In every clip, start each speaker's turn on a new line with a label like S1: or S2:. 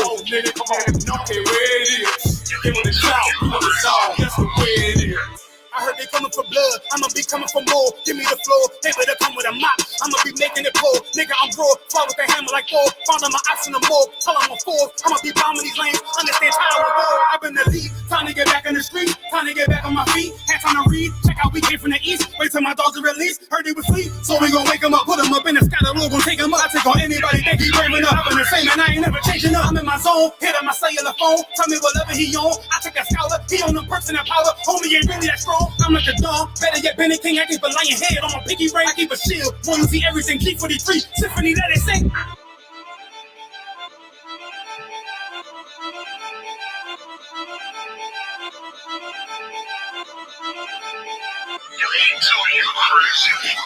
S1: old nigga, come on, okay, where it is. Give them the shout, you know the song, that's the way it is. I heard they coming for blood, I'ma be coming for more. Give me the floor, they better come with a mop. I'ma be making it pour, nigga, I'm raw. Fall with the hammer like Thor, found on my ops in the morgue. Tell them I'm a fool, I'ma be bombing these lanes. Understand how I war, I've been the lead. Time to get back in the street, time to get back on my feet. Had time to read, check out we came from the east. Wait till my dogs are released, heard they was sleep. So we gon' wake them up, put them up in the sky. The road gon' take them up. I take on anybody, they keep braving up. I'm in the same and I ain't never changing up. I'm in my zone, hit on my cellular phone. Tell me whatever he on, I take a scholar. He on the person that power, homie ain't really that strong. I'm like a dog. Better yet, Benny King, I keep a lion head on my pinky ring. I keep a shield, wanna see everything, keep 43, symphony that they sing.
S2: You ain't doing you crazy.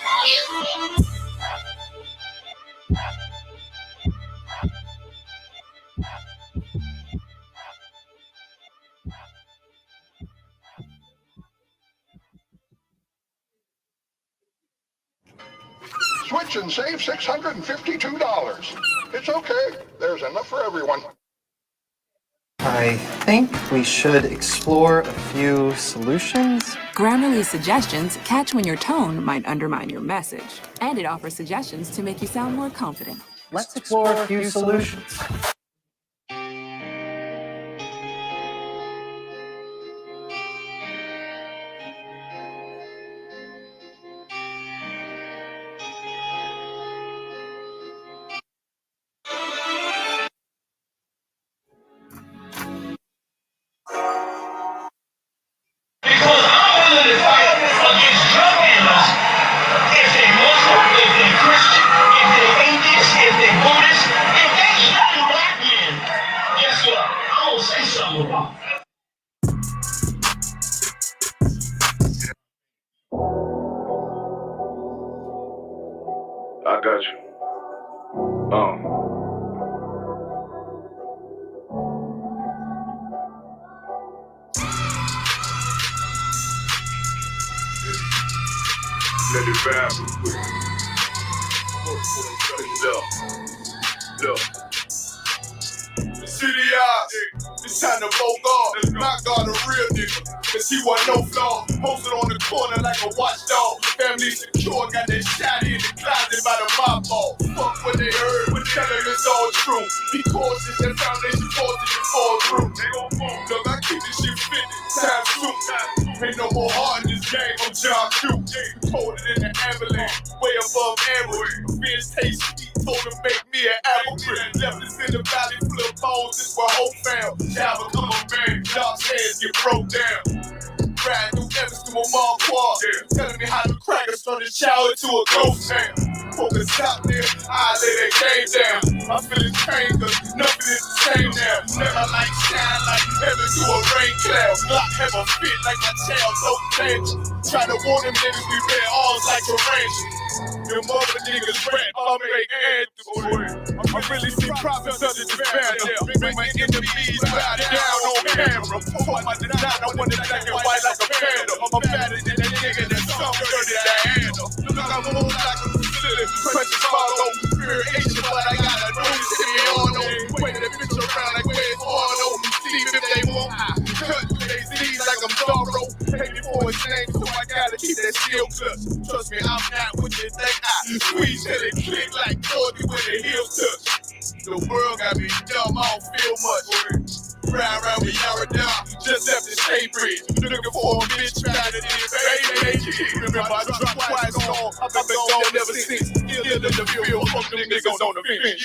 S3: Switch and save $652. It's okay. There's enough for everyone.
S4: I think we should explore a few solutions.
S5: Grammarly's suggestions catch when your tone might undermine your message, and it offers suggestions to make you sound more confident.
S4: Let's explore a few solutions.
S2: I got you. Let it rap real quick. Look. The city eyes, it's time to vote God. My God, a real nigga. Cause he wasn't no flaw. Posted on the corner like a watchdog. Family secure, got that shot in the closet by the mob ball. Fuck what they heard, but tell them it's all true. Be cautious, that foundation forces you fall through. Look, I keep this shit fitted, time soon. Ain't no more heart in this game, I'm John Q. Colder than an avalanche, way above average. Fierce taste, he told him make me an apple tree. Left us in the valley full of bones, this where hope found. Java come on, man, dark hands get broke down. Riding through Evans to a mall quad. Telling me how the crackers turned the shower to a ghost town. Focus out there, I lay that game down. I'm feeling pain cause nothing is the same now. Never like shine like heaven to a rain cloud. Not have a fit like my child, so danger. Try to warn them niggas we red arms like tarantulas. Your mother niggas red, I'll make anthems. I really see profits under the banner. Bring my enemies bow down on camera. Pull my design, I want it black and white like a panda. I'm better than that nigga that's some dirty to handle. Look, I'm more like a facility. Precious follow, variation, but I got a nose to me on them. Wave that bitch around like where's Arno. See if they want. Cut they see like I'm Zorro. Pay me for his name, so I gotta keep that steel clutch. Trust me, I'm not what you think. I squeeze till it click like 40 when the heels touch. The world got me dumb, I don't feel much. Round with Yara down, just left the state bridge. Looking for a bitch, trying to baby. Remember I dropped twice on, I've been gone ever since. Still in the field, fuck them niggas on the fence.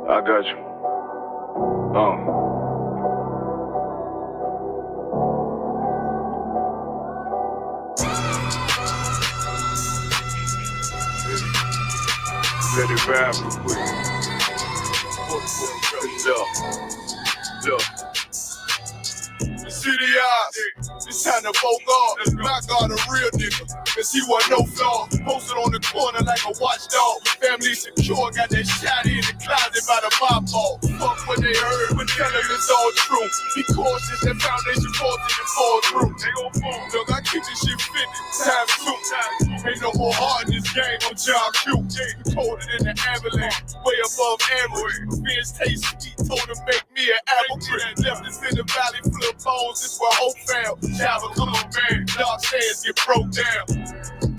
S2: I got you. Let it rap real quick. Look. The city eyes, it's time to vote God. My God, a real nigga, cause he wasn't no flaw. Posted on the corner like a watchdog. Family secure, got that shot in the closet by the mob ball. Fuck what they heard, but tell them it's all true. Be cautious, that foundation falls in and fall through. They gon' fall. Look, I keep this shit 50 times 2. Ain't no more heart in this game, I'm John Q. Colder than the avalanche, way above average. Fierce taste sweet, told him make me an apple crisp. Left us in the valley full of bones, this where hope found. Java, come on, man, dark sands get broke down.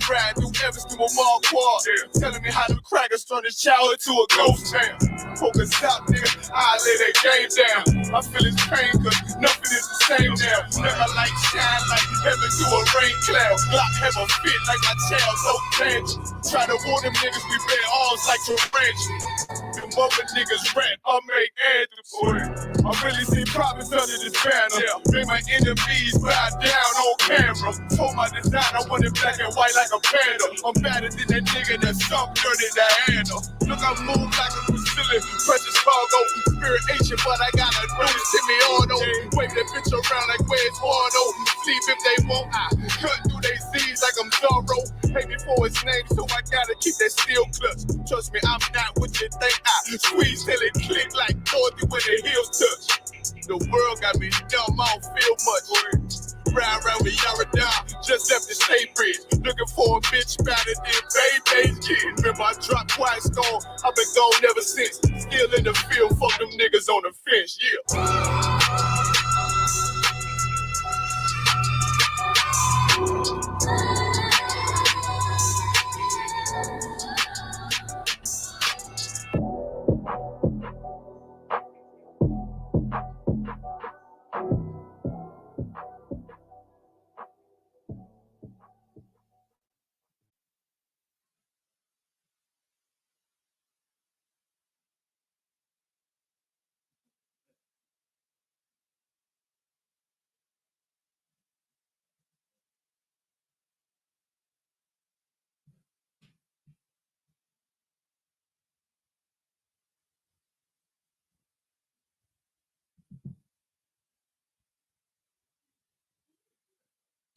S2: Riding through Evans through a mall quad, telling me how them crackers turn this child into a ghost town. Focus out, nigga, I lay that game down. I feel his pain, cause nothing is the same now. Never like shine like heaven through a rain cloud. Glock have a fit like my child, so bench. Try to warn them niggas, we bear arms like tarantulas. Them mother niggas rap, I make anthems for it. I really see prophets under this banner. Make my enemies bow down on camera. Told my designer I want it black and white like a panda. I'm better than that nigga that's some dirty to handle. Look, I move like a Brazilian, precious cargo. Spirit ancient, but I got a new semi-auto. Wave that bitch around like where's Wardo. Sleep if they won't, I cut through they Z's like I'm Zorro. Pay me for his name, so I gotta keep that steel clutch. Trust me, I'm not what you think. I squeeze till it click like Dorothy when the heels touch. The world got me dumb, I don't feel much. Ride around with Yara, just left the state bridge. Looking for a bitch better than Baby's kid. Remember I dropped Quiet Storm, I've been gone ever since. Still in the field, fuck them niggas on the fence, yeah.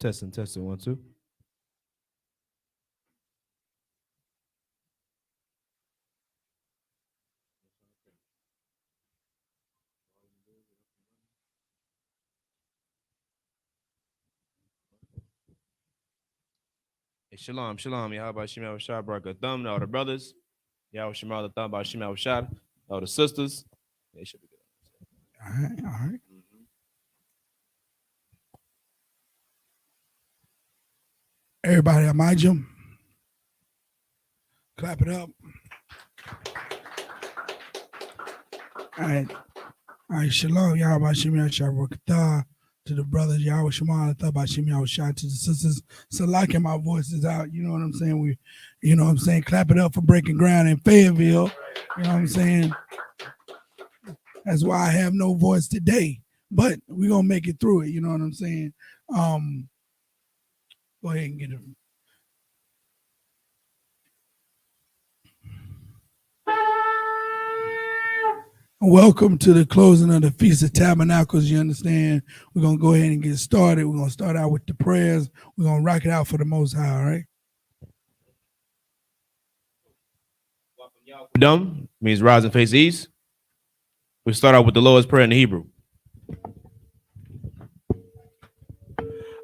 S6: Testing, 1, 2. Hey, shalom, Yahweh Shema Shah Barakatham, all the brothers. Yahweh Shema the Thumb, Shema Shah, all the sisters. They should be good.
S1: All right. Everybody, I'm I.S.U.P.K. Clap it up. All right, shalom, Yahweh Shema Shah Barakatah. To the brothers, Yahweh Shema Shah, to the sisters. So liking my voice is out, you know what I'm saying? Clap it up for breaking ground in Fayetteville. You know what I'm saying? That's why I have no voice today. But we're gonna make it through it, you know what I'm saying? Go ahead and get it. Welcome to the closing of the Feast of Tabernacles. You understand? We're going to go ahead and get started. We're going to start out with the prayers. We're going to rock it out for the Most High, all right?
S6: Dumb means rise and face east. We start out with the Lord's Prayer in the Hebrew.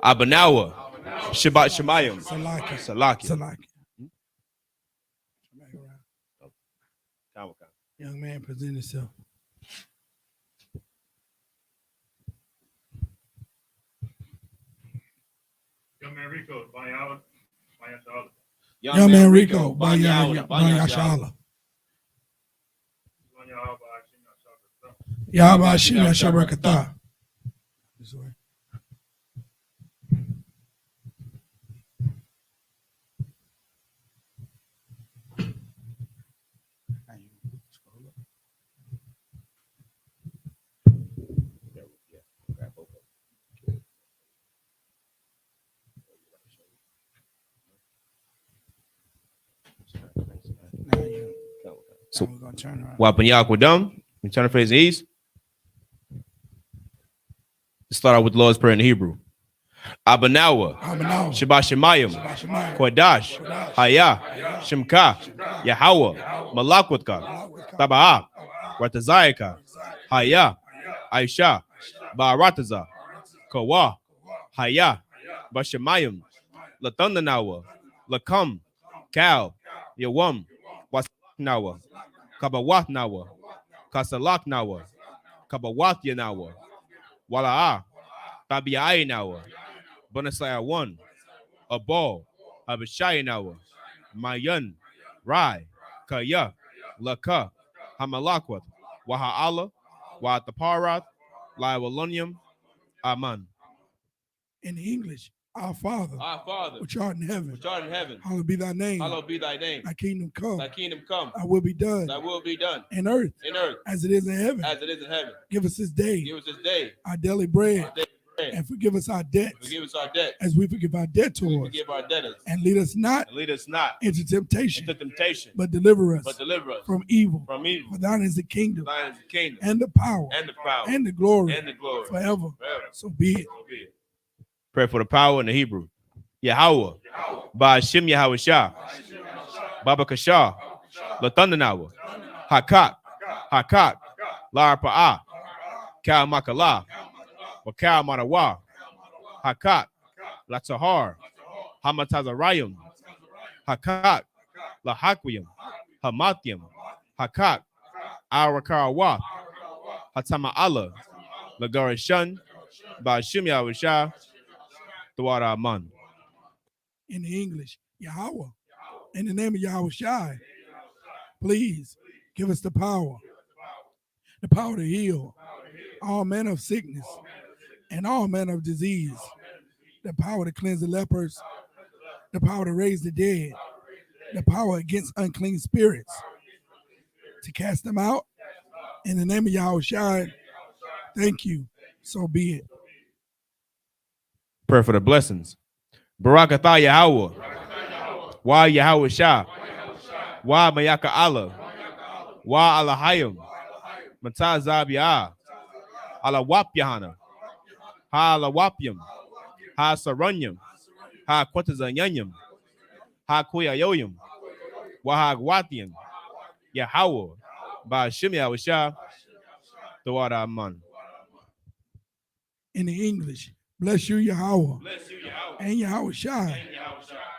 S6: Abanawa, Shabbat Shemayim, Salaki.
S1: Young man, present yourself.
S7: Young man Rico, Bayashala.
S1: Young man Rico, Bayashala. Yahweh Shema Shabrakatah. This way.
S6: So, Wapan Yakwadum, You turn the facing east. Let's start out with the Lord's Prayer in Hebrew. Abanawa, Shabbat Shemayim, Kodash, Haya, Shemka, Yahweh, Malakwatka, Taba'a, Ratazayaka, Haya, Aisha, Ba'arataza, Kawa, Haya, Bashamayim, Latundanawa, Lakam, Kal, Yawam, Wasnawa, Kabawatnawa, Kasalaknawa, Kabawatyanawa, Wala'a, Tabi'aynawa, Bonasaya 1, Abal, Abishayanawa, Mayan, Rai, Kaya, Laka, Hamalakwat, Waha'ala, Wa'ataparat, Laiwalunium, Aman.
S1: In English, our Father, which art in heaven, hallowed be thy name. Thy kingdom come. Thy will be done. In earth, as it is in heaven. Give us this day our daily bread. And forgive us our debts, as we forgive our debtors. And lead us not into temptation, but deliver us from evil. For thine is the kingdom, and the power, and the glory, forever. So be it.
S6: Pray for the power in the Hebrew. Yahweh, Ba'ashim Yahweh Shah, Baba Kashah, Latundanawa, Hakak, Larpa'a, Kal Makala, Wakal Manawa, Hakak, Latahar, Hamatazarayim, Hakak, Lahakwiyam, Hamatyam, Hakak, Arakarawa, Hatama Allah, Lagarishan, Ba'ashim Yahweh Shah, Dawara Aman.
S1: In the English, Yahweh, in the name of Yahweh Shai, please give us the power to heal all manner of sickness and all manner of disease, the power to cleanse the lepers, the power to raise the dead, the power against unclean spirits, to cast them out. In the name of Yahweh Shai, thank you. So be it.
S6: Pray for the blessings. Barakatah Yahweh. Wa Yahweh Shah. Wa Mayaka Allah. Wa Alahayim. Matazab Yah. Alawap Yahanna. Ha Alawapyam. Ha Saranyam. Ha Quatazanyam. Ha Kuyayoyam. Wa Hagwatiam. Yahweh. Ba'ashim Yahweh Shah. Dawada Aman.
S1: In the English, bless you, Yahweh, and Yahweh Shai,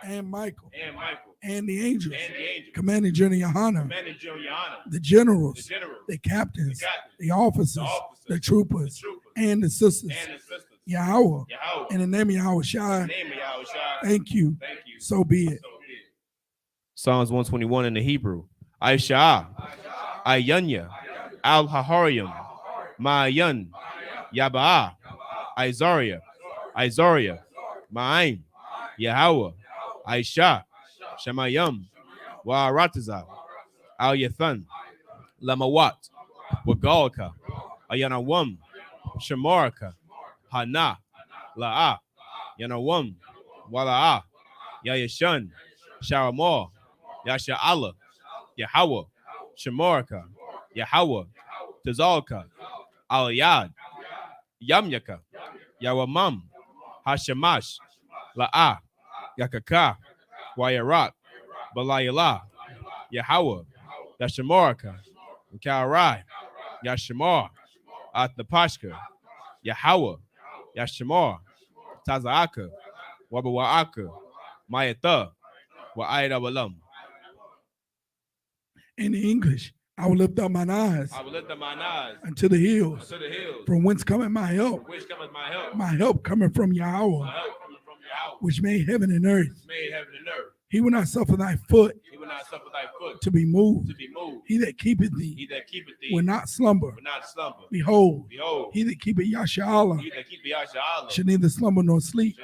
S1: and Michael, and the angels, commanding General YAHANNA, the generals, the captains, the officers, the troopers, and the sisters. Yahweh, in the name of Yahweh Shai, thank you. So be it.
S6: Psalms 121 in the Hebrew. I.S.U.P.K, Ayanya, Al-Haharium, Ma'ayan, Yaba'a, Izaria, Ma'aim, Yahweh, Aisha, Shemayim, Wa'arataza, Al-Yathan, Lamawat, Wagalka, Ayanawam, Shemaraka, Hana, La'a, Yanawam, Wala'a, Yayashan, Sharamor, Yasha Allah, Yahweh, Shemaraka, Yahweh, Tazalka, Al-Yad, Yamyaka, Yawamam, Hashamash, La'a, Yakaka, Wayarat, Balayala, Yahweh, Yashamaraka, Karai, Yashamar, Atnapashka, Yahweh, Yashamar, Tazaaka, Wabawaaka, Mayatha, Wa'aydawalam.
S1: In the English, I will lift up mine eyes unto the hills, from whence cometh my help. My help coming from Yahweh, which made heaven and earth. He will not suffer thy foot to be moved. He that keepeth thee will not slumber. Behold, he that keepeth Yasha shall neither slumber nor sleep.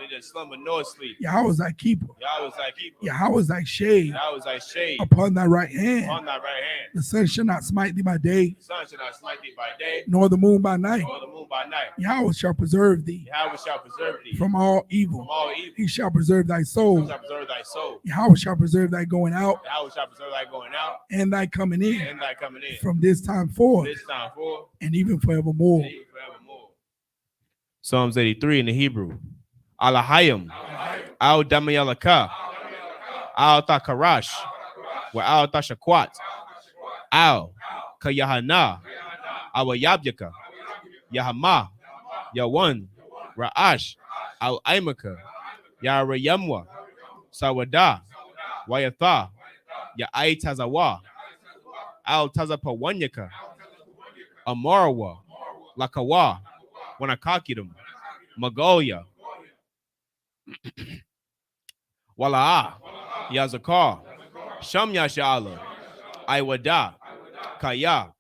S1: Yahweh is thy keeper. Yahweh is thy shade upon thy right hand. The sun shall not smite thee by day, nor the moon by night. Yahweh shall preserve thee from all evil. He shall preserve thy soul. Yahweh shall preserve thy going out
S6: Yahweh shall preserve thy going out
S1: and thy coming in
S6: and thy coming in
S1: from this time forth
S6: this time forth
S1: and even forevermore.
S6: and even forevermore. Psalms 83 in the Hebrew. Alahayim, Al Damayalaka, Al Takarash, wa Al Tashakwat, Al Kayahana, Al Yabyaka, Yahama, Yawan, Ra'ash, Al Aimaka, Yarayamwa, Sawada, Wayatha, Ya'ai Tazawa, Al Tazapawanyaka, Amarawa, Lakawa, Wanakakidum, Magolia, Wala'a, Yazakar, Sham Yasha'ala, Iwada, Kaya,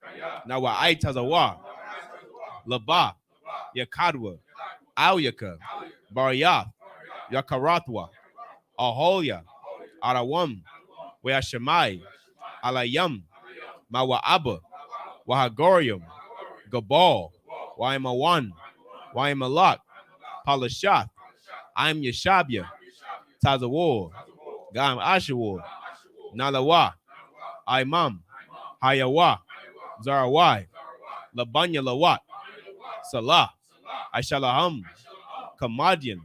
S6: Nawa'ai Tazawa, Laba, Yakadwa, Auyaka, Baryath, Yakaratwa, Aholia, Arawam, Weashamai, Alayam, Mawa'aba, Wahagorium, Gabal, Waimawan, Waimalak, Palashath, I'm Yeshabia, Tazawar, Gam Ashawar, Nalawa, Imam, Hayawa, Zarawai, Labanya Lawat, Salah, Aishalaham, Kamadian,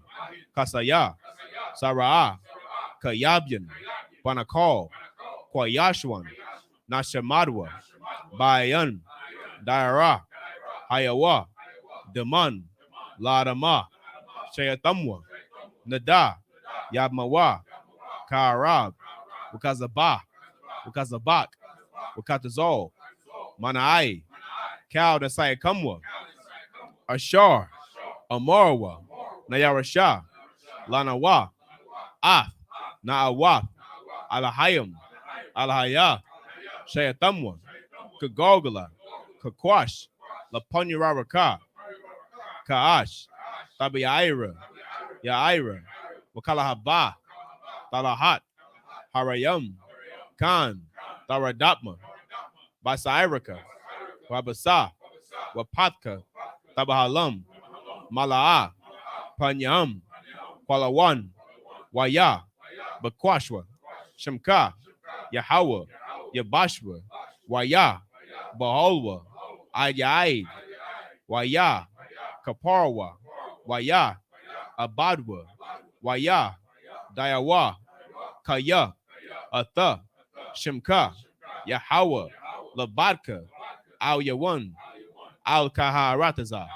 S6: Kasaya, Sarah, Kayabian, Banakal, Kwayashwan, Nashamadwa, Bayan, Daira, Hayawa, Daman, Ladama, Shayatamwa, Nada, Yabmawa, Karab, Wakazabah, Wakazabak, Wakatazol, Manai, Kal Nasayakamwa, Ashar, Amarwa, Nayarasha, Lanawa, Af, Naawa, Alahayam, Alahaya, Shayatamwa, Kagogala, Kakwash, Lapanyaraka, Kaash, Tabiaira, Yaira, Wakalahaba, Talahat, Harayam, Khan, Taradatma, Basairaka, Wabasa, Wapatka, Tabahalam, Malaa, Panyam, Kwalawan, Waya, Bakwashwa, Shamka, Yahawa, Yabashwa, Waya, Baholwa, Ayaid, Waya, Kaparwa, Waya, Abadwa, Waya, Dayawa, Kaya, Atha, Shimka, Yahawa, Labadka, Al Yawan, Al Kaharataza.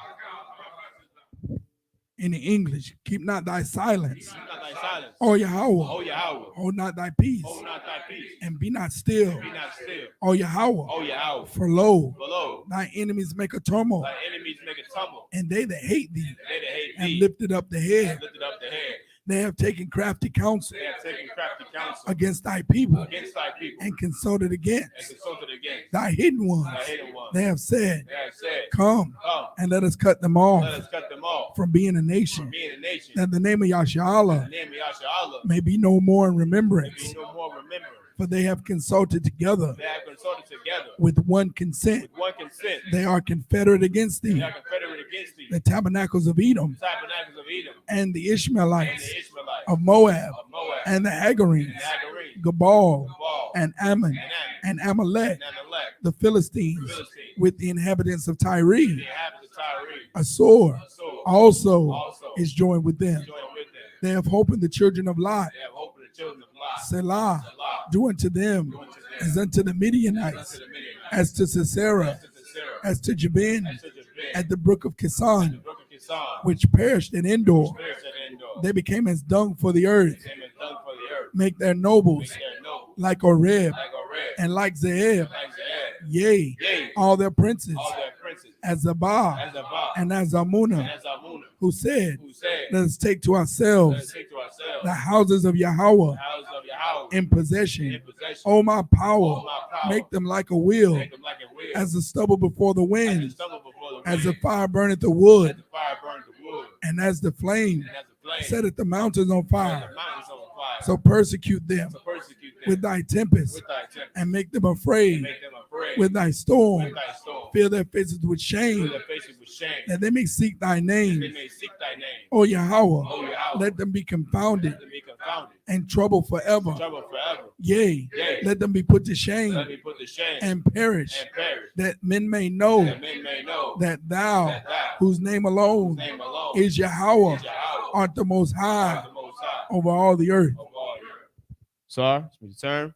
S1: In the English, keep not thy silence,
S6: Keep not thy silence,
S1: O Yahweh,
S6: O Yahweh,
S1: hold not thy peace,
S6: hold not thy peace,
S1: and be not still,
S6: be not still,
S1: O Yahweh,
S6: O Yahweh,
S1: for lo,
S6: below,
S1: thy enemies make a turmoil,
S6: thy enemies make a tumble,
S1: and they that hate thee
S6: they that hate
S1: and
S6: thee,
S1: lifted up the head,
S6: lifted up the head,
S1: they have taken crafty counsel
S6: they have taken crafty counsel
S1: against thy people
S6: against thy people,
S1: and consulted
S6: and
S1: against
S6: consulted against
S1: thy hidden ones.
S6: thy hidden ones.
S1: They have said,
S6: They have said,
S1: come
S6: come,
S1: and let us cut them off
S6: let us cut them off
S1: from being a nation,
S6: being a nation,
S1: that the name of
S6: the
S1: Yasharallah
S6: name of Yahshua
S1: may be no more in
S6: may
S1: remembrance.
S6: be no more remembrance.
S1: For they have consulted together
S6: They have consulted together
S1: with one consent.
S6: with one consent.
S1: They are confederate against
S6: They
S1: thee,
S6: are confederate against thee,
S1: the Tabernacles of Edom,
S6: Tabernacles of Edom,
S1: and the
S6: and
S1: Ishmaelites
S6: the Ishmaelites
S1: of Moab,
S6: of Moab,
S1: and the Hagarenes,
S6: and Hagarene,
S1: Gabal,
S6: Baal,
S1: and Ammon,
S6: and
S1: and Amalek,
S6: and Amalek,
S1: the Philistines, with the inhabitants of Tyre.
S6: the inhabitants of Tyre.
S1: A sword
S6: So
S1: also is joined with them.
S6: join with them.
S1: They have hope in the children of Lot.
S6: They have hope in the children of Lot.
S1: Selah,
S6: Salah,
S1: do unto them as unto the Midianites,
S6: unto the Midianites,
S1: as to Sisera,
S6: to Sarah,
S1: as to Jabin,
S6: to Jabin,
S1: at the brook of
S6: the
S1: Kison,
S6: brook of Kisan,
S1: which perished in Endor.
S6: perished at Endor.
S1: They became as dung for the earth.
S6: They came as dung for the earth.
S1: Make their nobles
S6: Make their noble,
S1: like Oreb
S6: like Oreb,
S1: and like Zeeb.
S6: like Zeeb.
S1: Yea,
S6: Yea,
S1: all their princes,
S6: all their princes,
S1: as Zabah
S6: as Abba,
S1: and as
S6: and
S1: Amunah,
S6: as Amunah,
S1: who said,
S6: who said,
S1: let us take to
S6: let us
S1: ourselves
S6: take to ourselves
S1: the houses of Yahweh
S6: the house of Yahweh
S1: in possession.
S6: in possession.
S1: O my power,
S6: O my power,
S1: make them like a wheel,
S6: make them like a wheel,
S1: as the stubble before the
S6: as the
S1: wind,
S6: stubble before the
S1: as the
S6: wind,
S1: fire burneth the
S6: as
S1: wood,
S6: the fire burned the wood,
S1: and as the flame
S6: and as the flame
S1: setteth the mountains on
S6: set
S1: fire.
S6: the mountains on fire.
S1: So persecute them
S6: So persecute them
S1: with thy tempest,
S6: with thy temper,
S1: and make them
S6: and
S1: afraid
S6: make them afraid
S1: with thy storm.
S6: with thy storm.
S1: Fill their faces with
S6: Fill
S1: shame,
S6: their faces with shame,
S1: that they may seek thy
S6: that
S1: name.
S6: they may seek thy name.
S1: O Yahweh,
S6: O Yahweh,
S1: let them be confounded
S6: let them be confounded,
S1: and trouble forever.
S6: Trouble forever.
S1: Yea,
S6: Yea.
S1: let them be put to shame
S6: Let me put to shame
S1: and perish,
S6: and perish.
S1: that men may know
S6: That men may know
S1: that thou,
S6: that thou,
S1: whose name alone
S6: name alone
S1: is Yahweh,
S6: is Yahweh,
S1: art the most high
S6: art the Most High
S1: over all the earth.
S6: of all the earth. Sir, it's your turn.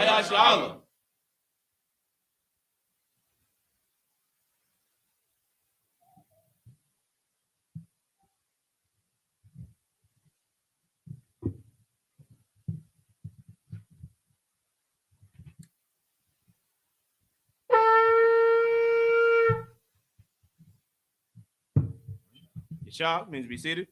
S7: YAHANNA.
S6: Yeshua means be seated.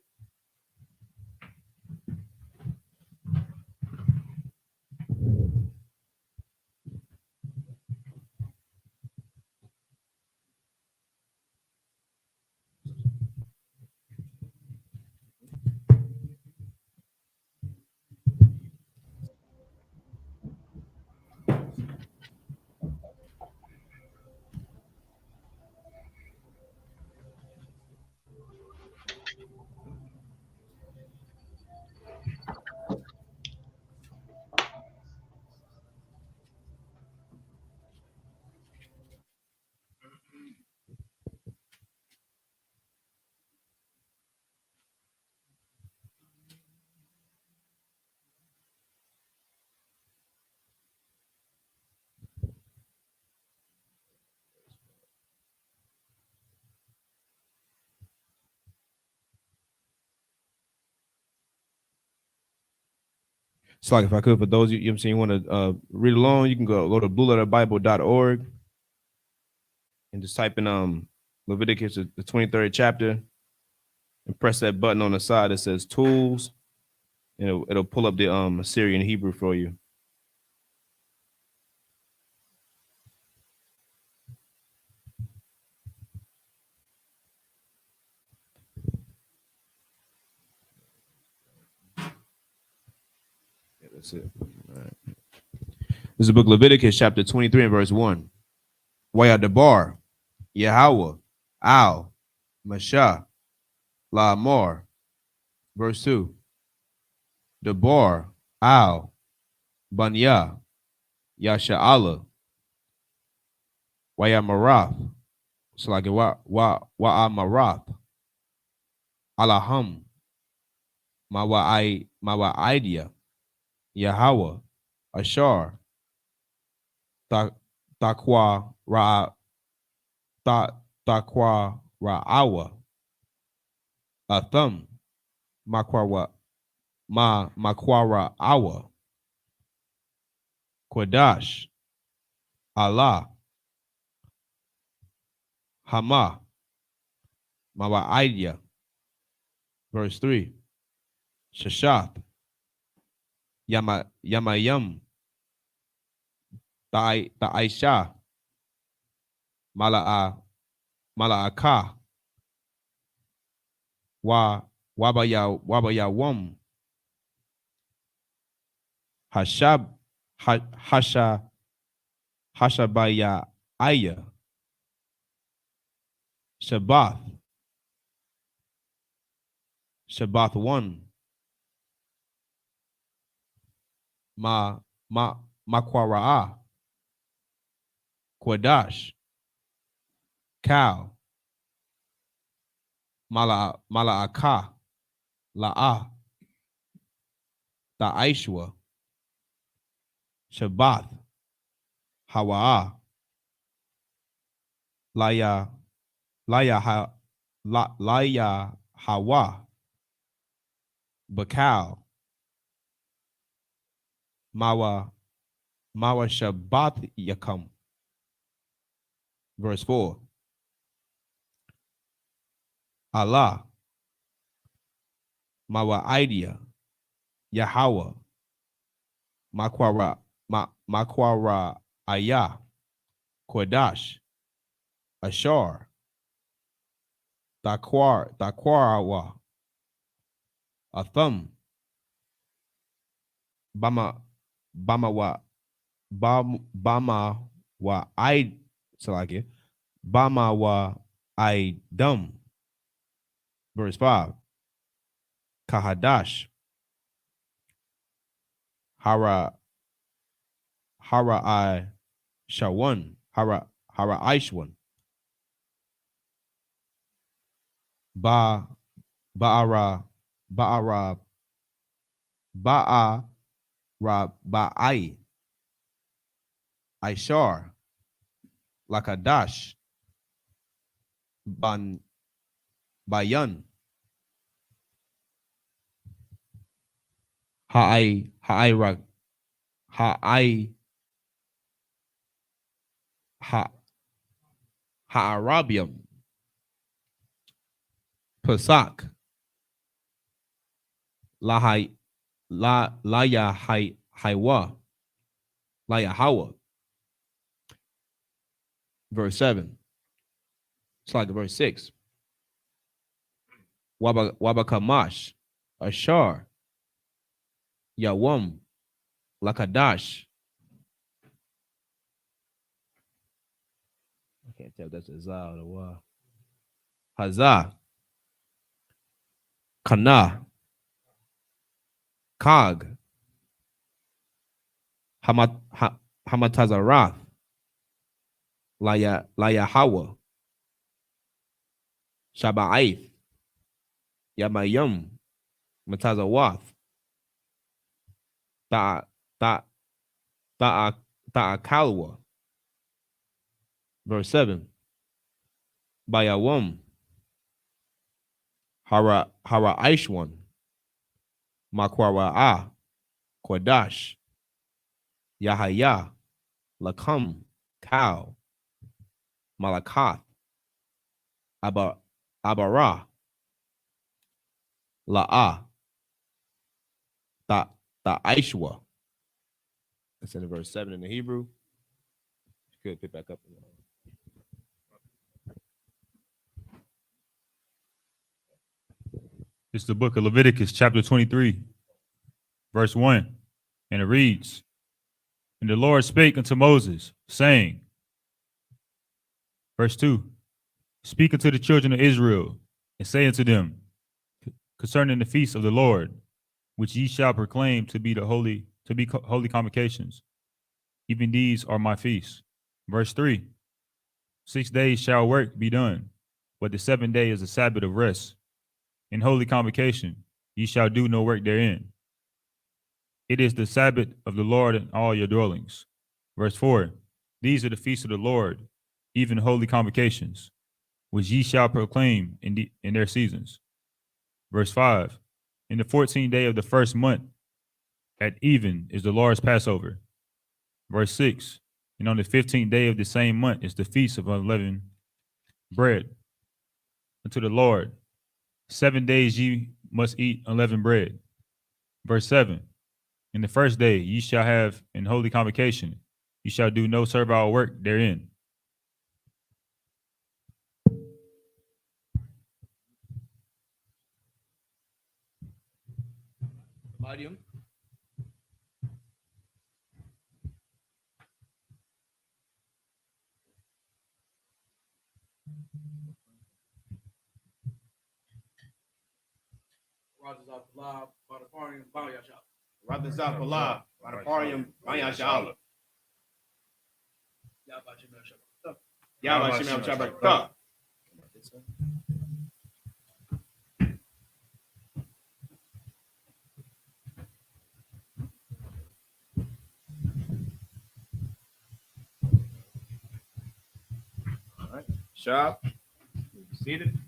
S6: So, like, if I could, for those of you, you want to read along, you can go to blueletterbible.org and just type in Leviticus, the 23rd chapter, and press that button on the side that says tools, and it'll pull up the Assyrian Hebrew for you. Yeah, that's it. All right. This is the book of Leviticus, chapter 23 and verse 1. Wayadabar, Yahweh, Al, Mashah, La'amor. Verse 2. Debar, Al, Banya, Yasha'ala, Wayamarath. So like Wa'amarath, Alaham, Mawa'idea, Yahweh, Ashar, Takwa Ra Takwa Ra'awa, Atham, Makwara Awa, Quadash, Allah, Hama, Mawa'idea. Verse 3. Shashath, Yamayam, Ta'aisha, Mala'aka, Wabayawam, Hashabaya Aya, Shabbath 1, Makwara'a, Quadash, Cow, Mala'aka, La'ah, Ta'aishwa, Shabbath, Hawa'ah, Laya Hawa, Bakal, Mawa Shabbat Yakam. Verse 4. Allah, Mawa Idea, Yahweh, Makwara Ayah, Kodash, Ashar, Dakwarawa, Atham, Bama wa I Salaki, Bama wa I Dum. Verse 5. Kahadash, Hara I Shawan, Hara Aishwan, Ba'ara Ba'ai, Aishar, Lakadash, Bayan, Ha'arabium, Pasak, Layahawa. Verse 7. It's like verse 6. Wabakamash, Ashar, Yawam, Lakadash. I can't tell if that's a Zah or Wa. Hazah, Kana, Kag, Hamatazarath, Layahawa, Shaba'aith, Yamayum, Matazawath, Ta'akalwa. Verse 7. Bayawam, Hara Aishwan, Makwara Kodash, Yahaya, Lakam, Kal, Malakath, Abara, La'ah, Aishwa. That's in verse 7 in the Hebrew. Good, pick back up.
S8: It's the book of Leviticus, chapter 23, verse 1. And it reads, And the Lord spake unto Moses, saying, verse 2, Speak unto the children of Israel, and say unto them, concerning the feast of the Lord, which ye shall proclaim to be holy convocations. Even these are my feasts. Verse 3, 6 days shall work be done, but the 7th day is a Sabbath of rest. In holy convocation, ye shall do no work therein. It is the Sabbath of the Lord in all your dwellings. Verse 4, these are the feasts of the Lord, even holy convocations, which ye shall proclaim in their seasons. Verse 5, in the 14th day of the first month, at even is the Lord's Passover. Verse 6, and on the 15th day of the same month is the feast of unleavened bread unto the Lord. 7 days ye must eat unleavened bread. Verse 7, in the first day ye shall have an holy convocation. You shall do no servile work therein.
S6: Volume. Radazapallah, Badaparium, Mayashala. Yabashim Shabbat. All right, Shab, seated.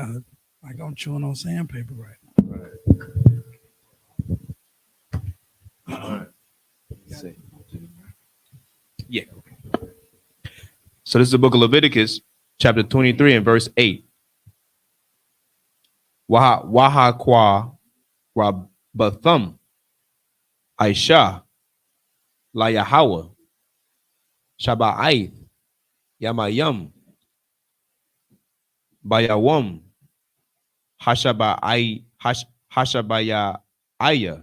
S1: Yeah, like I'm chewing on sandpaper right now.
S6: Yeah. So this is the book of Leviticus, chapter 23 and verse 8. Waha kwa Rabathum Aisha La Yahweh Shaba'aith Yamayam Bayawam Hashabaya Aya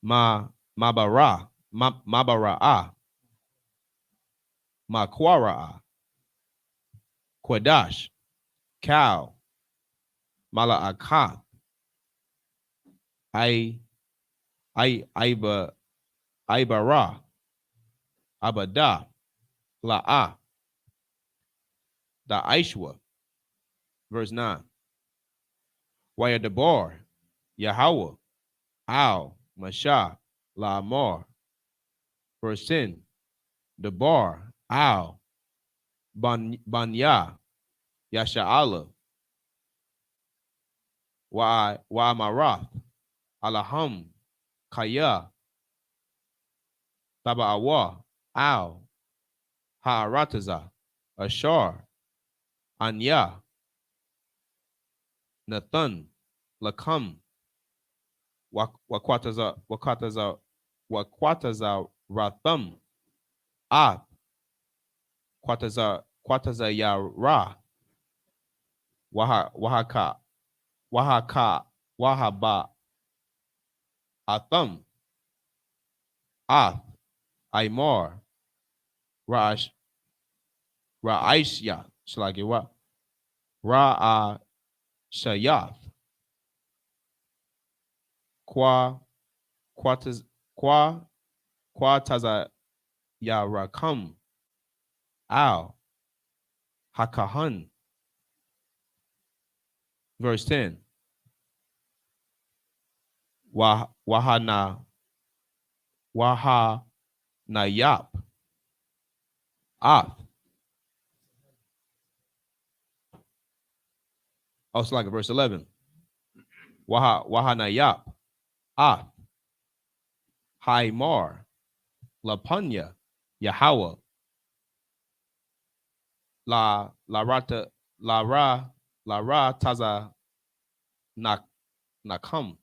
S6: Mabara'a Makwara'a Quadash Cow Mala'aka Ibara Abada La'a Da Aishwa. Verse 9. Waya Debar Yahweh Al Masha La Amar. Verse 10. Debar Al Banya Yasha'ala Wa Marath Alaham Kaya Taba'awa Al Ha'arataza Ashar Anya Nathan Lakam Wakwataza Ratham Ath Kwataza Yara Wahaka Wahaba Atham Ath Aimar Ra'aishya Shlagiwa Ra'a Shayath Kwataza Yarakam Al Hakahan. Verse 10. Wahanna Yap Ath. Also like verse 11. Wahanna Yap Ath Haimar Lapanya Yahweh La Ra Taza Nakam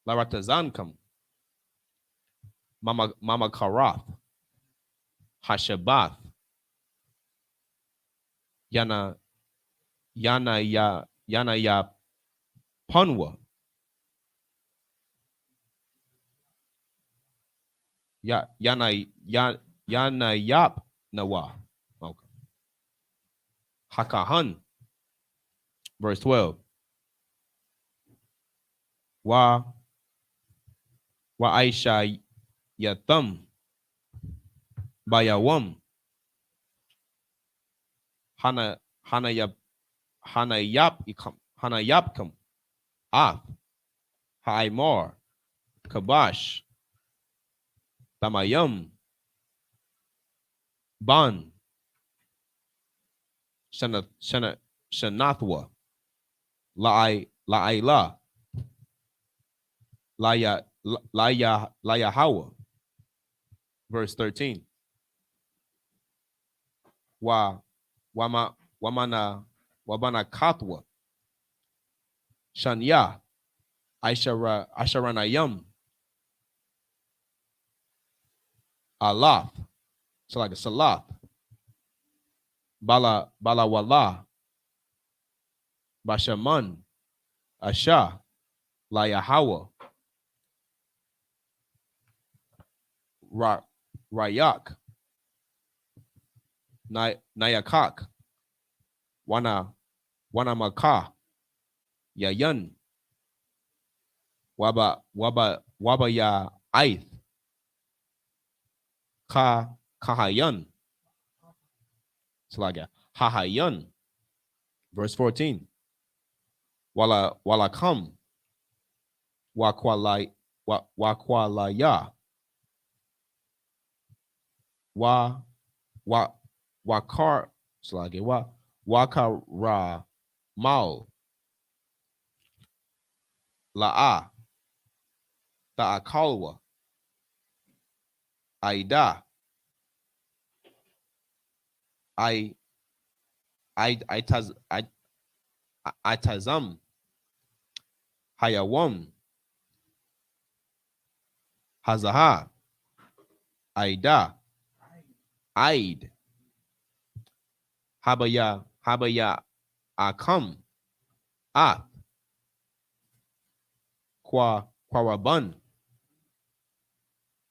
S6: La Ratazankam Mama Karath Hashabath Yana Ya Punwa Yana Yap Nawa. Okay. Hakahan. Verse 12. Wa Aisha Yatham Bayawam Hana Yapkam Ath Haimar Kabash Tamayam Ban Shanathwa La'ila Layahawa. Verse 13. Wabana Kathwa Shanya Asharanayam Alath. So like a Salath Balawala Bashaman Asha Layahawa Rayak Nayakak Wanamaka Yayan Waba Ya Aith Kahayan. It's like a Hahayan. Verse 14. Walakam Wakwalaya Wakar. It's like Wakara Mal La'a Ta'akalwa Aida Itazam Hayawam Hazaha Aida Aid Habaya Akam Ath Quaraban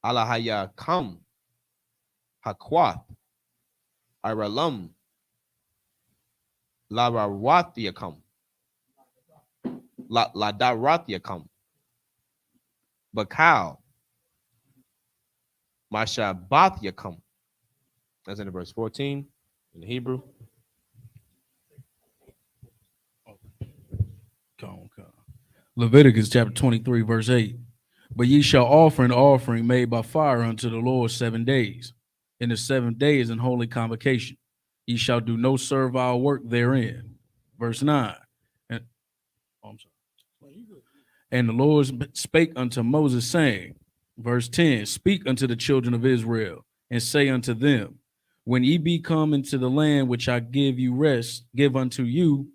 S6: Alahaya Kam Hakwath Iralam Ladarathiakam Ladarathiakam Bakal Mashabathiakam. That's in verse 14 in Hebrew.
S9: Leviticus chapter 23, verse 8. But ye shall offer an offering made by fire unto the Lord 7 days. In the 7th day is an holy convocation. Ye shall do no servile work therein. Verse 9. And the Lord spake unto Moses, saying, verse 10, speak unto the children of Israel, and say unto them, when ye be come into the land which I give you rest, give unto you,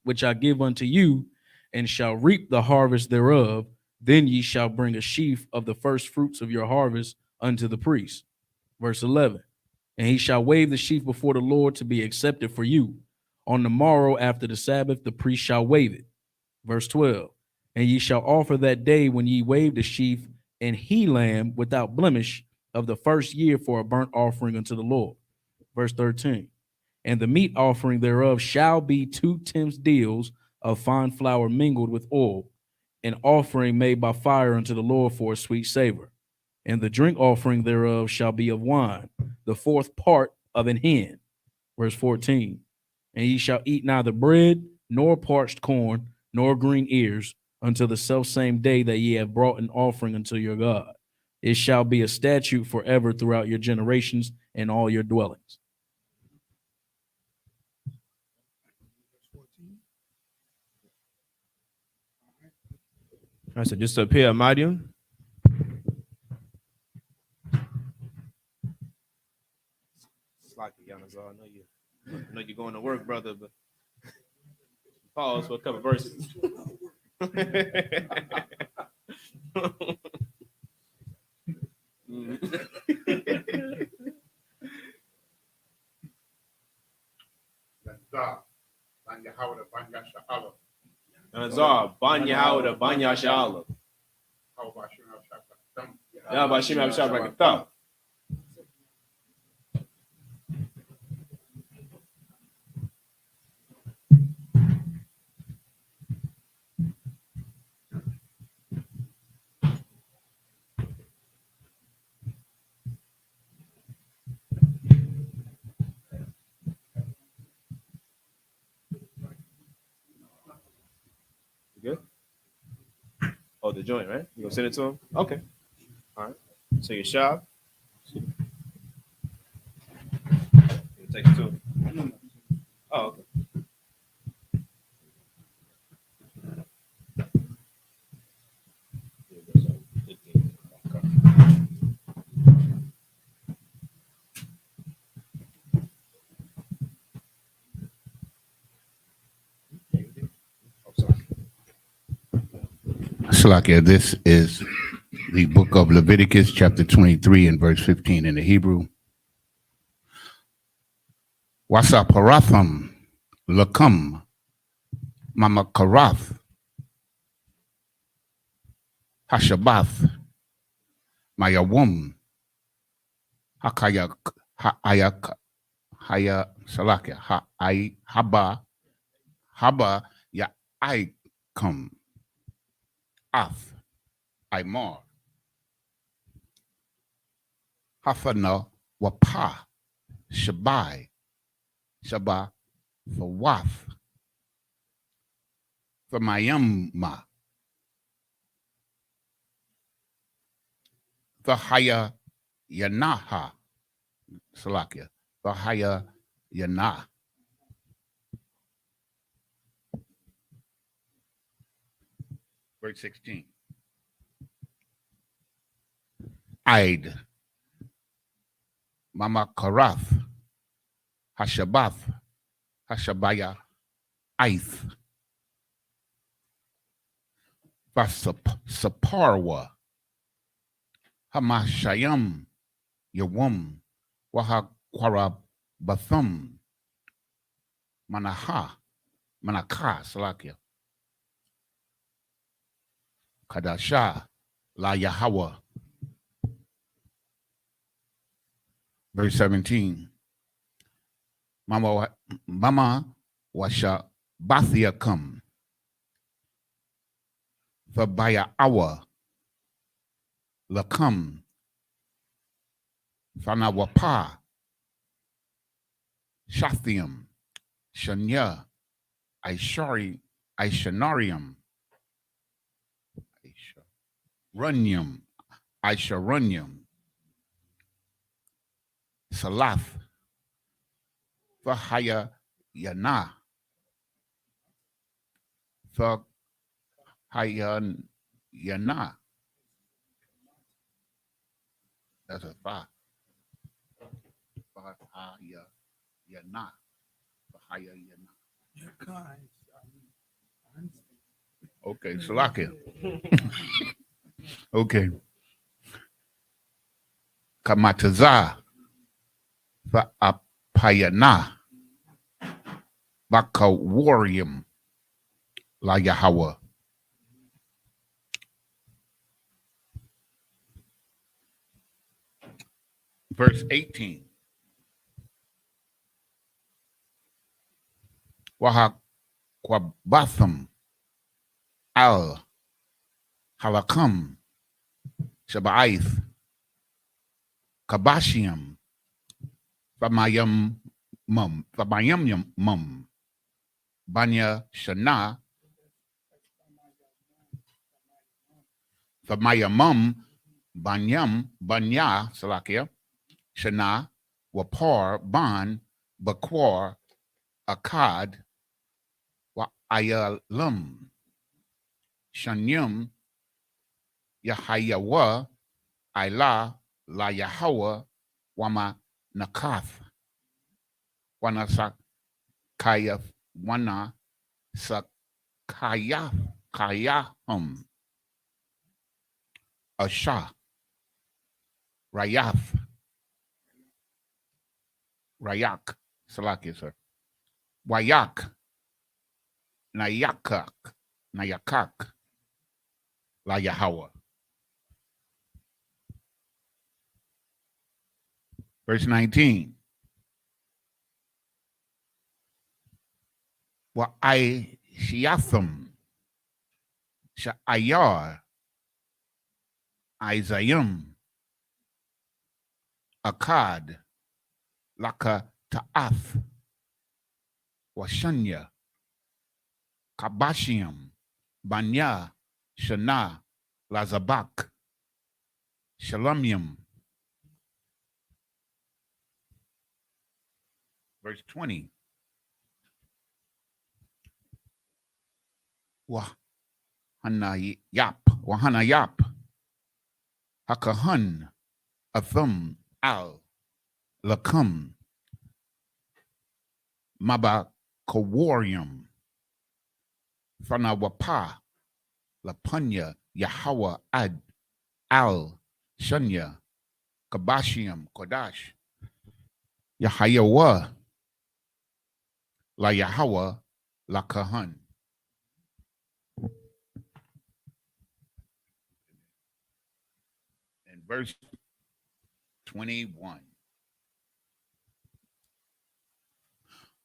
S9: which I give unto you, and shall reap the harvest thereof, then ye shall bring a sheaf of the first fruits of your harvest unto the priest. Verse 11, and he shall wave the sheaf before the Lord to be accepted for you. On the morrow after the Sabbath, the priest shall wave it. Verse 12, and ye shall offer that day when ye wave the sheaf an he lamb without blemish of the first year for a burnt offering unto the Lord. Verse 13, and the meat offering thereof shall be 2 tenths deals of fine flour mingled with oil, an offering made by fire unto the Lord for a sweet savor. And the drink offering thereof shall be of wine, the 4th part of an hin. Verse 14, and ye shall eat neither bread, nor parched corn, nor green ears, until the selfsame day that ye have brought an offering unto your God. It shall be a statute forever throughout your generations and all your dwellings.
S6: I said, just up here, Mariam. I know you're going to work, brother, but pause for a couple verses. Nazar, Banya Howard, Banya Shala. Yabashim Abshabrakata. Good? Oh, the joint, right? You gonna send it to him? Okay. All right. So your shop. You take it to him. Oh, okay.
S10: Salakia, this is the book of Leviticus, chapter 23 and verse 15 in the Hebrew. Wasa paratham lakam mamakarath hashabath mayawum hakayak haya salakia haba ya aikum ath aimar hafana wapa shabai Shabbat for Wath, for Mayamma, for Haya Yanaha, Salakia, for Haya Yanah, verse 16. Id, Mama Karath, Hashabath, Hashabaya, Ith, Vasaparwa, Hamashayam, Yawum, Wahakwara Bathum, Manaka, Salakia, Kadasha, La Yahweh. Verse 17. Mama washa Bathia come. Fabaya awa Lakam Fanawapa Shathium Shanya Ishanarium Isharunium Salath Fahaya Yana Fahaya Yana. That's a fa. Fahaya Yana. Fahaya Yana. Okay, Salakia. Okay. Kamataza Va'apayana Vakawarium La Yahweh. Verse 18. Wahakwabatham Al Halakam Shabaith Kabashiam Famayam Mum Banya Shana Famayamum Banyam Banya Salakia Shana Wapar Ban Bakwar Akkad Wa Ayalum Shanyum Yahayawa Ila La Yahweh Wama Nakath Wana Sakaya Wana Sakayahum Asha Rayak Salaki sir Wayak Nayakak La Yahweh. Verse 19. Wa I Shiatham Sha'ayar Isayim Akkad Laka Ta'ath Washanya Kabashiam Banya Shana Lazabak Shalamium. Verse 20. Wahanna Yap Hakahan Athum Al Lakam Maba Kawarium Fanawapa Lapanya Yahweh Ad Al Shanya Kabashiam Kodash Yahayawa La Yahweh La Kahan. And verse 21.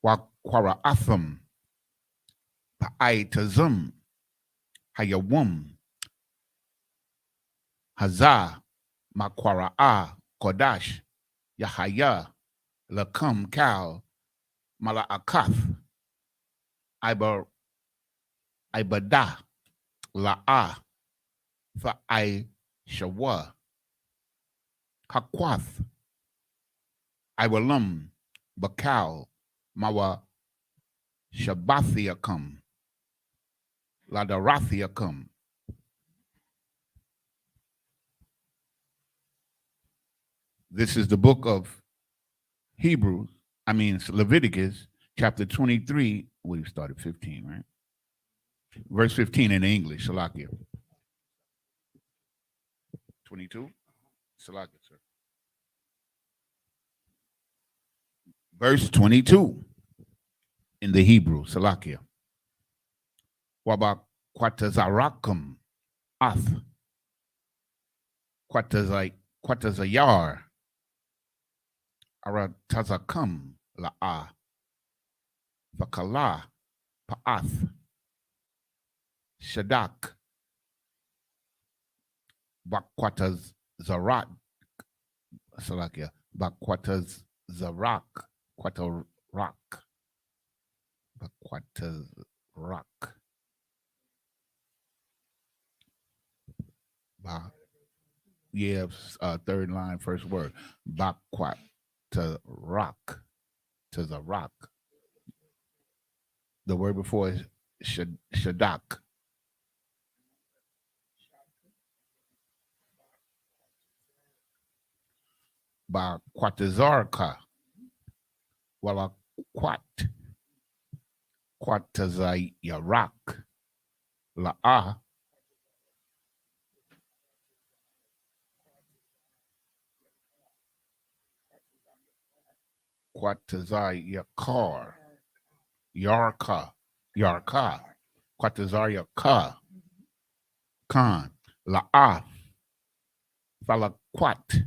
S10: Wakwara Atham Pa'aitazum Hayawum Hazah Makwara'a Kodash Yahaya Lakam Kal Mala'akath Ibadah La'a Fa'ai Shawa Hakwath Iwalum Bakal Mawa Shabathiakam Ladarathiakam This is the book of Leviticus, chapter 23. We started 15, right? Verse 15 in English, Salakia. 22? Salakia, sir. Verse 22 in the Hebrew, Salakia. Waba kwatazarakam ath. Kwatazayar. Aratazakam la'a. Vakala pa'ath. Shadak. Bakwataz zarat. Salakia. Bakwataz zarak. Quatarak. Bakwatazrak. Yeah, third line, first word. Bakwat to rock, to the rock. The word before is shadak. Bakwatazarka. Wala Quatazayarak. La'ah. Quatazayakar. Yarka. Quatazayaka. Khan. La'ah. Falaquat.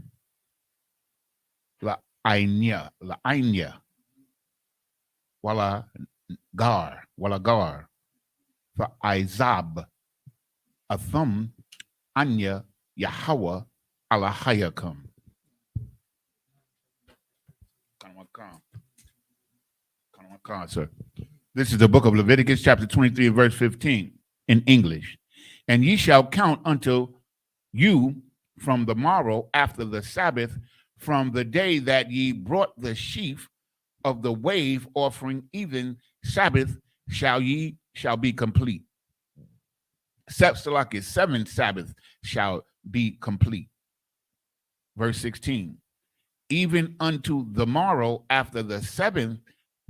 S10: La'ainya. Wala gar. For Izab. Athum. Anya. Yahweh. Alahayakam. Sir. This is the book of Leviticus, chapter 23, verse 15, in English. And ye shall count unto you from the morrow after the Sabbath, from the day that ye brought the sheaf of the wave offering, even Sabbath shall be complete. 7 Sabbath shall be complete. Verse 16. Even unto the morrow after the 7th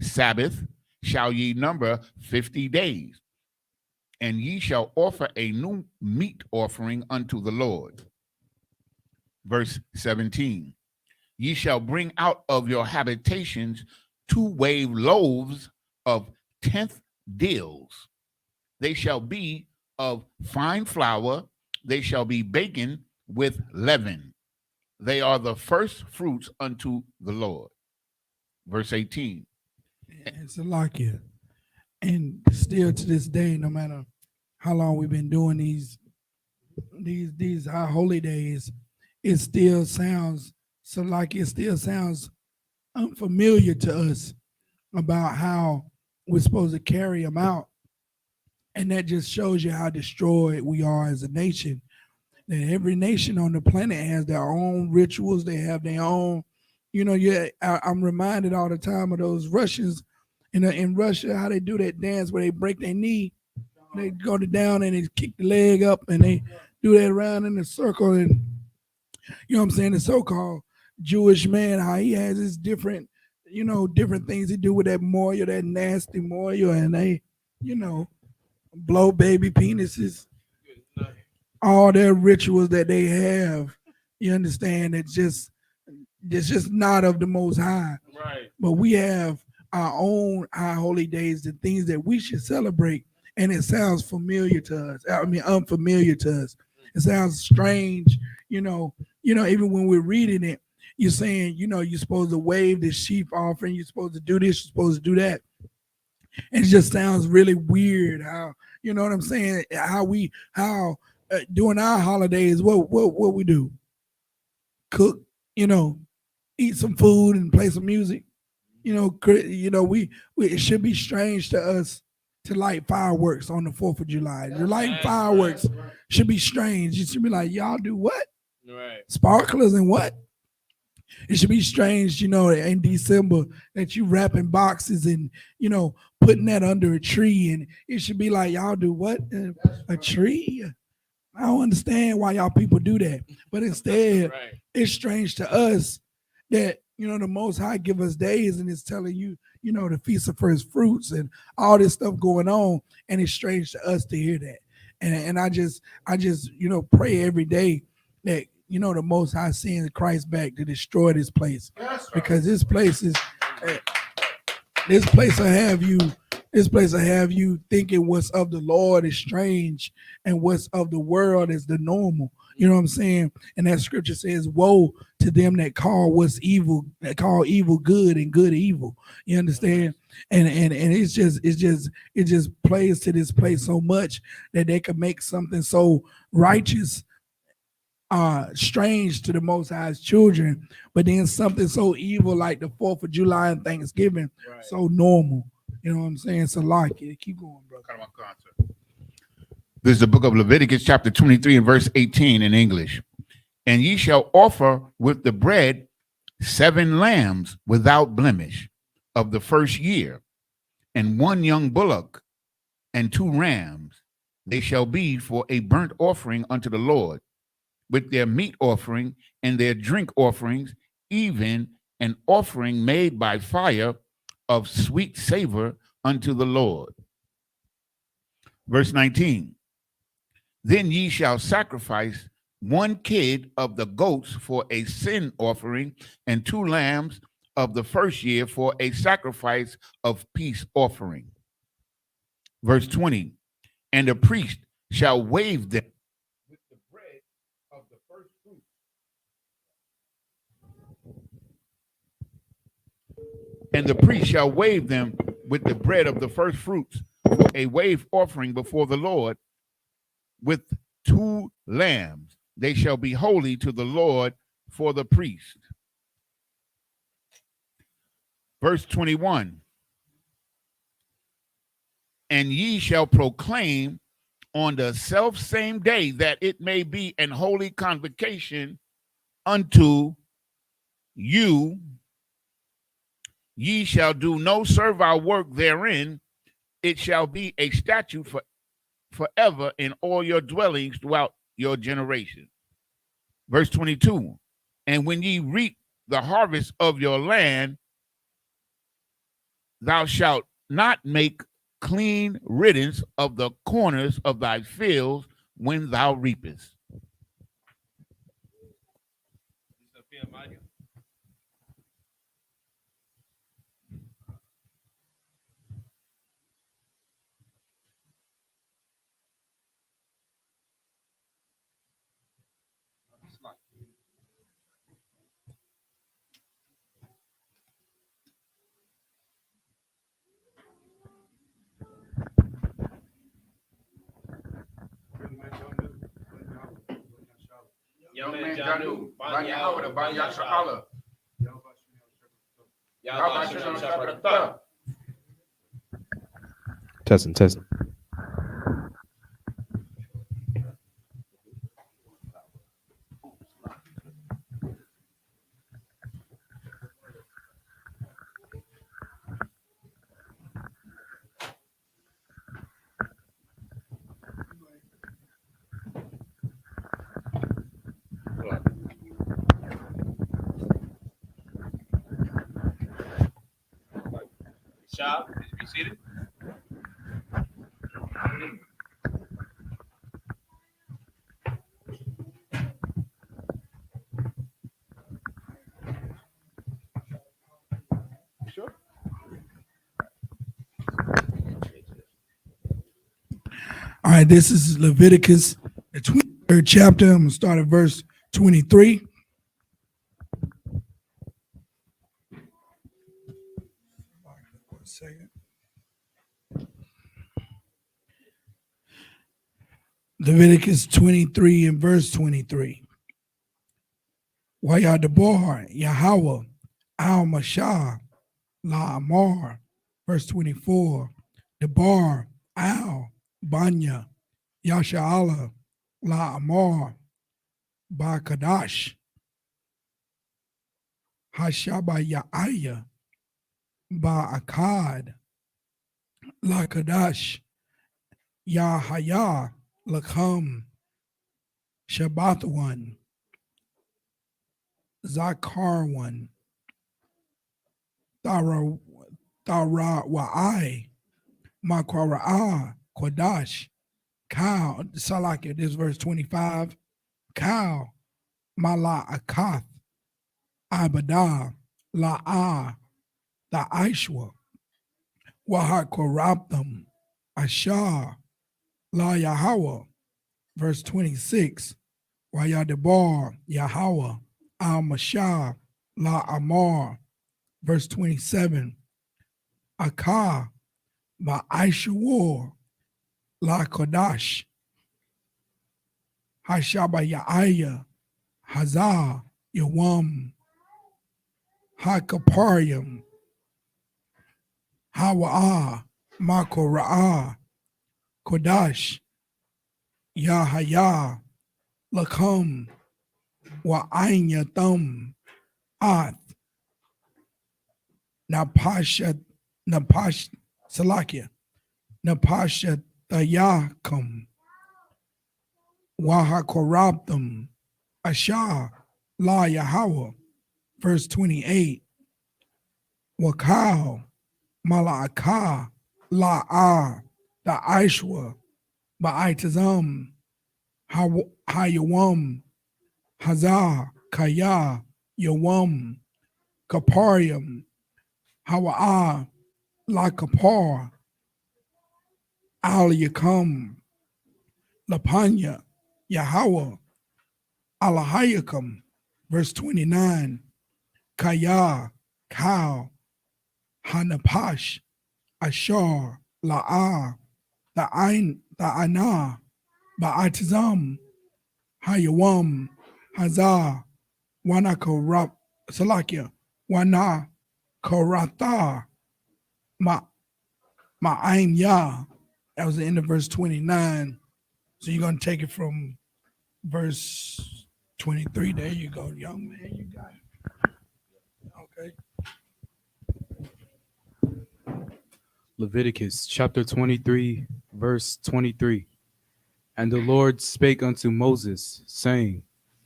S10: Sabbath shall ye number 50 days, and ye shall offer a new meat offering unto the Lord. Verse 17. Ye shall bring out of your habitations 2 wave loaves of 10th deals. They shall be of fine flour. They shall be baken with leaven. They are the first fruits unto the Lord. Verse 18.
S1: It's a Salakia. And still to this day, no matter how long we've been doing these high holy days, it still sounds Salakia. It still sounds unfamiliar to us about how we're supposed to carry them out. And that just shows you how destroyed we are as a nation. That every nation on the planet has their own rituals. They have their own, I'm reminded all the time of those Russians in Russia, how they do that dance where they break their knee. They go down and they kick the leg up and they do that around in a circle. And you know what I'm saying? The so-called Jewish man, how he has his different things he do with that moil, that nasty moil, and they, blow baby penises. All their rituals that they have, you understand, it's just not of the Most High.
S7: Right.
S1: But we have our own high holy days, the things that we should celebrate, and it sounds familiar to us. Unfamiliar to us. It sounds strange, even when we're reading it, you're saying, you're supposed to wave the sheep offering, you're supposed to do this, you're supposed to do that. And it just sounds really weird how, you know what I'm saying? How during our holidays, what we do? Cook, eat some food and play some music. It should be strange to us to light fireworks on the 4th of July. The lighting fireworks should be strange. It should be like, y'all do what?
S7: Right.
S1: Sparklers and what? It should be strange, in December that you wrapping boxes and, putting that under a tree. And it should be like, y'all do what? A tree? I don't understand why y'all people do that. But instead, It's strange to us that, you know, the Most High give us days and it's telling you, you know, the feast of first fruits and all this stuff going on. And it's strange to us to hear that. And I just, you know, pray every day that, you know, the Most High sends Christ back to destroy this place. Because this place is, this place will have you thinking what's of the Lord is strange and what's of the world is the normal. You know what I'm saying? And that scripture says, woe to them that call what's evil, that call evil good and good evil. You understand? And it just plays to this place so much that they can make something so righteous strange to the Most High's children, but then something so evil like the 4th of July and Thanksgiving, so normal. You know what I'm saying? So like it. Keep going, bro.
S10: This is the book of Leviticus, chapter 23 and verse 18 in English. And ye shall offer with the bread 7 lambs without blemish of the first year, and 1 young bullock, and 2 rams. They shall be for a burnt offering unto the Lord, with their meat offering and their drink offerings, even an offering made by fire of sweet savor unto the Lord. Verse 19. Then ye shall sacrifice 1 kid of the goats for a sin offering, and 2 lambs of the first year for a sacrifice of peace offering. Verse 20. And the priest shall wave them with the bread of the first fruits. And the priest shall wave them with the bread of the first fruits for a wave offering before the Lord, with 2 lambs. They shall be holy to the Lord for the priest. Verse 21. And ye shall proclaim on the selfsame day that it may be an holy convocation unto you. Ye shall do no servile work therein. It shall be a statute forever in all your dwellings throughout your generation. Verse 22. And when ye reap the harvest of your land, thou shalt not make clean riddance of the corners of thy fields when thou reapest.
S7: Young man Janu, Yahweh, Yahweh, Yahweh,
S6: Testing.
S7: Shop, be seated.
S10: Sure.
S1: All right, this is Leviticus, the 23rd chapter. I'm going to start at verse 23. One second. Leviticus 23 and verse 23. Wayadabar, Yahweh, Al-Mashah, La-Amar. Verse 24. Debar, Al-Banya, Yasha'Allah, La-Amar, Ba-Kadash, Hashaba Ya'aya, Ba-Akkad, La-Kadash, Yahaya, Lakham, Shabbat one, Zakar one, Tarawai, Makwara'a, Kodash, Kal, Salakia, this is verse 25. Kal, Mala Akath, Abadah, La'a, the Aishwa, Wahakorabtham, Ashar, La Yahweh, verse 26. Wayadabar, Yahweh, Al Mashah, La Amar, verse 27. Akah, Ba'aishawar, La Kodash, Hashaba Ya'aya, Hazah, Yawam, Hakaparium, Hawa'ah, Makora'ah, Kodash, Yahaya, Lakum, Wa'ain Yatham, Ath, Salakia, Napashat Tayakum, Wahakorabtham, Ashah, La Yahweh, verse 28. Wakal, Mala'akah, La'ah, the Aishwa, Ba'itazam, Hayawam, Hazah, Kaya, Yawam, Kaparium, Hawa'ah, La Kapar, Al Yakam, Lapanya, Yahweh, Alahayakam, verse 29. Kaya, Kal, Hanapash, Ashar, La'ah, Ta'ana, Ba'atizam, Hayawam, Hazah, Wana Korab, Salakia, Wana Koratha, Ma'aim Yah. That was the end of verse 29. So you're going to take it from verse 23. There you go, young man. You got it. Okay.
S11: Leviticus chapter 23, verse 23. And the Lord spake unto Moses, saying,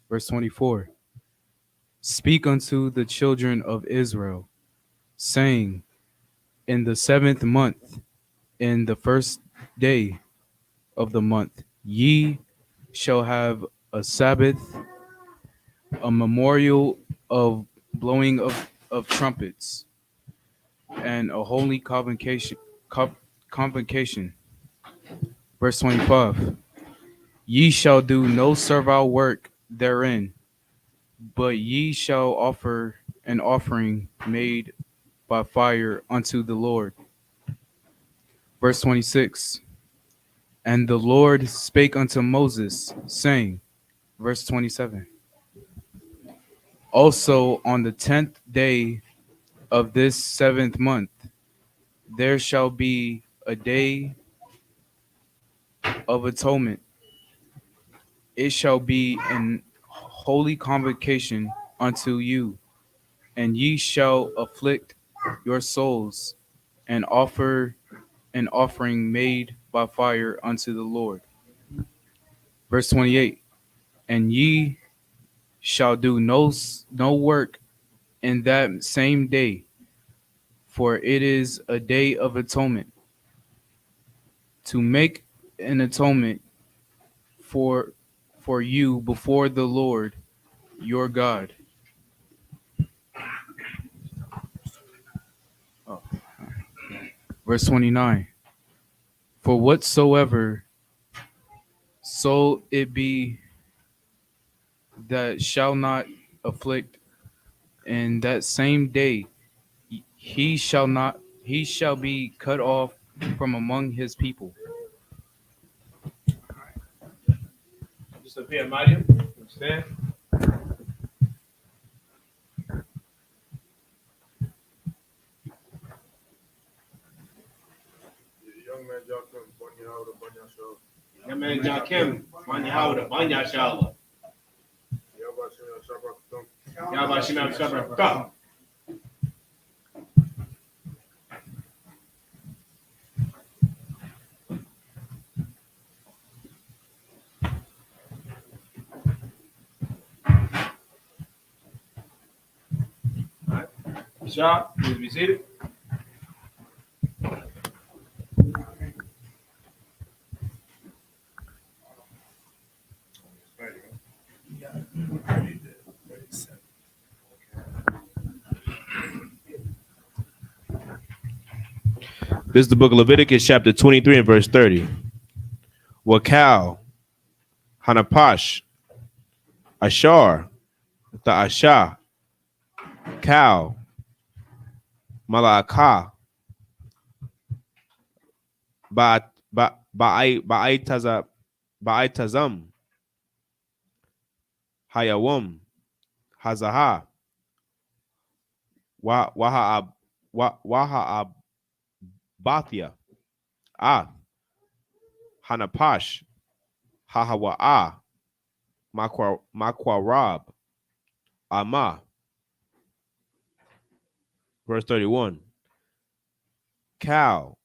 S11: verse 24, Speak unto the children of Israel, saying, In the 7th month, in the first day of the month, ye shall have a Sabbath, a memorial of blowing of trumpets, and a holy convocation. Convocation. Verse 25. Ye shall do no servile work therein, but ye shall offer an offering made by fire unto the Lord. Verse 26. And the Lord spake unto Moses, saying, verse 27. Also on the 10th day of this 7th month, there shall be a day of atonement. It shall be an holy convocation unto you, and ye shall afflict your souls and offer an offering made by fire unto the Lord. Verse 28. And ye shall do no work in that same day, for it is a day of atonement, to make an atonement for you before the Lord your God. Oh. Verse 29. For whatsoever so it be that shall not afflict in that same day, he shall be cut off from among his people.
S7: Just up here, Mario. Understand? Young man John Kim, Banya Howard, Banya Shala. Yabashina Shabra. Shop, please be seated.
S6: This is the book of Leviticus, chapter 23 and verse 30. Wakal, Hanapash, Ashar, Ta'asha, Kal, Malaka, Ba'itazam, Hayawam, Hazaha, Waha Bathia, Hanapash, Hahawa'a, Makwarab, Ama. Verse 31. Kal,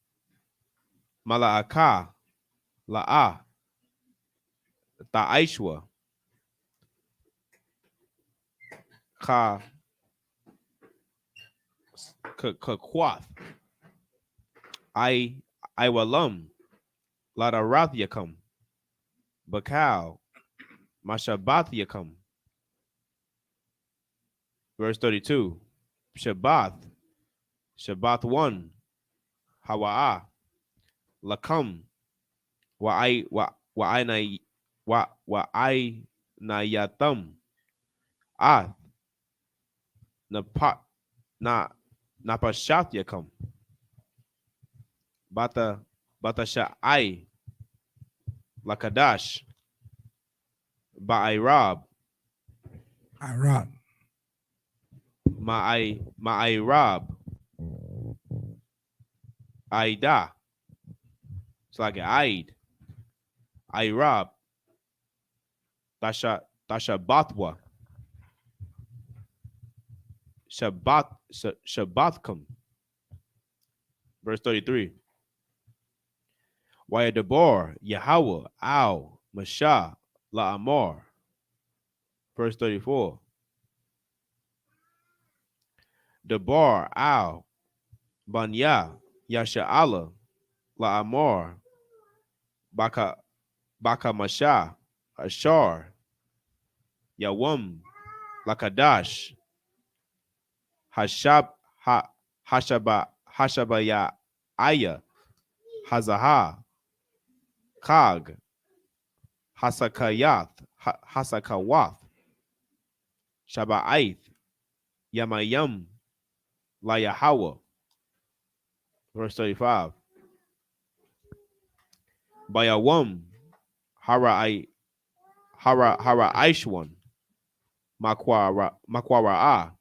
S6: Mala'aka, La'a, Ta'aishwa, Ka, Kakwath, Iwalam, Ladarathiakam, Bakal, Mashabathiakam. Verse 32. Shabbath 1, Hawa'a, Lakam, Wa'ainayatam, Ath, Napashathyakam, Batasha'ai, Lakadash, Ba'irab,
S12: Iraq.
S6: Ma'irab, Aida. It's like an Aid. Irab, Tasha Batwa, Shabbathkam. Verse 33. Wayadabor, Yahweh, Al, Mashah, La'amor. Verse 34. Debar, Al, Banya, Yasha'ala, La'amor, Baka Mashah, Ashar, Yawam, Lakadash, Hashabaya Aya, Hazaha, Kag, Hasakawath, Shaba'aith, Yamayam, Layahawa. Verse 35. Bayawam, Hara Aishwan, Makwara'a,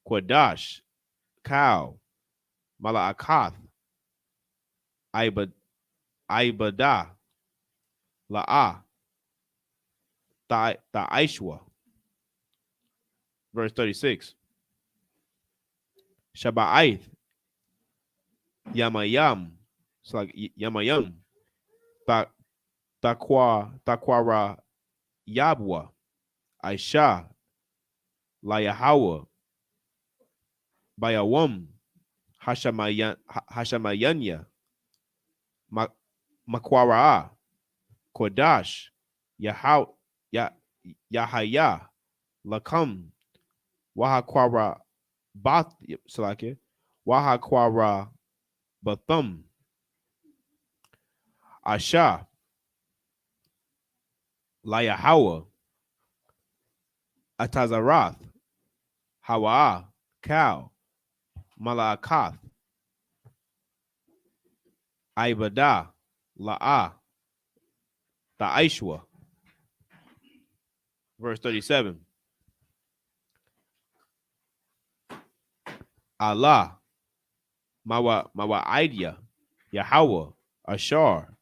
S6: Quadash, Kal, Mala'akath, Ibada, La'a, Ta'aishwa. Verse 36. Shaba'aith, Yamayam, it's like Yamayam, Takwara Yabwa, Aisha, Layahawa, Bayawam, Hashamayanya, Makwara, Kodash, Yahaya, Lakam, Wahakwara Bath, Salake, Wahakwara Bathum, Asha, Layahawa, Atazarath, Hawa, Kal, Malakath, Ibada, La'a, Ta'aishwa. Verse 37. Allah, Mawa Idea, Yahweh, Ashar,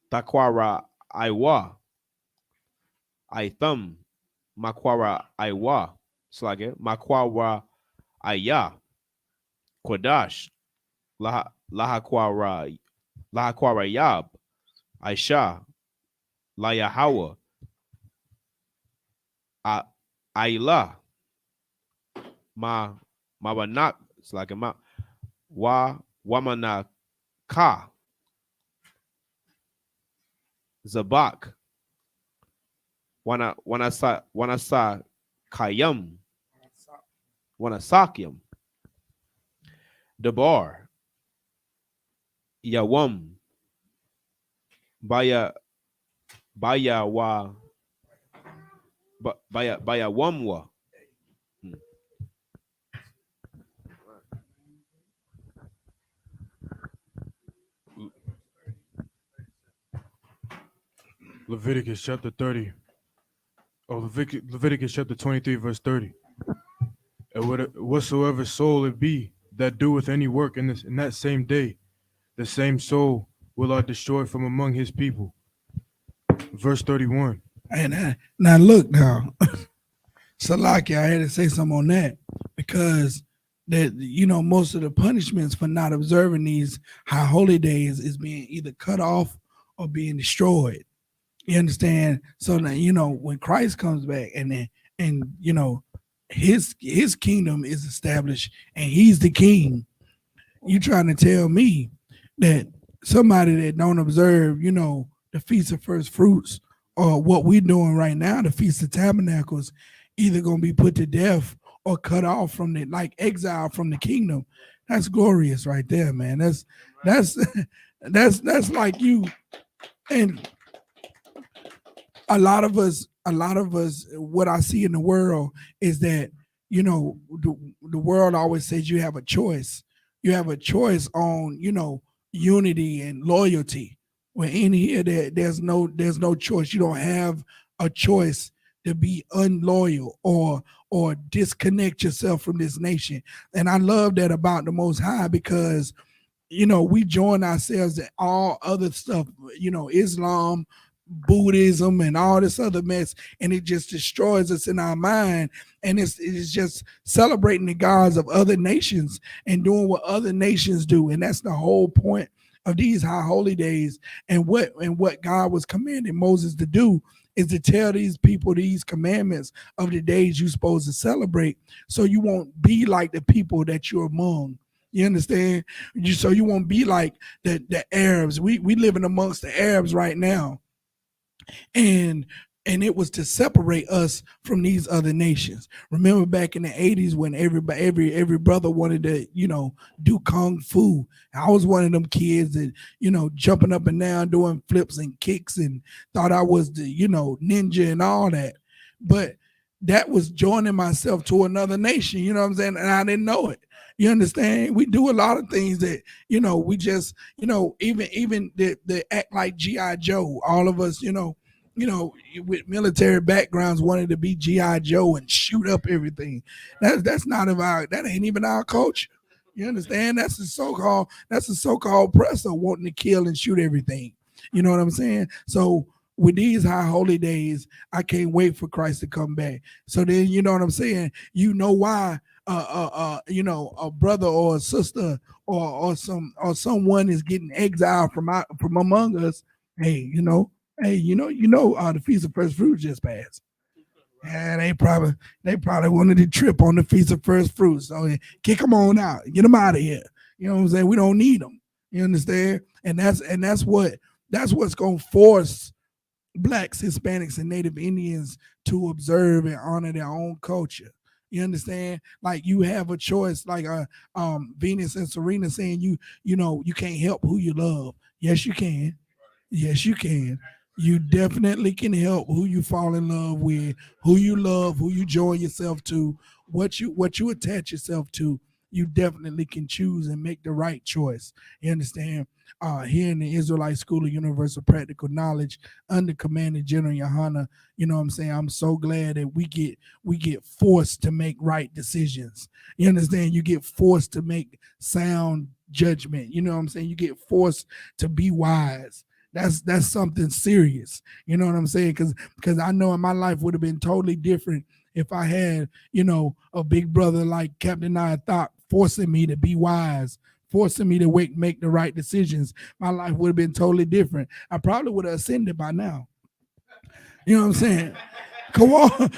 S6: Takwara Iwa, Itham, Makwara Iwa, Slage, Makwara Aya, Kodash, Lahakwara Yab, Aisha, Layahawa, Ayla, Mawanak, it's like a Wamana Ka Zabak Wanasa Kayam Wanasakyam Dabar Yawam Baya Wamwa.
S11: Leviticus chapter 30. Leviticus chapter 23, verse 30. And whatsoever soul it be that doeth any work in that same day, the same soul will I destroy from among his people. Verse 31.
S12: And now look now, Salaki, I had to say something on that because that most of the punishments for not observing these high holy days is being either cut off or being destroyed. You understand? So now when Christ comes back and his kingdom is established and he's the king, you trying to tell me that somebody that don't observe the Feast of First Fruits or what we're doing right now, the Feast of Tabernacles, either gonna be put to death or cut off from the exile from the kingdom. That's glorious right there, man. That's like you. And a lot of us, what I see in the world is that the world always says you have a choice. You have a choice on unity and loyalty. When in here there's no choice. You don't have a choice to be unloyal or disconnect yourself from this nation. And I love that about the Most High because we join ourselves to all other stuff, Islam, Buddhism, and all this other mess, and it just destroys us in our mind. And it's just celebrating the gods of other nations and doing what other nations do. And that's the whole point of these high holy days. And what God was commanding Moses to do is to tell these people these commandments of the days you're supposed to celebrate, so you won't be like the people that you're among. You understand? So you won't be like the Arabs. We living amongst the Arabs right now. And it was to separate us from these other nations. Remember back in the 80s when every brother wanted to, do kung fu. I was one of them kids that, jumping up and down, doing flips and kicks and thought I was the, ninja and all that. But that was joining myself to another nation, you know what I'm saying? And I didn't know it. You understand? We do a lot of things that, we just, even the act like G.I. Joe, all of us, with military backgrounds wanted to be G.I. Joe and shoot up everything. That's not that ain't even our culture. You understand? That's the so-called oppressor wanting to kill and shoot everything. You know what I'm saying? So with these high holy days, I can't wait for Christ to come back. So then, you know what I'm saying? You know why a brother or a sister or someone is getting exiled from among us. Hey, the Feast of First Fruits just passed. And they probably wanted to trip on the Feast of First Fruits. So kick them on out, get them out of here. You know what I'm saying? We don't need them. You understand? And that's what's gonna force Blacks, Hispanics, and Native Indians to observe and honor their own culture. You understand? Like you have a choice, like Venus and Serena saying you can't help who you love. Yes, you can. Yes, you can. You definitely can help who you fall in love with, who you love, who you join yourself to, what you attach yourself to. You definitely can choose and make the right choice. You understand? Here in the Israelite School of Universal Practical Knowledge, under Commander General YAHANNA, you know what I'm saying? I'm so glad that we get forced to make right decisions. You understand? You get forced to make sound judgment. You know what I'm saying? You get forced to be wise. That's something serious. You know what I'm saying? Because I know my life would have been totally different if I had, a big brother like Captain I.S.U.P.K forcing me to be wise, forcing me to make the right decisions. My life would have been totally different. I probably would have ascended by now. You know what I'm saying? Come on.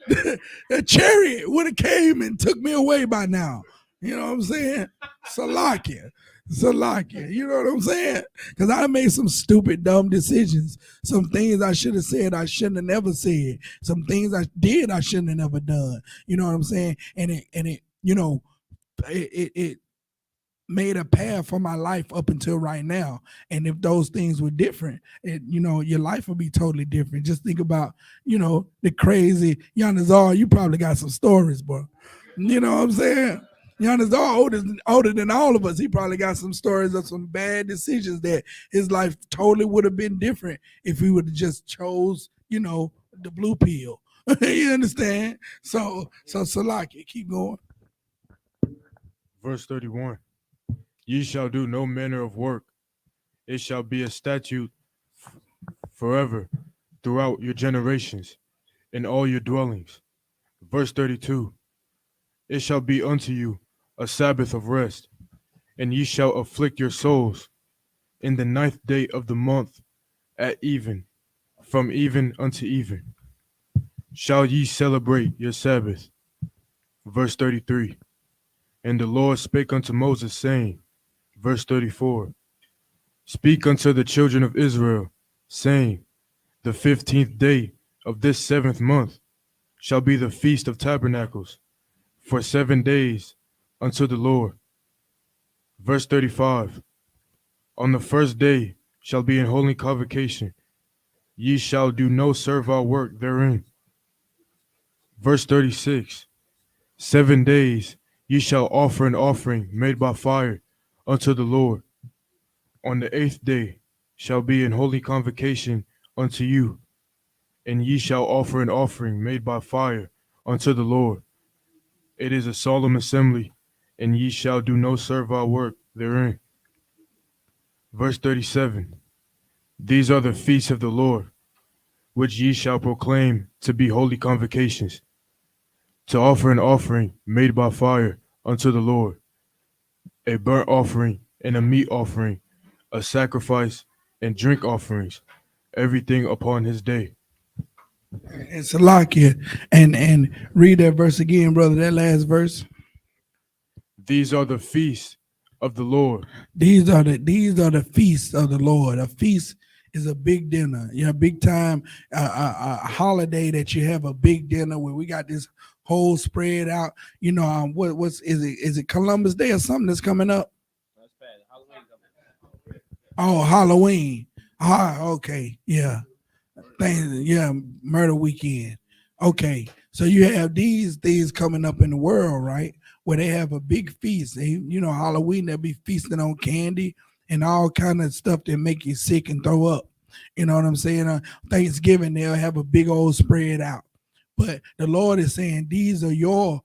S12: The chariot would have came and took me away by now. You know what I'm saying? Salakia. You know what I'm saying? Because I made some stupid, dumb decisions. Some things I should have said I shouldn't have never said. Some things I did I shouldn't have never done. You know what I'm saying? And it you know, it made a path for my life up until right now. And if those things were different, you know, your life would be totally different. Just think about, you know, the crazy Yanazar. You probably got some stories, bro. You know what I'm saying? Yanazar older than all of us. He probably got some stories of some bad decisions that his life totally would have been different if he would have just chose, you know, the blue pill. You understand? So Salaki, keep going.
S11: Verse 31. Ye shall do no manner of work. It shall be a statute forever throughout your generations in all your dwellings. Verse 32. It shall be unto you a Sabbath of rest, and ye shall afflict your souls in the 9th day of the month at even, from even unto even. Shall ye celebrate your Sabbath. Verse 33. And the Lord spake unto Moses, saying, verse 34, speak unto the children of Israel, saying, the 15th day of this 7th month shall be the feast of tabernacles, for 7 days unto the Lord. Verse 35, on the 1st day shall be an holy convocation. Ye shall do no servile work therein. Verse 36, 7 days ye shall offer an offering made by fire unto the Lord. On the 8th day shall be an holy convocation unto you, and ye shall offer an offering made by fire unto the Lord. It is a solemn assembly, and ye shall do no servile work therein. Verse 37, these are the feasts of the Lord, which ye shall proclaim to be holy convocations, to offer an offering made by fire unto the Lord, a burnt offering and a meat offering, a sacrifice and drink offerings, everything upon his day.
S12: And Salakia, and read that verse again, brother, that last verse.
S11: These are the feasts of the Lord.
S12: These are the feasts of the Lord. A feast is a big dinner, you know, big time, a holiday that you have a big dinner where we got this whole spread out. You know, what's is it Columbus Day or something that's coming up? Oh, Halloween. Okay, yeah. Murder weekend. Okay, so you have these things coming up in the world, right? Where they have a big feast. You know, Halloween, they'll be feasting on candy and all kind of stuff that make you sick and throw up. You know what I'm saying? Thanksgiving, they'll have a big old spread out. But the Lord is saying, these are your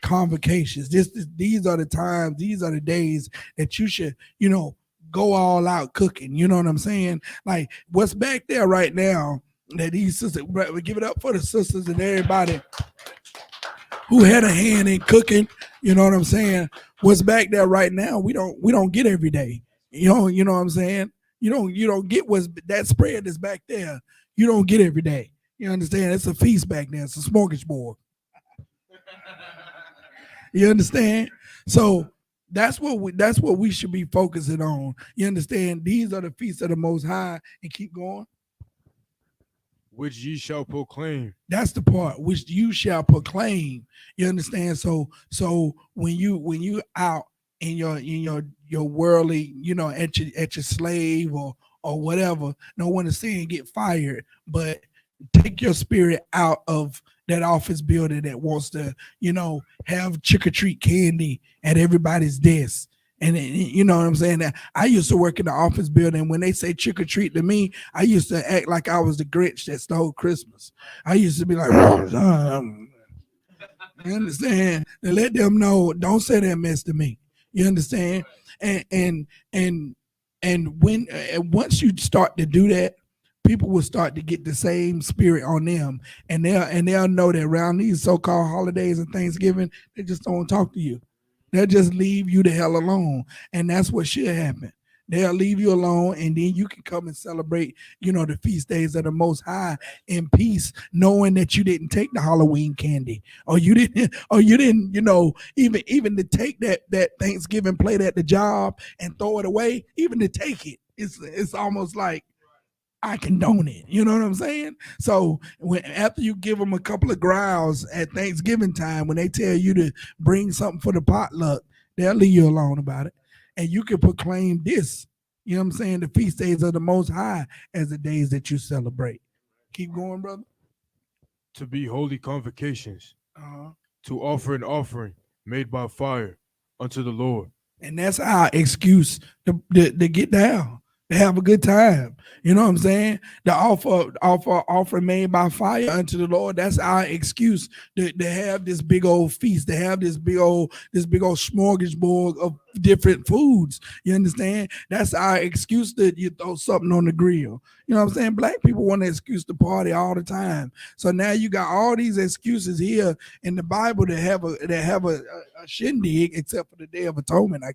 S12: convocations. These are the times, these are the days that you should, you know, go all out cooking. You know what I'm saying? Like what's back there right now that these sisters, we give it up for the sisters and everybody who had a hand in cooking. You know what I'm saying? What's back there right now, we don't get every day. You know what I'm saying? You don't get what's that spread that's back there. You don't get every day. You understand? It's a feast back there. It's a smorgasbord. You understand? So that's what we should be focusing on. You understand? These are the feasts of the Most High. And keep going.
S11: Which ye shall proclaim.
S12: That's the part which you shall proclaim. You understand? So when you out in your worldly, you know, at your slave or whatever, no one is saying get fired, but take your spirit out of that office building that wants to, you know, have trick-or-treat candy at everybody's desk. And you know what I'm saying? I used to work in the office building. When they say trick or treat to me, I used to act like I was the Grinch that stole Christmas. I used to be like, you understand? And let them know, don't say that mess to me. You understand? And when once you start to do that, people will start to get the same spirit on them, and they'll know that around these so-called holidays and Thanksgiving, they just don't talk to you. They'll just leave you the hell alone. And that's what should happen. They'll leave you alone, and then you can come and celebrate, the feast days of the Most High in peace, knowing that you didn't take the Halloween candy, or you didn't, even to take that Thanksgiving plate at the job and throw it away, even to take it, it's almost like I condone it. You know what I'm saying? So after you give them a couple of growls at Thanksgiving time, when they tell you to bring something for the potluck, they'll leave you alone about it. And you can proclaim this, the feast days of the Most High as the days that you celebrate. Keep going, brother.
S13: To be holy convocations, to offer an offering made by fire unto the Lord.
S12: And that's our excuse to get down, to have a good time. You know what I'm saying? The offering made by fire unto the Lord. That's our excuse to have this big old feast, to have this big old smorgasbord of different foods. You understand? That's our excuse that you throw something on the grill. You know what I'm saying? Black people want an excuse to party all the time. So now you got all these excuses here in the Bible to have a shindig, except for the Day of Atonement, I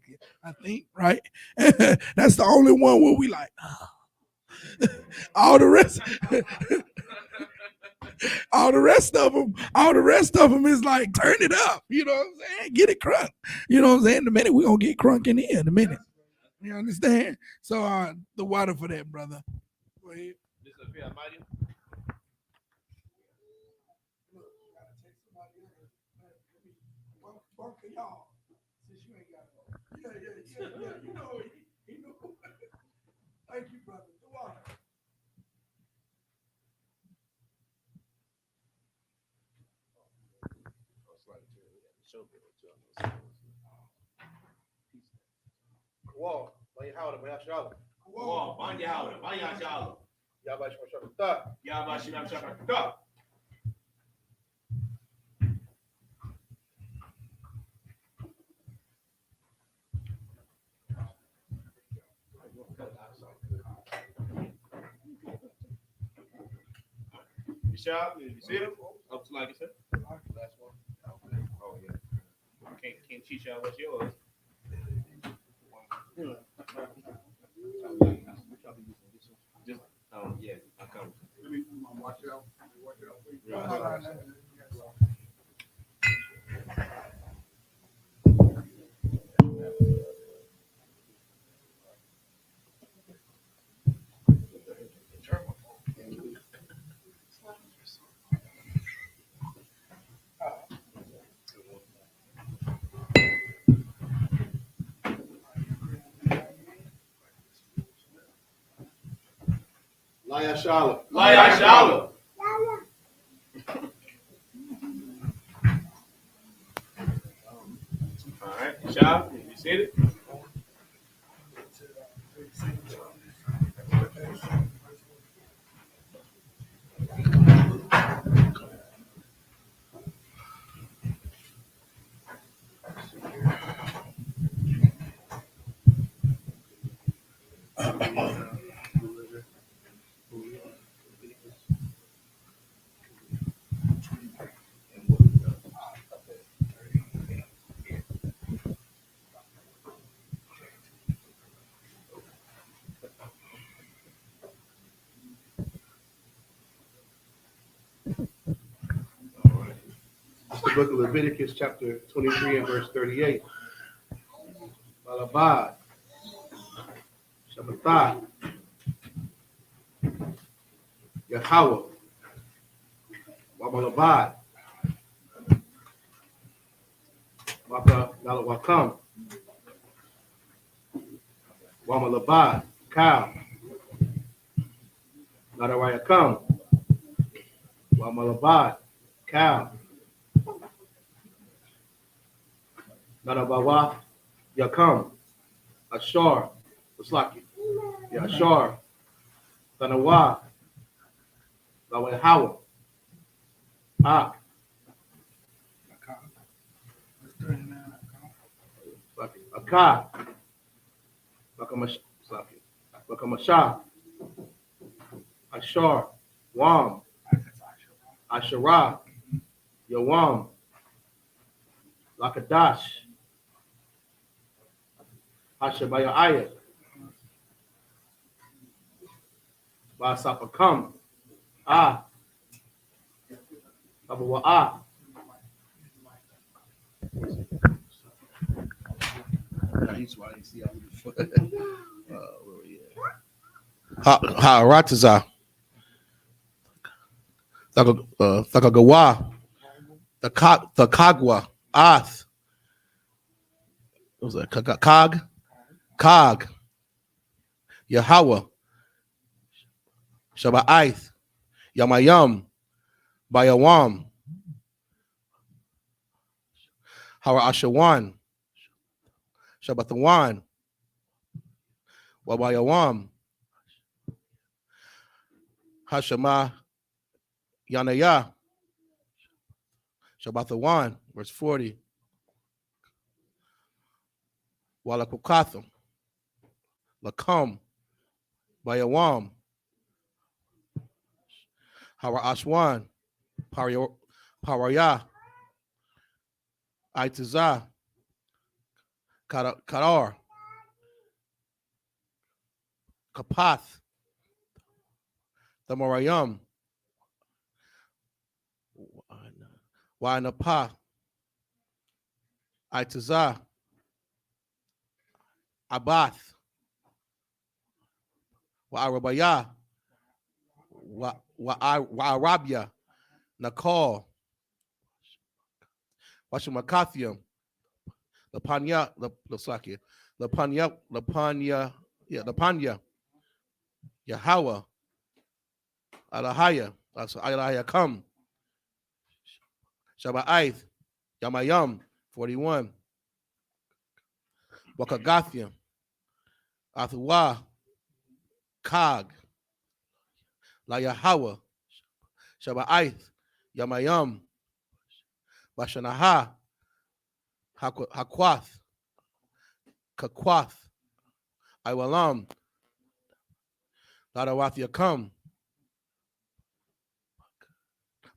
S12: think, right? That's the only one where we like, all the rest of them is like, turn it up. You know what I'm saying? Get it crunk. You know what I'm saying? In a minute, we're going to get crunk in here in a minute. You understand? So the water for that, brother. Go ahead. Thank you, brother. The water.
S7: Wall, YAHANNA, YAHANNA. You see it? Up to like I said. Last one. Oh yeah. Can't teach y'all what's yours. Just yeah, I come. Watch it out. YAHANNA. YAHANNA. All right, Shah, you see it?
S14: The book of Leviticus, chapter 23 and verse 38. Balabad, Shabbatai, Yahweh, Wabalabad, Waka Nalawakam, Wamalabad, Cow, Nadawayakam, Wamalabad, Cow, Nadabawa, Yakam, Ashar, Waslaki, Yashar, Tanawa, Lawahawa, Ak, Aka, Bakamasha, Ashar, Wam, Asherah, Yawam, Lakadash, Hashabayah, Basapakam. Ah. Abawa ah.
S1: Rataza. Thakagawa. The Kagwa. Ath. What was that? Cog. Yahweh. Shaba'ith. Yamayam. Bayawam. Hara Ashawan. Shabbathawan. Wabayawam. Hashama Yanaya. Shabbathawan. Verse 40. Walakukatham. Lakam. Bayawam. Hara Ashwan. Paraya. Aitazah. Kadar. Kapath. Thamorayam. Wainapa. Aitazah. Abath. Wa'arabaya. Wa'arabia. Nakal. Washamakathium. Lapanya. Lapanya. Yahweh. Alahaya. Alahaya come. Shaba'ith. Yamayam. 41. Wakagathium. Athuwa. Kag. La Yahweh. Shaba'ith. Yamayam. Bashanaha. Hakwath. Kakwath. Iwalam. Ladawath Yakam.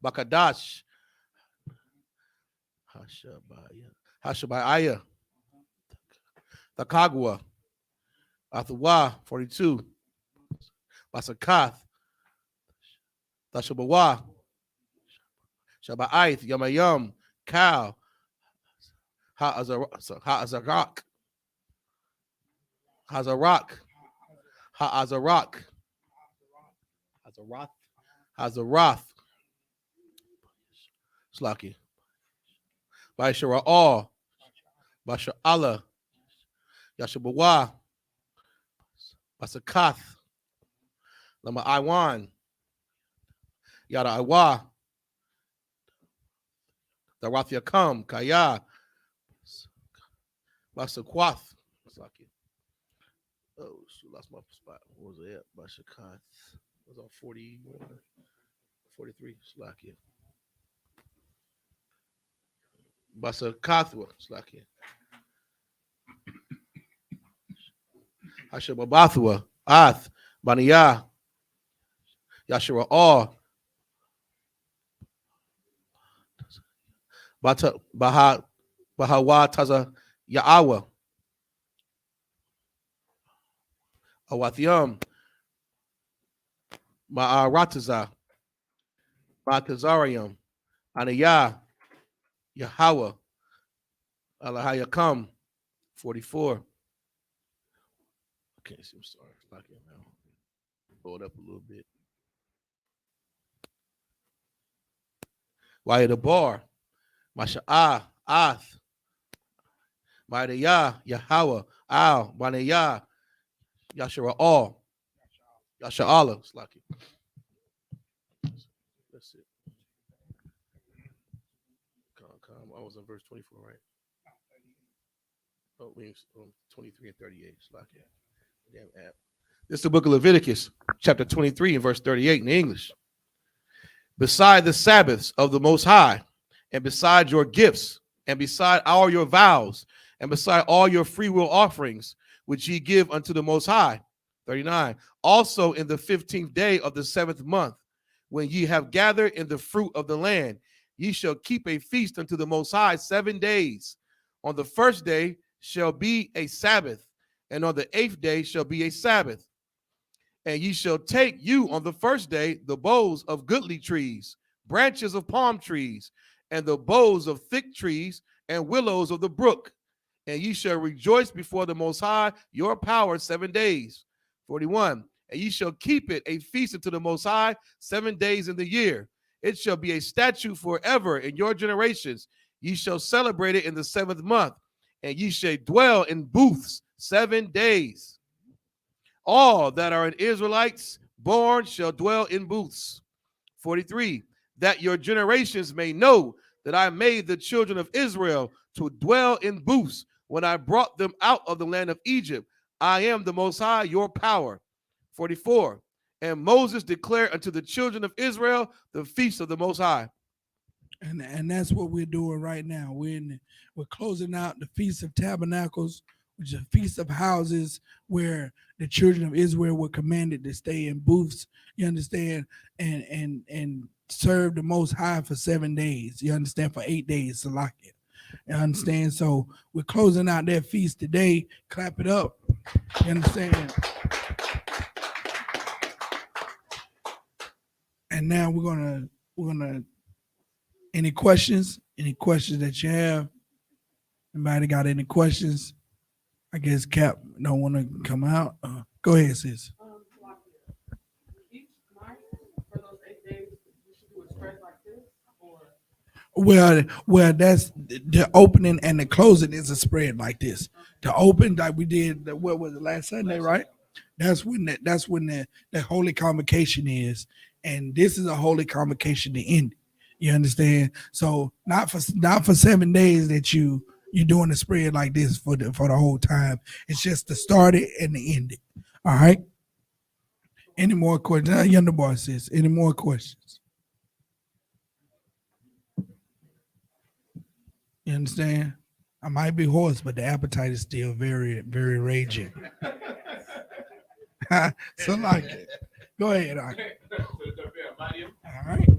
S1: Bakadash. Hashabaya. Takagwa. Athuwa. 42. Basakath. Tashabawa. Shaba'ith. Yamayam. Cow. Ha'azarak. Hazaroth. Slaki. Baishara Basha Allah. Yashabawa. Basakath. Lama Iwan. Yada Iwa. Darath Yakam. Kaya. Basakwath. Slaki. Oh, shoot, lost my spot. What was it at? Bashakath. It was on 41. 43. Slaki. Basakathwa. Slaki. Hashababathwa. Ath. Baniyah. Yashara All. Bahawa Taza Ya'awa. Awathium. Ma'arataza. Ma'atazarium. Aniyah. Yahweh. Alahayakam. 44. Okay, so I'm sorry. It's not getting out. Pull it up a little bit. Why the bar? Masha'ah. Ath. Ma'adayah. Yahweh. Al. Banayah. Yashara All. Yasha'Allah. It's like it. That's it. I was in verse 24, right? Oh, 23 and 38. It's like it. Damn app. This is the book of Leviticus, chapter 23 and verse 38 in English. Beside the Sabbaths of the Most High, and beside your gifts, and beside all your vows, and beside all your free will offerings, which ye give unto the Most High. 39. Also in the 15th day of the 7th month, when ye have gathered in the fruit of the land, ye shall keep a feast unto the Most High 7 days. On the first day shall be a Sabbath, and on the 8th day shall be a Sabbath. And ye shall take you on the first day the boughs of goodly trees, branches of palm trees, and the boughs of thick trees, and willows of the brook. And ye shall rejoice before the Most High your power 7 days. 41. And ye shall keep it a feast unto the Most High 7 days in the year. It shall be a statute forever in your generations. Ye shall celebrate it in the 7th month, and ye shall dwell in booths 7 days. All that are in Israelites born shall dwell in booths. 43. That your generations may know that I made the children of Israel to dwell in booths when I brought them out of the land of Egypt. I am the Most High, your power. 44. And Moses declared unto the children of Israel the feast of the Most High.
S12: And that's what we're doing right now. We're closing out the Feast of Tabernacles, which is a feast of houses where the children of Israel were commanded to stay in booths, you understand, and serve the Most High for 7 days. You understand, for 8 days to lock it. You understand? So we're closing out that feast today. Clap it up. You understand? And now we're gonna any questions? Any questions that you have? Anybody got any questions? I guess Cap don't want to come out. Go ahead, sis. Well, that's the opening and the closing is a spread like this. The open, like we did, what was it, last Sunday, right? That's when the holy convocation is, and this is a holy convocation to end. You understand? So not for 7 days that you're doing a spread like this for the whole time. It's just to start it and to end it. All right. Any more questions? Younger boy says, any more questions? You understand? I might be hoarse, but the appetite is still very, very raging. So like it. Go ahead. All right.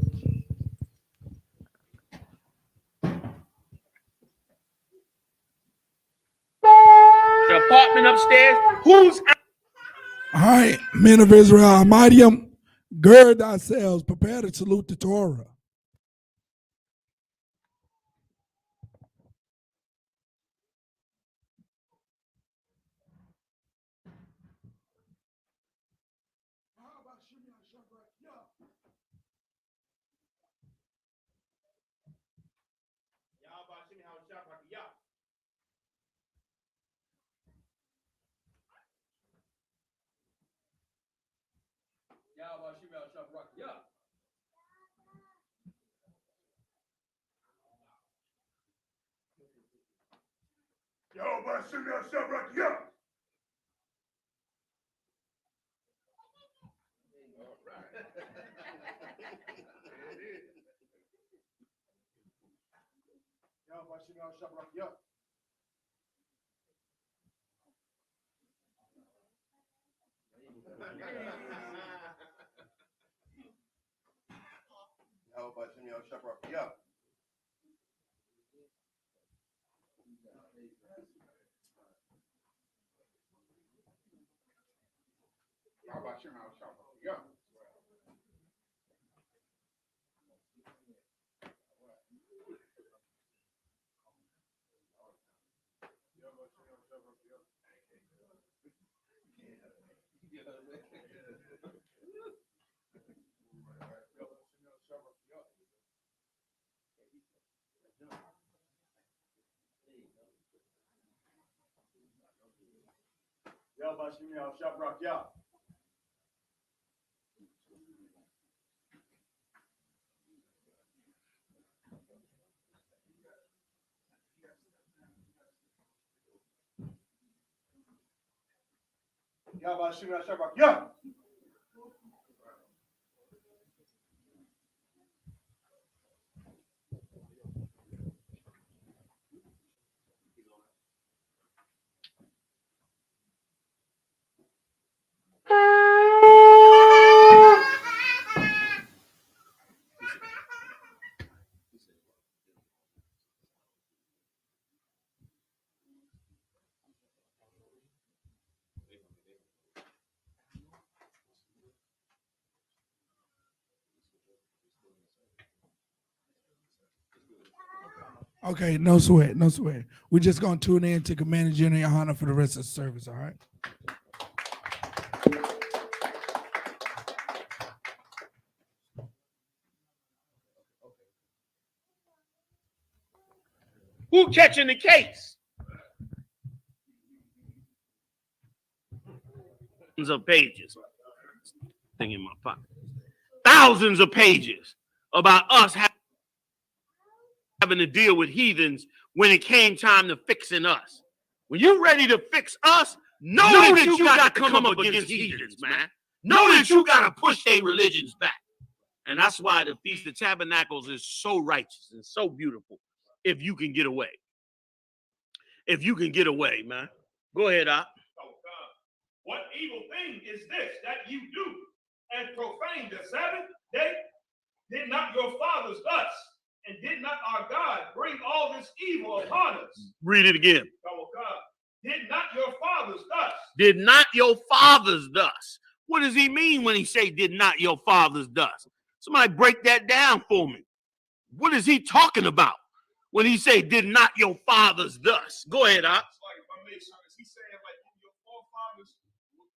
S7: The apartment upstairs. Who's out?
S12: All right, men of Israel, Almighty, gird thyselves, prepare to salute the Torah. Okay, no sweat, no sweat. We're just gonna tune in to Commander General YAHANNA for the rest of the service, all right?
S7: Who catching the case? Thousands of pages. Thing in my pocket. Thousands of pages about us having to deal with heathens when it came time to fixing us. When you're ready to fix us, know that you got to come up against heathens, man. Know that you got to push their religions back. And that's why the Feast of Tabernacles is so righteous and so beautiful. If you can get away. If you can get away, man. Go ahead, Op.
S15: What evil thing is this that you do and profane the Sabbath day? Did not your fathers thus, and did not our God bring all this evil upon us?
S7: Read it again.
S15: Oh God, did not your fathers thus?
S7: Did not your fathers thus? What does he mean when he say did not your fathers thus? Somebody break that down for me. What is he talking about when he say did not your fathers thus? Go ahead, Op.
S15: Is he saying like your forefathers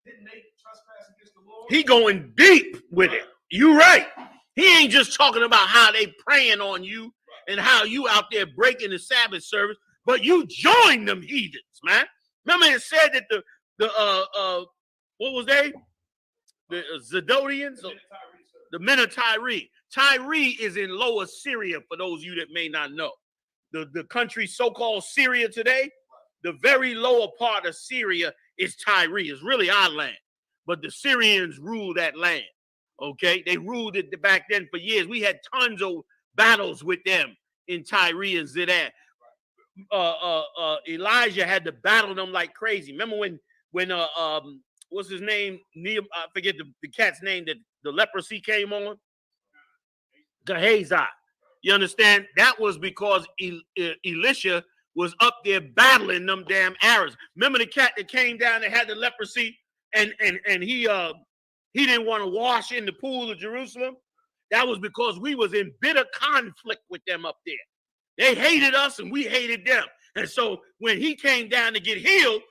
S15: didn't they trespass against the Lord?
S7: He going deep with it. You right. He ain't just talking about how they praying on you and how you out there breaking the Sabbath service, but you join them heathens, man. Remember it said that the what was they? The Zidonians? The men of Tyre. Tyre is in Lower Syria, for those of you that may not know. The country so-called Syria today, the very lower part of Syria is Tyre. It's really our land. But the Syrians ruled that land. Okay? They ruled it back then for years. We had tons of battles with them in Tyre and Zidon. Elijah had to battle them like crazy. Remember when what's his name? I forget the cat's name that the leprosy came on? Gehazi. You understand? That was because Elisha was up there battling them damn Arabs. Remember the cat that came down that had the leprosy and he didn't want to wash in the pool of Jerusalem? That was because we was in bitter conflict with them up there. They hated us and we hated them. And so when he came down to get healed,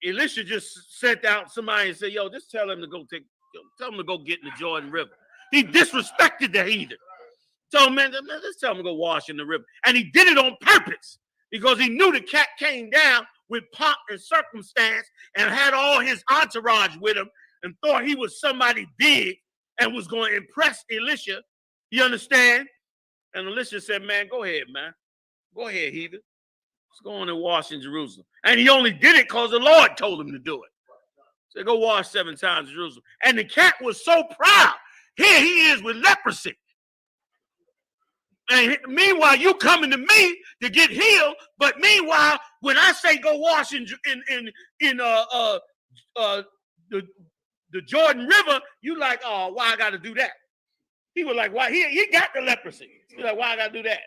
S7: Elisha just sent out somebody and said, yo, just tell him to go get in the Jordan River. He disrespected the heathen. So, man, let's tell him to go wash in the river. And he did it on purpose because he knew the cat came down with pomp and circumstance and had all his entourage with him and thought he was somebody big and was going to impress Elisha. You understand? And Elisha said, man, go ahead, man. Go ahead, heathen. Let's go on and wash in Jerusalem. And he only did it because the Lord told him to do it. So go wash 7 times in Jerusalem. And the cat was so proud. Here he is with leprosy. And meanwhile, you coming to me to get healed. But meanwhile, when I say go wash in the Jordan River, you like, oh, why I got to do that? He was like, why? He got the leprosy. He's like, why I got to do that?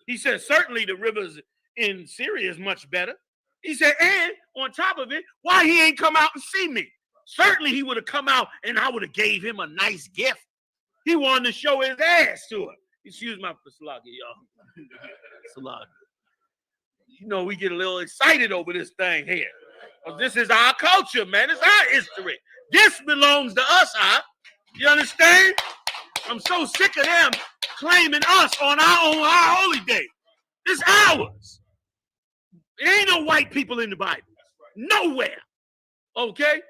S7: He said, certainly the rivers in Syria is much better. He said, and on top of it, why he ain't come out and see me? Certainly he would have come out and I would have gave him a nice gift. He wanted to show his ass to her. Excuse my Salagi, y'all. Salagi. You know, we get a little excited over this thing here. This is our culture, man. It's our history. This belongs to us, huh? You understand? I'm so sick of them claiming us on our holy day. It's ours. There ain't no white people in the Bible. Nowhere. Okay?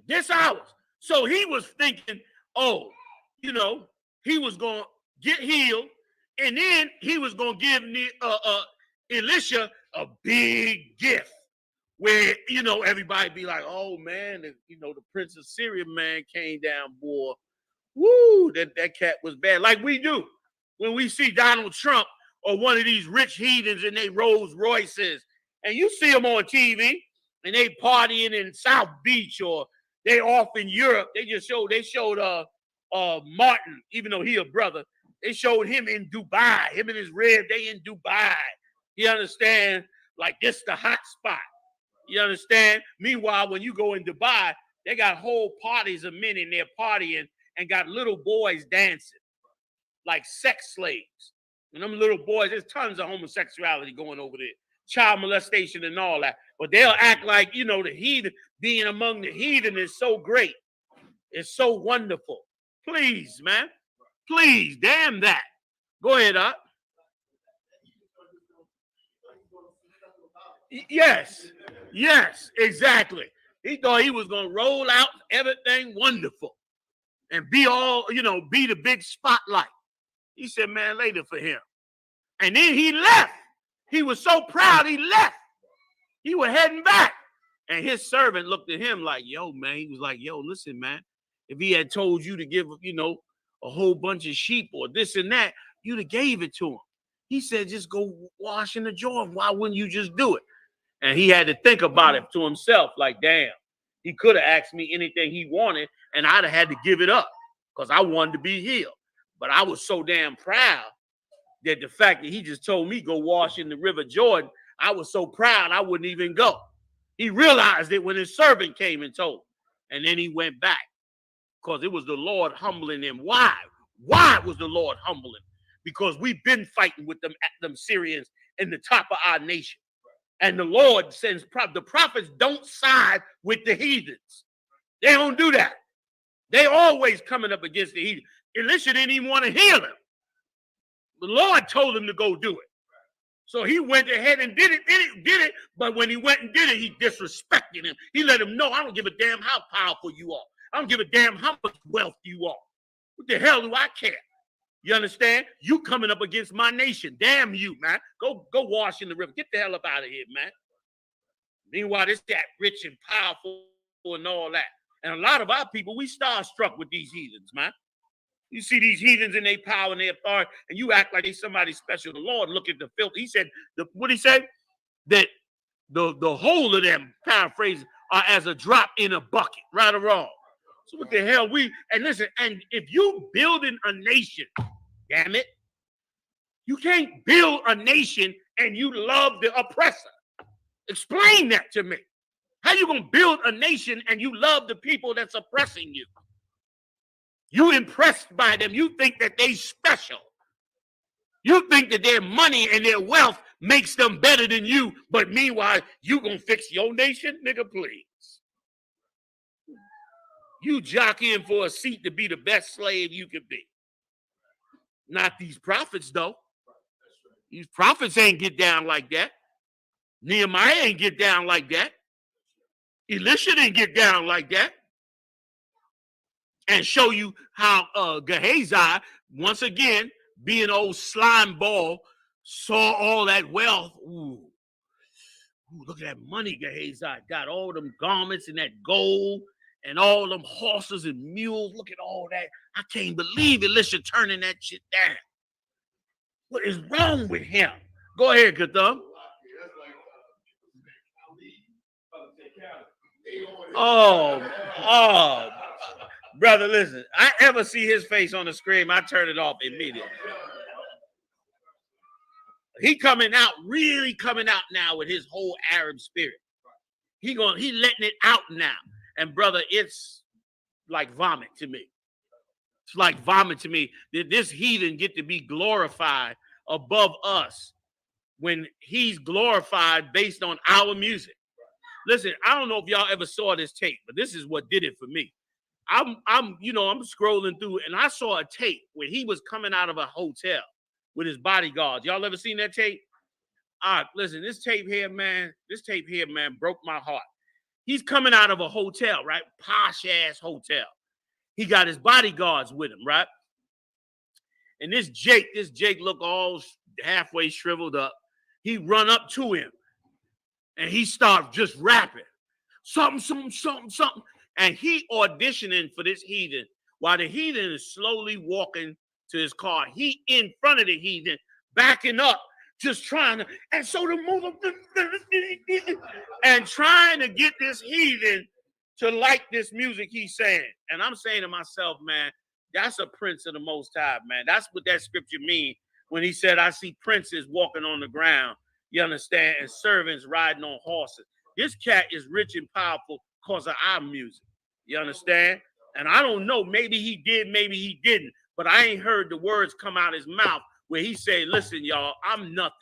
S7: This ours. So he was thinking, oh, you know, he was going to get healed, and then he was going to give Elisha a big gift where, you know, everybody be like, oh, man, you know, the Prince of Syria, man, came down, boy. Woo, that cat was bad. Like we do when we see Donald Trump or one of these rich heathens in their Rolls Royces, and you see them on TV, and they partying in South Beach or they off in Europe. They showed Martin, even though he a brother, they showed him in Dubai. Him and his rib, they in Dubai. You understand? Like this the hot spot. You understand? Meanwhile, when you go in Dubai, they got whole parties of men in there partying and got little boys dancing like sex slaves. And them little boys, there's tons of homosexuality going over there, child molestation and all that. But they'll act like, you know, the heathen, being among the heathen is so great. It's so wonderful. Please, man. Please, damn that. Go ahead, up. Yes, yes, exactly. He thought he was going to roll out everything wonderful and be all, you know, be the big spotlight. He said, man, later for him. And then he left. He was so proud he left. He was heading back. And his servant looked at him like, yo, man. He was like, yo, listen, man. If he had told you to give, you know, a whole bunch of sheep or this and that, you'd have gave it to him. He said, just go wash in the Jordan. Why wouldn't you just do it? And he had to think about it to himself, like, damn, he could have asked me anything he wanted, and I'd have had to give it up because I wanted to be healed. But I was so damn proud that the fact that he just told me go wash in the River Jordan, I was so proud I wouldn't even go. He realized it when his servant came and told him. And then he went back because it was the Lord humbling him. Why? Why was the Lord humbling? Because we've been fighting with them Syrians in the top of our nation. And the Lord sends the prophets don't side with the heathens. They don't do that. They always coming up against the heathen. Elisha didn't even want to heal him. The Lord told him to go do it. So he went ahead and did it. But when he went and did it, he disrespected him. He let him know, I don't give a damn how powerful you are. I don't give a damn how much wealth you are. What the hell do I care? You understand? You coming up against my nation. Damn you, man. Go wash in the river. Get the hell up out of here, man. Meanwhile, it's that rich and powerful and all that. And a lot of our people, we starstruck with these heathens, man. You see these heathens in their power and their authority, and you act like they somebody special. The Lord look at the filth. He said, what he said? That the whole of them, paraphrasing, are as a drop in a bucket, right or wrong. So what the hell and listen, and if you building a nation, damn it, you can't build a nation and you love the oppressor. Explain that to me. How you gonna build a nation and you love the people that's oppressing you? You impressed by them. You think that they special. You think that their money and their wealth makes them better than you, but meanwhile, you gonna fix your nation? Nigga, please. You jockeying for a seat to be the best slave you could be. Not these prophets, though. These prophets ain't get down like that. Nehemiah ain't get down like that. Elisha didn't get down like that. And show you how Gehazi, once again, being old slime ball, saw all that wealth. Ooh, look at that money Gehazi got. All them garments and that gold and all them horses and mules. Look at all that. I can't believe Elisha turning that shit down. What is wrong with him? Go ahead, Katham. Oh, brother, listen. I ever see his face on the screen, I turn it off immediately. He really coming out now with his whole Arab spirit. He letting it out now. And brother, it's like vomit to me. It's like vomit to me that this heathen get to be glorified above us when he's glorified based on our music. Listen, I don't know if y'all ever saw this tape, but this is what did it for me. I'm scrolling through and I saw a tape where he was coming out of a hotel with his bodyguards. Y'all ever seen that tape? Listen, this tape here, man, broke my heart. He's coming out of a hotel, right? Posh ass hotel. He got his bodyguards with him, right? And this Jake look all halfway shriveled up. He run up to him and he started just rapping. Something. And he auditioning for this heathen while the heathen is slowly walking to his car. He in front of the heathen, backing up, just trying to, and so the move and trying to get this heathen to like this music he's saying. And I'm saying to myself, man, that's a prince of the Most High, man. That's what that scripture means when he said, I see princes walking on the ground, you understand, and servants riding on horses. This cat is rich and powerful because of our music. You understand? And I don't know, maybe he did, maybe he didn't, but I ain't heard the words come out his mouth where he said, listen, y'all, I'm nothing.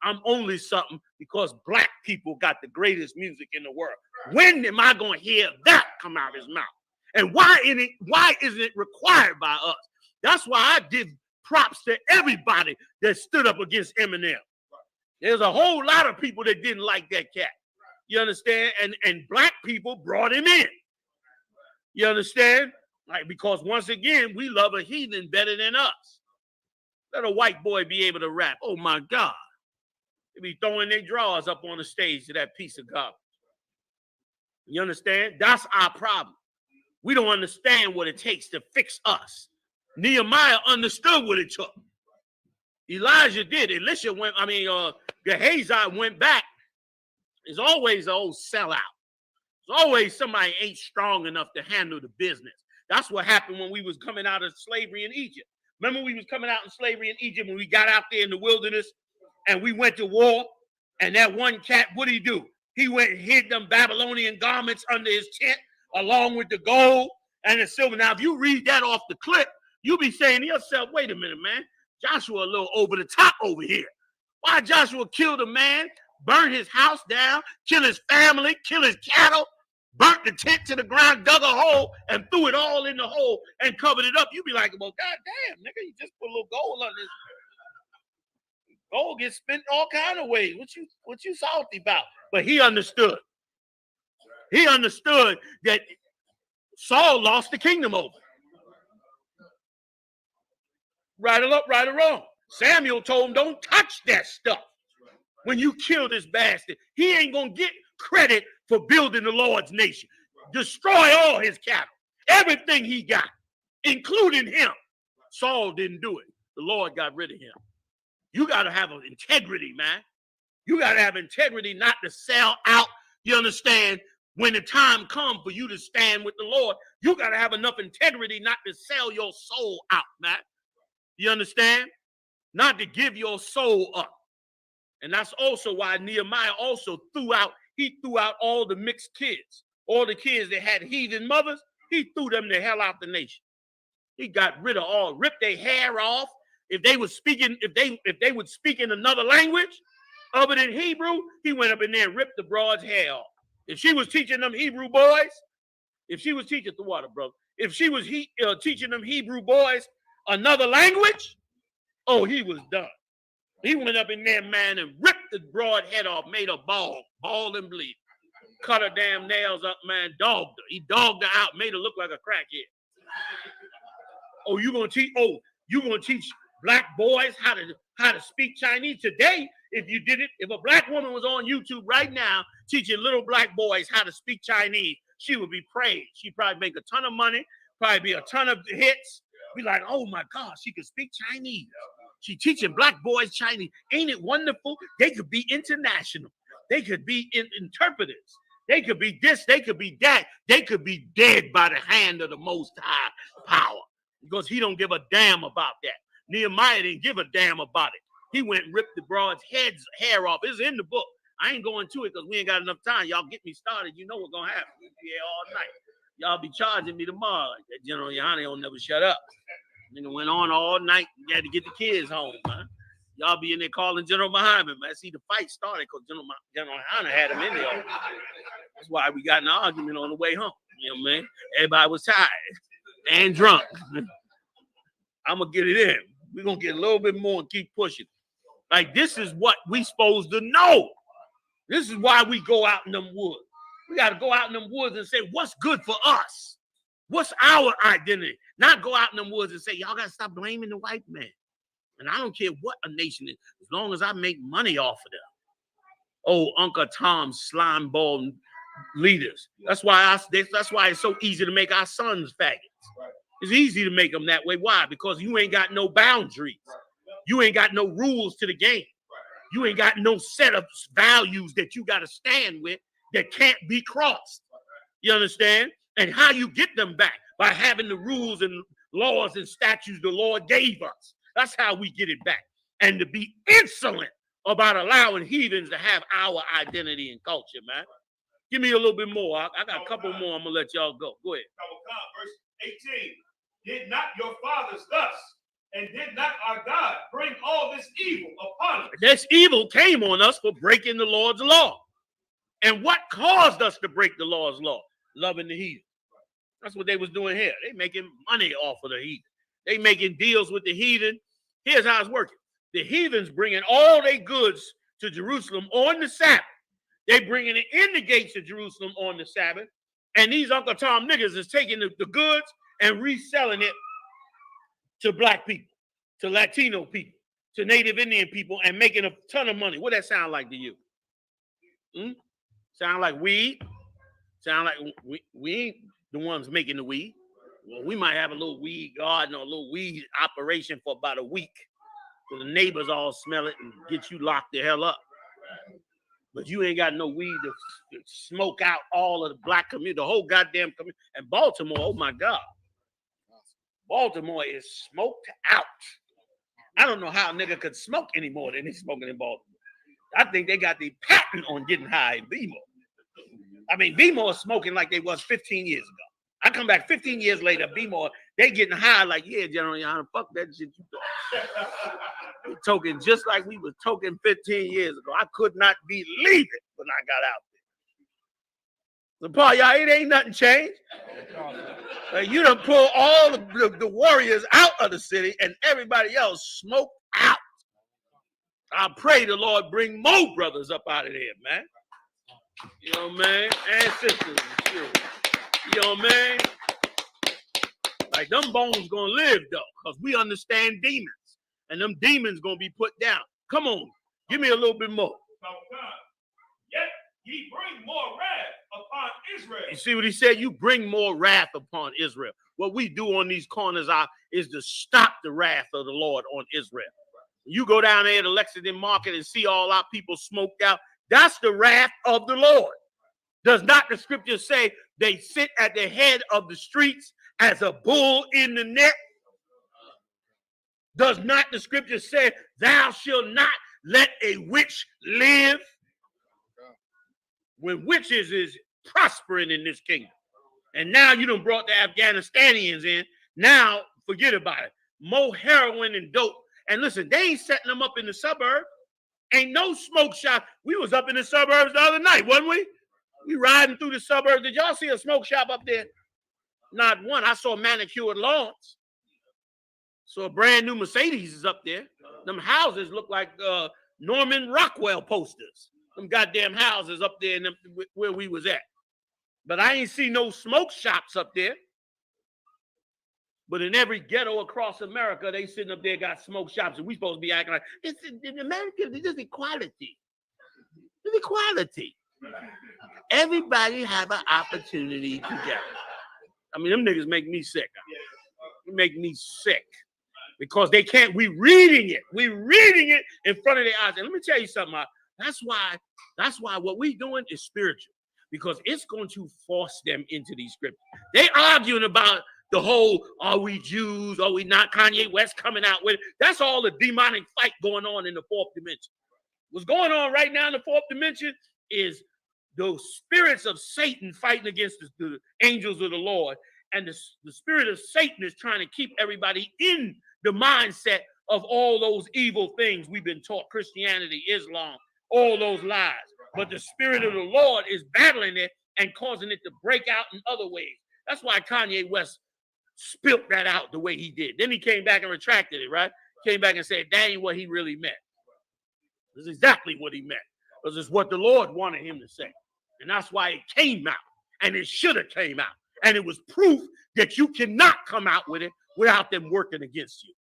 S7: I'm only something because black people got the greatest music in the world. When am I going to hear that come out of his mouth? And why isn't it required by us? That's why I give props to everybody that stood up against Eminem. There's a whole lot of people that didn't like that cat. You understand? And black people brought him in. You understand? Like, because once again, we love a heathen better than us. Let a white boy be able to rap. Oh my God. They be throwing their drawers up on the stage to that piece of garbage. You understand? That's our problem. We don't understand what it takes to fix us. Nehemiah understood what it took. Elijah did. Elisha went, Gehazi went back. There's always an old sellout. There's always somebody ain't strong enough to handle the business. That's what happened when we was coming out of slavery in Egypt. Remember we was coming out in slavery in Egypt when we got out there in the wilderness and we went to war, and that one cat, what did he do? He went and hid them Babylonian garments under his tent along with the gold and the silver. Now, if you read that off the clip, you'll be saying to yourself, wait a minute, man. Joshua a little over the top over here. Why Joshua killed a man, burned his house down, kill his family, kill his cattle, burnt the tent to the ground, dug a hole, and threw it all in the hole and covered it up? You'd be like, well, goddamn, nigga, you just put a little gold on this. Gold gets spent all kind of ways. What you salty about? But he understood. He understood that Saul lost the kingdom over. Right or wrong. Samuel told him, don't touch that stuff when you kill this bastard. He ain't going to get credit for building the Lord's nation. Destroy all his cattle, everything he got, including him. Saul didn't do it. The Lord got rid of him. You got to have integrity, man. You got to have integrity not to sell out, you understand, when the time comes for you to stand with the Lord. You got to have enough integrity not to sell your soul out, man. You understand? Not to give your soul up. And that's also why Nehemiah also threw out all the mixed kids. All the kids that had heathen mothers, he threw them the hell out the nation. He got rid of all, ripped their hair off. If they would speak in another language other than Hebrew, he went up in there and ripped the broad's hair off. If she was teaching them Hebrew boys, if she was teaching the water, brother, if she was teaching them Hebrew boys another language, oh, he was done. He went up in there, man, and ripped the broad head off, made her bald and bleed. Cut her damn nails up, man, dogged her. He dogged her out, made her look like a crackhead. Oh, you gonna teach black boys how to speak Chinese today? If a black woman was on YouTube right now teaching little black boys how to speak Chinese, she would be praised. She'd probably make a ton of money, probably be a ton of hits. Be like, oh my God, she can speak Chinese. She teaching black boys Chinese. Ain't it wonderful? They could be international. They could be interpreters. They could be this. They could be that. They could be dead by the hand of the Most High power, because he don't give a damn about that. Nehemiah didn't give a damn about it. He went and ripped the broad's hair off. It's in the book. I ain't going to it because we ain't got enough time. Y'all get me started. You know what's going to happen. We'll be here all night. Y'all be charging me tomorrow. That General YAHANNA don't never shut up. Nigga went on all night. You had to get the kids home, man. Y'all be in there calling General Muhammad, man. See, the fight started because General YAHANNA had him in there. That's why we got in an argument on the way home. You know what I mean? Everybody was tired and drunk. I'm going to get it in. We're going to get a little bit more and keep pushing. Like, this is what we supposed to know. This is why we go out in them woods. We got to go out in them woods and say, what's good for us? What's our identity? Not go out in them woods and say, y'all got to stop blaming the white man. And I don't care what a nation is, as long as I make money off of them. Oh, Uncle Tom slime ball leaders. That's why it's so easy to make our sons faggots. It's easy to make them that way. Why? Because you ain't got no boundaries. You ain't got no rules to the game. You ain't got no set of values that you got to stand with that can't be crossed. You understand? And how you get them back? By having the rules and laws and statutes the Lord gave us. That's how we get it back. And to be insolent about allowing heathens to have our identity and culture, man. Give me a little bit more. I got a couple more. I'm going to let y'all go. Go ahead.
S15: Verse 18. Did not your fathers thus, And did not our God bring all this evil upon us?
S7: This evil came on us for breaking the Lord's law. And what caused us to break the Lord's law? Loving the heathen. That's what they was doing here. They making money off of the heathen. They making deals with the heathen. Here's how it's working. The heathens bringing all their goods to Jerusalem on the Sabbath. They bringing it in the gates of Jerusalem on the Sabbath. And these Uncle Tom niggas is taking the goods and reselling it to black people, to Latino people, to Native Indian people, and making a ton of money. What that sound like to you? Sound like weed? Sound like we ain't the ones making the weed. Well, we might have a little weed garden or a little weed operation for about a week. So the neighbors all smell it and get you locked the hell up. But you ain't got no weed to smoke out all of the black community, the whole goddamn community. And Baltimore, oh my God. Baltimore is smoked out. I don't know how a nigga could smoke anymore than he's smoking in Baltimore. I think they got the patent on getting high in B-more. I mean, B-more is smoking like they was 15 years ago. I come back 15 years later, B-more, they getting high like, yeah, General YAHANNA, fuck that shit you thought. We're toking just like we was toking 15 years ago. I could not believe it when I got out there. So, Paul, y'all, it ain't nothing changed. You done pull all the warriors out of the city and everybody else smoked out. I pray the Lord bring more brothers up out of there, man. You know what I mean? And sisters. You know what I mean? Like, them bones gonna live, though, because we understand demons. And them demons gonna be put down. Come on. Give me a little bit more.
S15: Yet ye bring more wrath upon Israel.
S7: You see what he said? You bring more wrath upon Israel. What we do on these corners is to stop the wrath of the Lord on Israel. You go down there to Lexington Market and see all our people smoked out. That's the wrath of the Lord. Does not the scripture say they sit at the head of the streets as a bull in the net? Does not the scripture say, thou shalt not let a witch live? When witches is prospering in this kingdom. And now you done brought the Afghanistanians in. Now, forget about it. More heroin and dope. And listen, they ain't setting them up in the suburbs. Ain't no smoke shop. We was up in the suburbs the other night, wasn't we? We riding through the suburbs. Did y'all see a smoke shop up there? Not one. I saw manicured lawns. So a brand new Mercedes is up there. Them houses look like Norman Rockwell posters. Them goddamn houses up there in them, where we was at. But I ain't see no smoke shops up there. But in every ghetto across America, they sitting up there got smoke shops, and we supposed to be acting like in America. There's equality. There's equality. Everybody have an opportunity together. I mean, them niggas make me sick. They make me sick because they can't. We reading it. We reading it in front of their eyes. And let me tell you something. That's why what we doing is spiritual, because it's going to force them into these scriptures. They arguing about the whole, are we Jews? Are we not? Kanye West coming out with it. That's all the demonic fight going on in the fourth dimension. What's going on right now in the fourth dimension is those spirits of Satan fighting against the angels of the Lord. And the spirit of Satan is trying to keep everybody in the mindset of all those evil things we've been taught, Christianity, Islam, all those lies. But the spirit of the Lord is battling it and causing it to break out in other ways. That's why Kanye West spilt that out the way he did. Then he came back and retracted it, right? Came back and said, that ain't what he really meant. This is exactly what he meant. Because it's what the Lord wanted him to say. And that's why it came out. And it should have came out. And it was proof that you cannot come out with it without them working against you.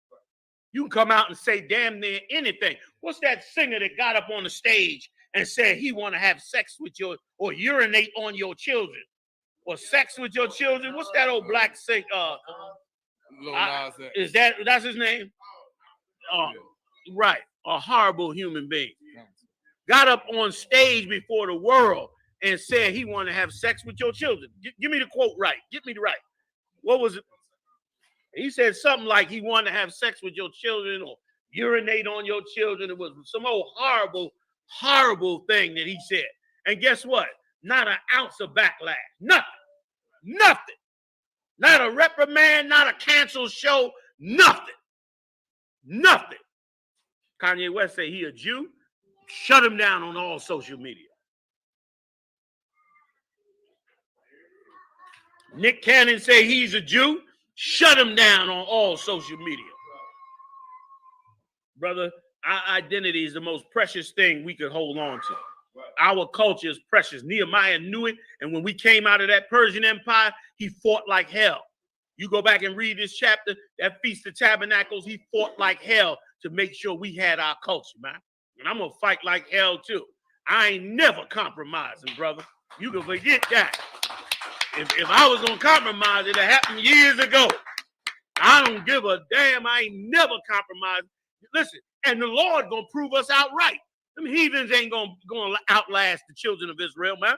S7: You can come out and say damn near anything. What's that singer that got up on the stage and said he want to have sex with your, or urinate on your children, or sex with your children? What's that old black singer? That's his name? Right. A horrible human being. Got up on stage before the world and said he wanted to have sex with your children. Give me the quote right. Get me the right. What was it? He said something like he wanted to have sex with your children or urinate on your children. It was some old horrible, horrible thing that he said. And guess what? Not an ounce of backlash. Nothing. Nothing. Not a reprimand, not a canceled show. Nothing. Nothing. Kanye West say he a Jew. Shut him down on all social media. Nick Cannon say he's a Jew. Shut him down on all social media. Brother, our identity is the most precious thing we could hold on to. Our culture is precious. Nehemiah knew it, and when we came out of that Persian Empire, he fought like hell. You go back and read this chapter, that Feast of Tabernacles, he fought like hell to make sure we had our culture, man. And I'm going to fight like hell, too. I ain't never compromising, brother. You can forget that. If I was going to compromise, it happened years ago. I don't give a damn. I ain't never compromised. Listen, and the Lord going to prove us outright. Them heathens ain't going to outlast the children of Israel, man.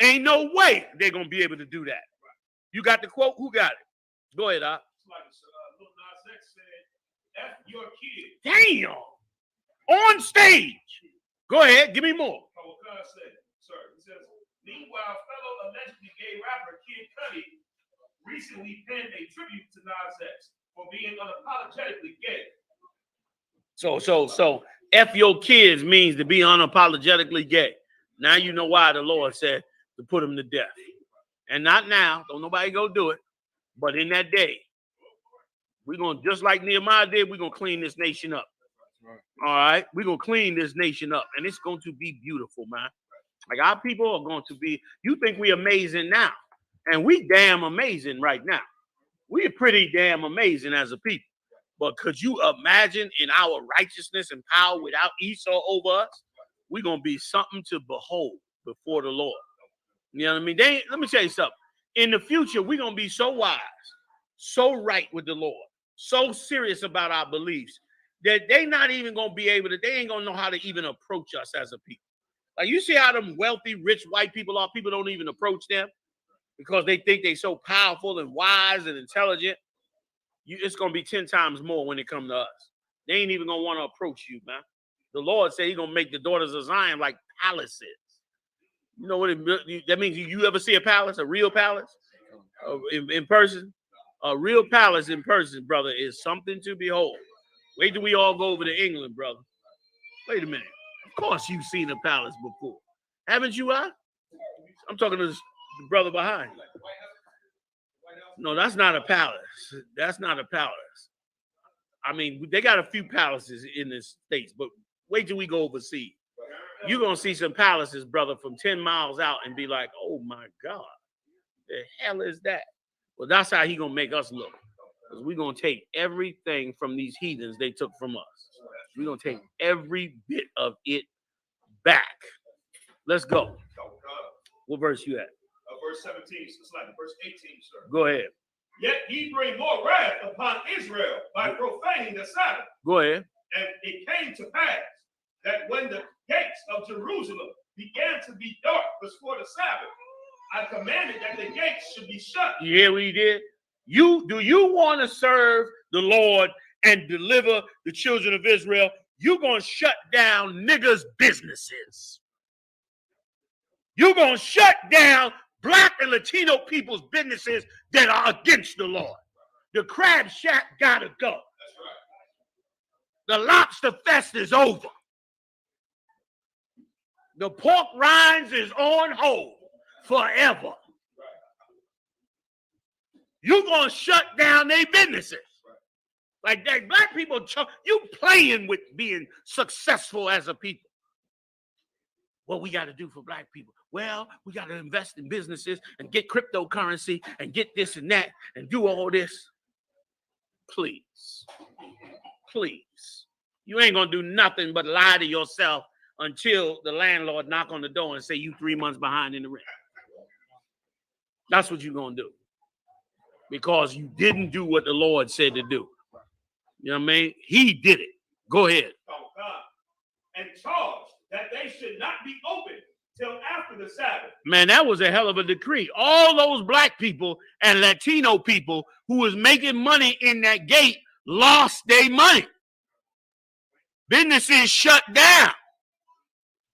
S7: Ain't no way they're going to be able to do that. You got the quote? Who got it? Go ahead, Doc.
S15: Lil Nas X said, F your kid.
S7: Damn. On stage. Go ahead. Give me more.
S15: Kawakar said, sir, he says, meanwhile, fellow allegedly gay rapper Kid Cudi recently penned a tribute to Nas X for being unapologetically gay.
S7: So F your kids means to be unapologetically gay. Now you know why the Lord said to put them to death. And not now, don't nobody go do it. But in that day, we're going to, just like Nehemiah did, we're going to clean this nation up. All right? We're going to clean this nation up. And it's going to be beautiful, man. Like our people are going to be, you think we amazing now. And we damn amazing right now. We're pretty damn amazing as a people. But could you imagine in our righteousness and power without Esau over us? We're going to be something to behold before the Lord. You know what I mean? Let me tell you something. In the future, we're going to be so wise, so right with the Lord, so serious about our beliefs that they not even going to be able to, they ain't going to know how to even approach us as a people. Like you see how them wealthy, rich white people are, people don't even approach them because they think they're so powerful and wise and intelligent. It's going to be 10 times more when it comes to us. They ain't even going to want to approach you, man. The Lord said he's going to make the daughters of Zion like palaces. You know what that means? You ever see a palace, a real palace in person? A real palace in person, brother, is something to behold. Wait till we all go over to England, brother. Wait a minute. Of course you've seen a palace before. Haven't you, I'm talking to the brother behind you. No, that's not a palace. That's not a palace. I mean, they got a few palaces in the States, but wait till we go overseas. You're going to see some palaces, brother, from 10 miles out and be like, oh, my God, the hell is that? Well, that's how he going to make us look. Because we're going to take everything from these heathens they took from us. We're going to take every bit of it back. Let's go. What verse you at?
S15: Verse 17, it's like verse 18, sir.
S7: Go ahead.
S15: Yet ye bring more wrath upon Israel by profaning the Sabbath.
S7: Go ahead.
S15: And it came to pass that when the gates of Jerusalem began to be dark before the Sabbath, I commanded that the gates should be shut.
S7: You hear what he did? Do you want to serve the Lord and deliver the children of Israel? You're going to shut down niggas' businesses. You're going to shut down Black and Latino people's businesses that are against the Lord. The crab shack got to go. The lobster fest is over. The pork rinds is on hold forever. You're going to shut down their businesses. Like that, Black people, you playing with being successful as a people. What we got to do for Black people? Well, we got to invest in businesses and get cryptocurrency and get this and that and do all this. Please. Please. You ain't going to do nothing but lie to yourself until the landlord knock on the door and say you 3 months behind in the rent. That's what you're going to do. Because you didn't do what the Lord said to do. You know what I mean? He did it. Go ahead.
S15: And charged that they should not be open till after the Sabbath.
S7: Man, that was a hell of a decree. All those Black people and Latino people who was making money in that gate lost their money. Businesses shut down.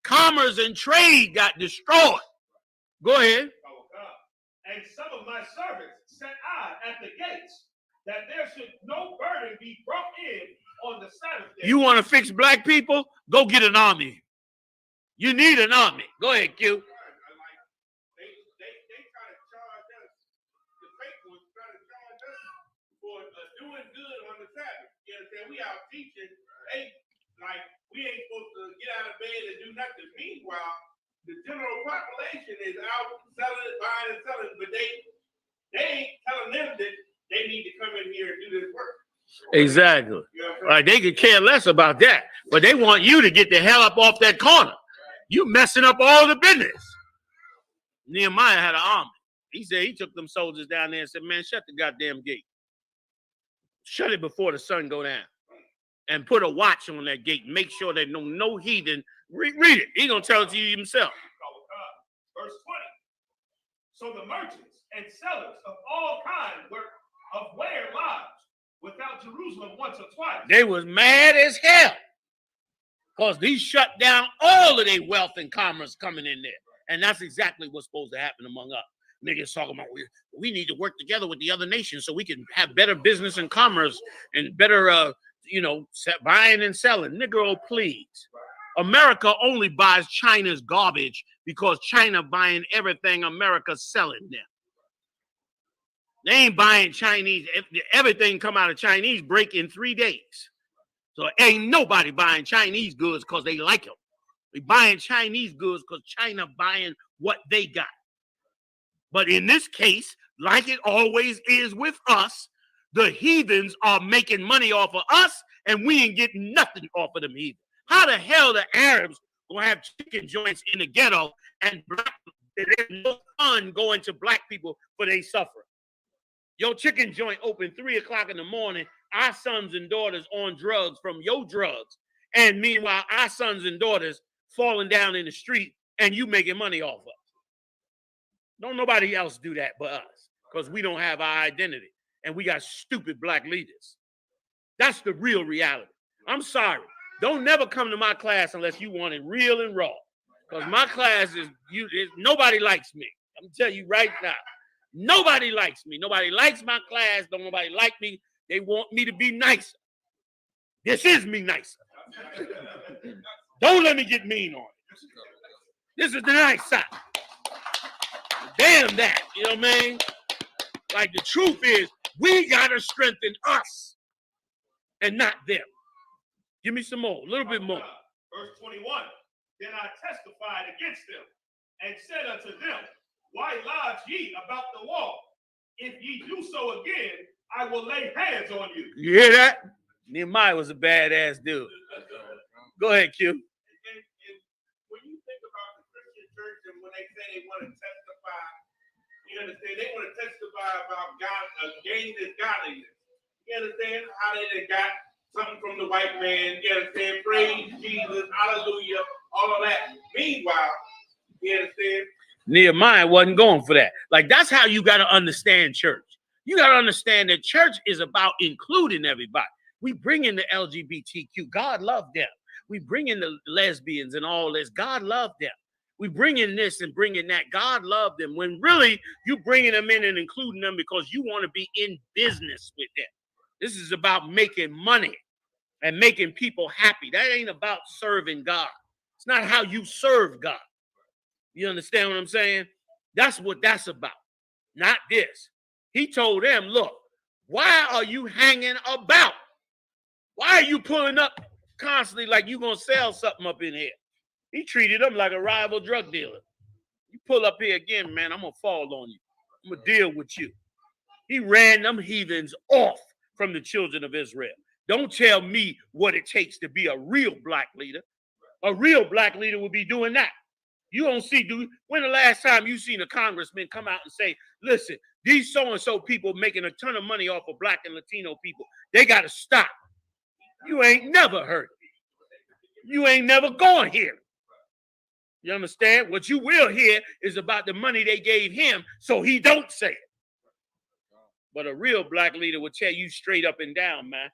S7: Commerce and trade got destroyed. Go ahead.
S15: And some of my servants set I at the gates that there should no burden be brought in on the Sabbath day.
S7: You want to fix black people? Go get an army. You need an army. Go ahead, Q.
S15: They try to charge us, the fake ones try to charge us for doing good on the Sabbath. You understand? We out teaching, we ain't supposed to get out of bed and do nothing. Meanwhile, the general population is out selling, buying and selling, but they ain't telling them that they need to come in here and do this work.
S7: Exactly. Like they could care less about that, but they want you to get the hell up off that corner. You messing up all the business. Nehemiah had an army. He said he took them soldiers down there and said, man, shut the goddamn gate. Shut it before the sun go down. And put a watch on that gate. Make sure that no heathen. Read it. He gonna tell it to you himself.
S15: Verse 20. So the merchants and sellers of all kinds were of where lodged without Jerusalem once or twice.
S7: They was mad as hell. Because these shut down all of their wealth and commerce coming in there. And that's exactly what's supposed to happen among us. Niggas talking about we need to work together with the other nations so we can have better business and commerce and better, buying and selling. Negro, please. America only buys China's garbage because China buying everything America's selling them. They ain't buying Chinese. Everything come out of Chinese break in 3 days. So ain't nobody buying Chinese goods because they like them. They buying Chinese goods because China buying what they got. But in this case, like it always is with us, the heathens are making money off of us, and we ain't getting nothing off of them heathens. How the hell the Arabs gonna have chicken joints in the ghetto and there's no fun going to black people for they suffering? Your chicken joint open 3 o'clock in the morning. Our sons and daughters on drugs from your drugs, and meanwhile our sons and daughters falling down in the street, and you making money off of. Don't nobody else do that but us, because we don't have our identity, and we got stupid black leaders. That's the real reality. I'm sorry. Don't never come to my class unless you want it real and raw, because my class is nobody likes me. I'm telling you right now, nobody likes me. Nobody likes my class. Don't nobody like me. They want me to be nicer. This is me nicer. Don't let me get mean on it. This is the nice side. Damn that, you know what I mean? Like the truth is, we gotta strengthen us and not them. Give me some more, a little bit more.
S15: Verse 21. Then I testified against them and said unto them, why lodge ye about the wall? If ye do so again, I will lay hands on you.
S7: You hear that? Nehemiah was a badass dude. Go ahead, Q.
S15: And when you think about the Christian church and when they say they want to testify, you understand, they want to testify about God, gaining this godliness. You understand how they got something from the white man. You understand, praise Jesus, hallelujah, all of that. Meanwhile, you understand,
S7: Nehemiah wasn't going for that. Like, that's how you got to understand church. You got to understand that church is about including everybody. We bring in the LGBTQ. God loved them. We bring in the lesbians and all this. God loved them. We bring in this and bring in that. God loved them. When really you bringing them in and including them because you want to be in business with them. This is about making money and making people happy. That ain't about serving God. It's not how you serve God. You understand what I'm saying? That's what that's about, not this. He told them, look, why are you hanging about? Why are you pulling up constantly like you going to sell something up in here? He treated them like a rival drug dealer. You pull up here again, man, I'm going to fall on you. I'm going to deal with you. He ran them heathens off from the children of Israel. Don't tell me what it takes to be a real black leader. A real black leader will be doing that. You don't see, when the last time you seen a congressman come out and say, listen, these so-and-so people making a ton of money off of black and Latino people, they got to stop. You ain't never heard it. You ain't never going here. You understand? What you will hear is about the money they gave him so he don't say it. But a real black leader will tell you straight up and down, man,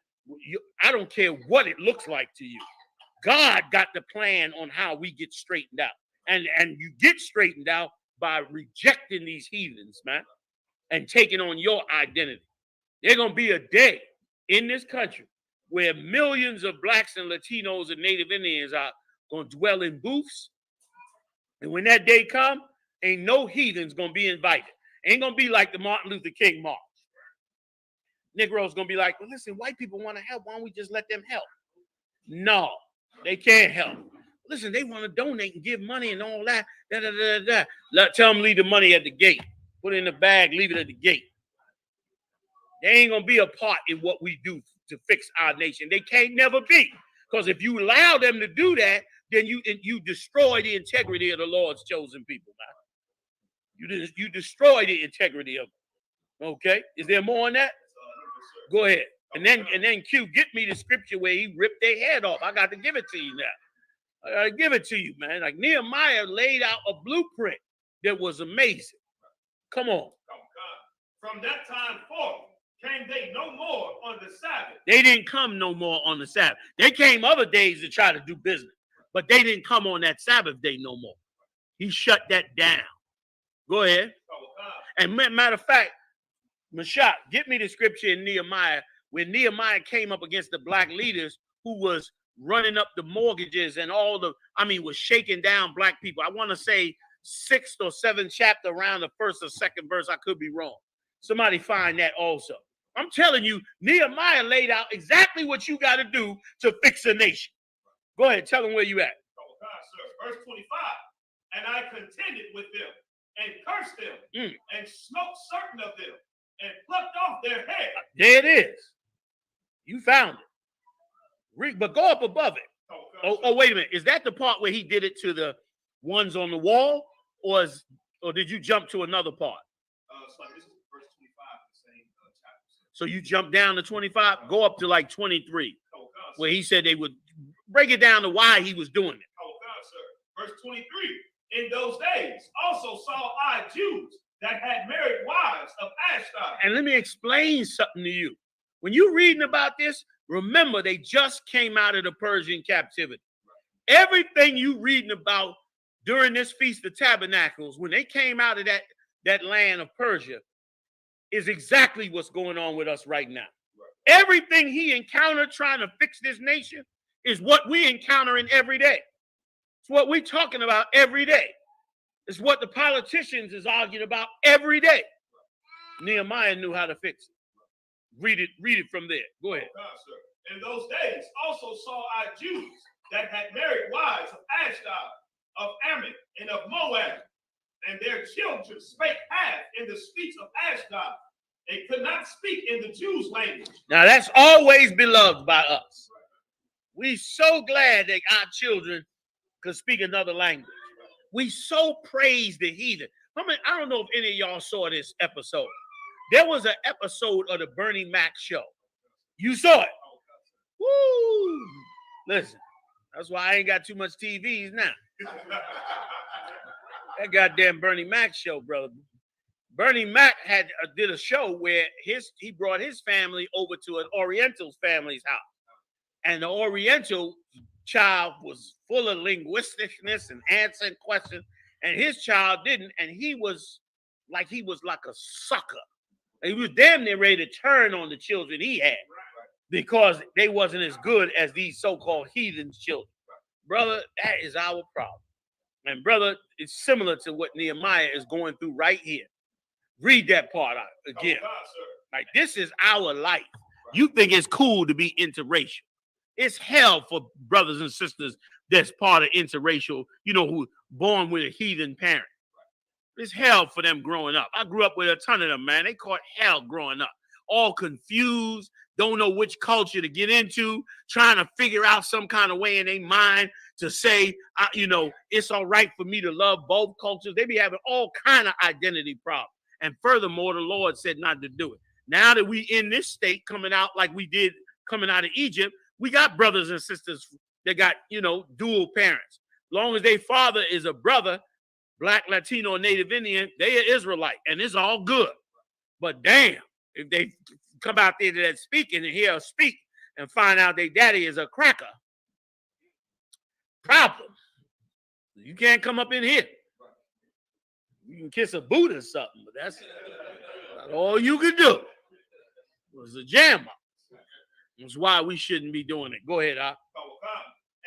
S7: I don't care what it looks like to you. God got the plan on how we get straightened out. And you get straightened out by rejecting these heathens, man, and taking on your identity. There's going to be a day in this country where millions of blacks and Latinos and Native Indians are going to dwell in booths. And when that day comes, ain't no heathens going to be invited. Ain't going to be like the Martin Luther King march. Negroes going to be like, well, listen, white people want to help. Why don't we just let them help? No, they can't help. Listen, they want to donate and give money and all that. Tell them leave the money at the gate. Put it in the bag, leave it at the gate. They ain't going to be a part in what we do to fix our nation. They can't never be. Because if you allow them to do that, then you destroy the integrity of the Lord's chosen people, man. You destroy the integrity of them. Okay? Is there more on that? Go ahead. And then Q, get me the scripture where he ripped their head off. I got to give it to you now. I got to give it to you, man. Like Nehemiah laid out a blueprint that was amazing. Come on.
S15: From that time forth, came they no more on the Sabbath.
S7: They didn't come no more on the Sabbath. They came other days to try to do business, but they didn't come on that Sabbath day no more. He shut that down. Go ahead. And matter of fact, Mashak, get me the scripture in Nehemiah where Nehemiah came up against the black leaders who was running up the mortgages and was shaking down black people. I want to say 6th or 7th chapter around the 1st or 2nd verse. I could be wrong. Somebody find that also. I'm telling you, Nehemiah laid out exactly what you got to do to fix a nation. Go ahead, tell them where you at.
S15: Oh, God, sir. Verse 25. And I contended with them and cursed them and smote certain of them and plucked off their head.
S7: There it is. You found it. But go up above it. Oh, wait a minute. Is that the part where he did it to the ones on the wall, or did you jump to another part?
S15: So this is verse 25, the same chapter.
S7: So you jump down to 25, go up to like 23, where he said they would break it down to why he was doing it.
S15: Oh, God, sir. Verse 23. In those days also saw I Jews that had married wives of Ashdod.
S7: And let me explain something to you. When you're reading about this, remember they just came out of the Persian captivity. Everything you reading about during this Feast of Tabernacles, when they came out of that land of Persia, is exactly what's going on with us right now. Everything he encountered trying to fix this nation is what we encountering every day. It's what we're talking about every day. It's what the politicians is arguing about every day. Nehemiah knew how to fix it. Read it from there. Go ahead.
S15: God, sir. In those days also saw I Jews that had married wives of Ashdod, of Ammon, and of Moab, and their children spake half in the speech of Ashdod. They could not speak in the Jews' language.
S7: Now that's always beloved by us. We so glad that our children could speak another language. We so praise the heathen. I don't know if any of y'all saw this episode. There was an episode of the Bernie Mac show. You saw it. Woo! Listen, that's why I ain't got too much TVs now. That goddamn Bernie Mac show, brother. Bernie Mac did a show where he brought his family over to an Oriental family's house. And the Oriental child was full of linguisticness and answering questions, and his child didn't, and he was like a sucker. He was damn near ready to turn on the children he had because they wasn't as good as these so-called heathen children. Brother, that is our problem. And brother, it's similar to what Nehemiah is going through right here. Read that part out again. Like, this is our life. You think it's cool to be interracial. It's hell for brothers and sisters that's part of interracial, who born with a heathen parent. It's hell for them growing up. I grew up with a ton of them, man. They caught hell growing up. All confused, don't know which culture to get into, trying to figure out some kind of way in their mind to say, it's all right for me to love both cultures. They be having all kind of identity problems. And furthermore, the Lord said not to do it. Now that we in this state coming out like we did coming out of Egypt, we got brothers and sisters that got, dual parents. Long as their father is a brother, Black, Latino, Native Indian, they are Israelite, and it's all good. But damn, if they come out there to that speaking and hear us speak and find out their daddy is a cracker, problem. You can't come up in here. You can kiss a boot or something, but that's all you can do. was a jammer. That's why we shouldn't be doing it. Go ahead, Ak.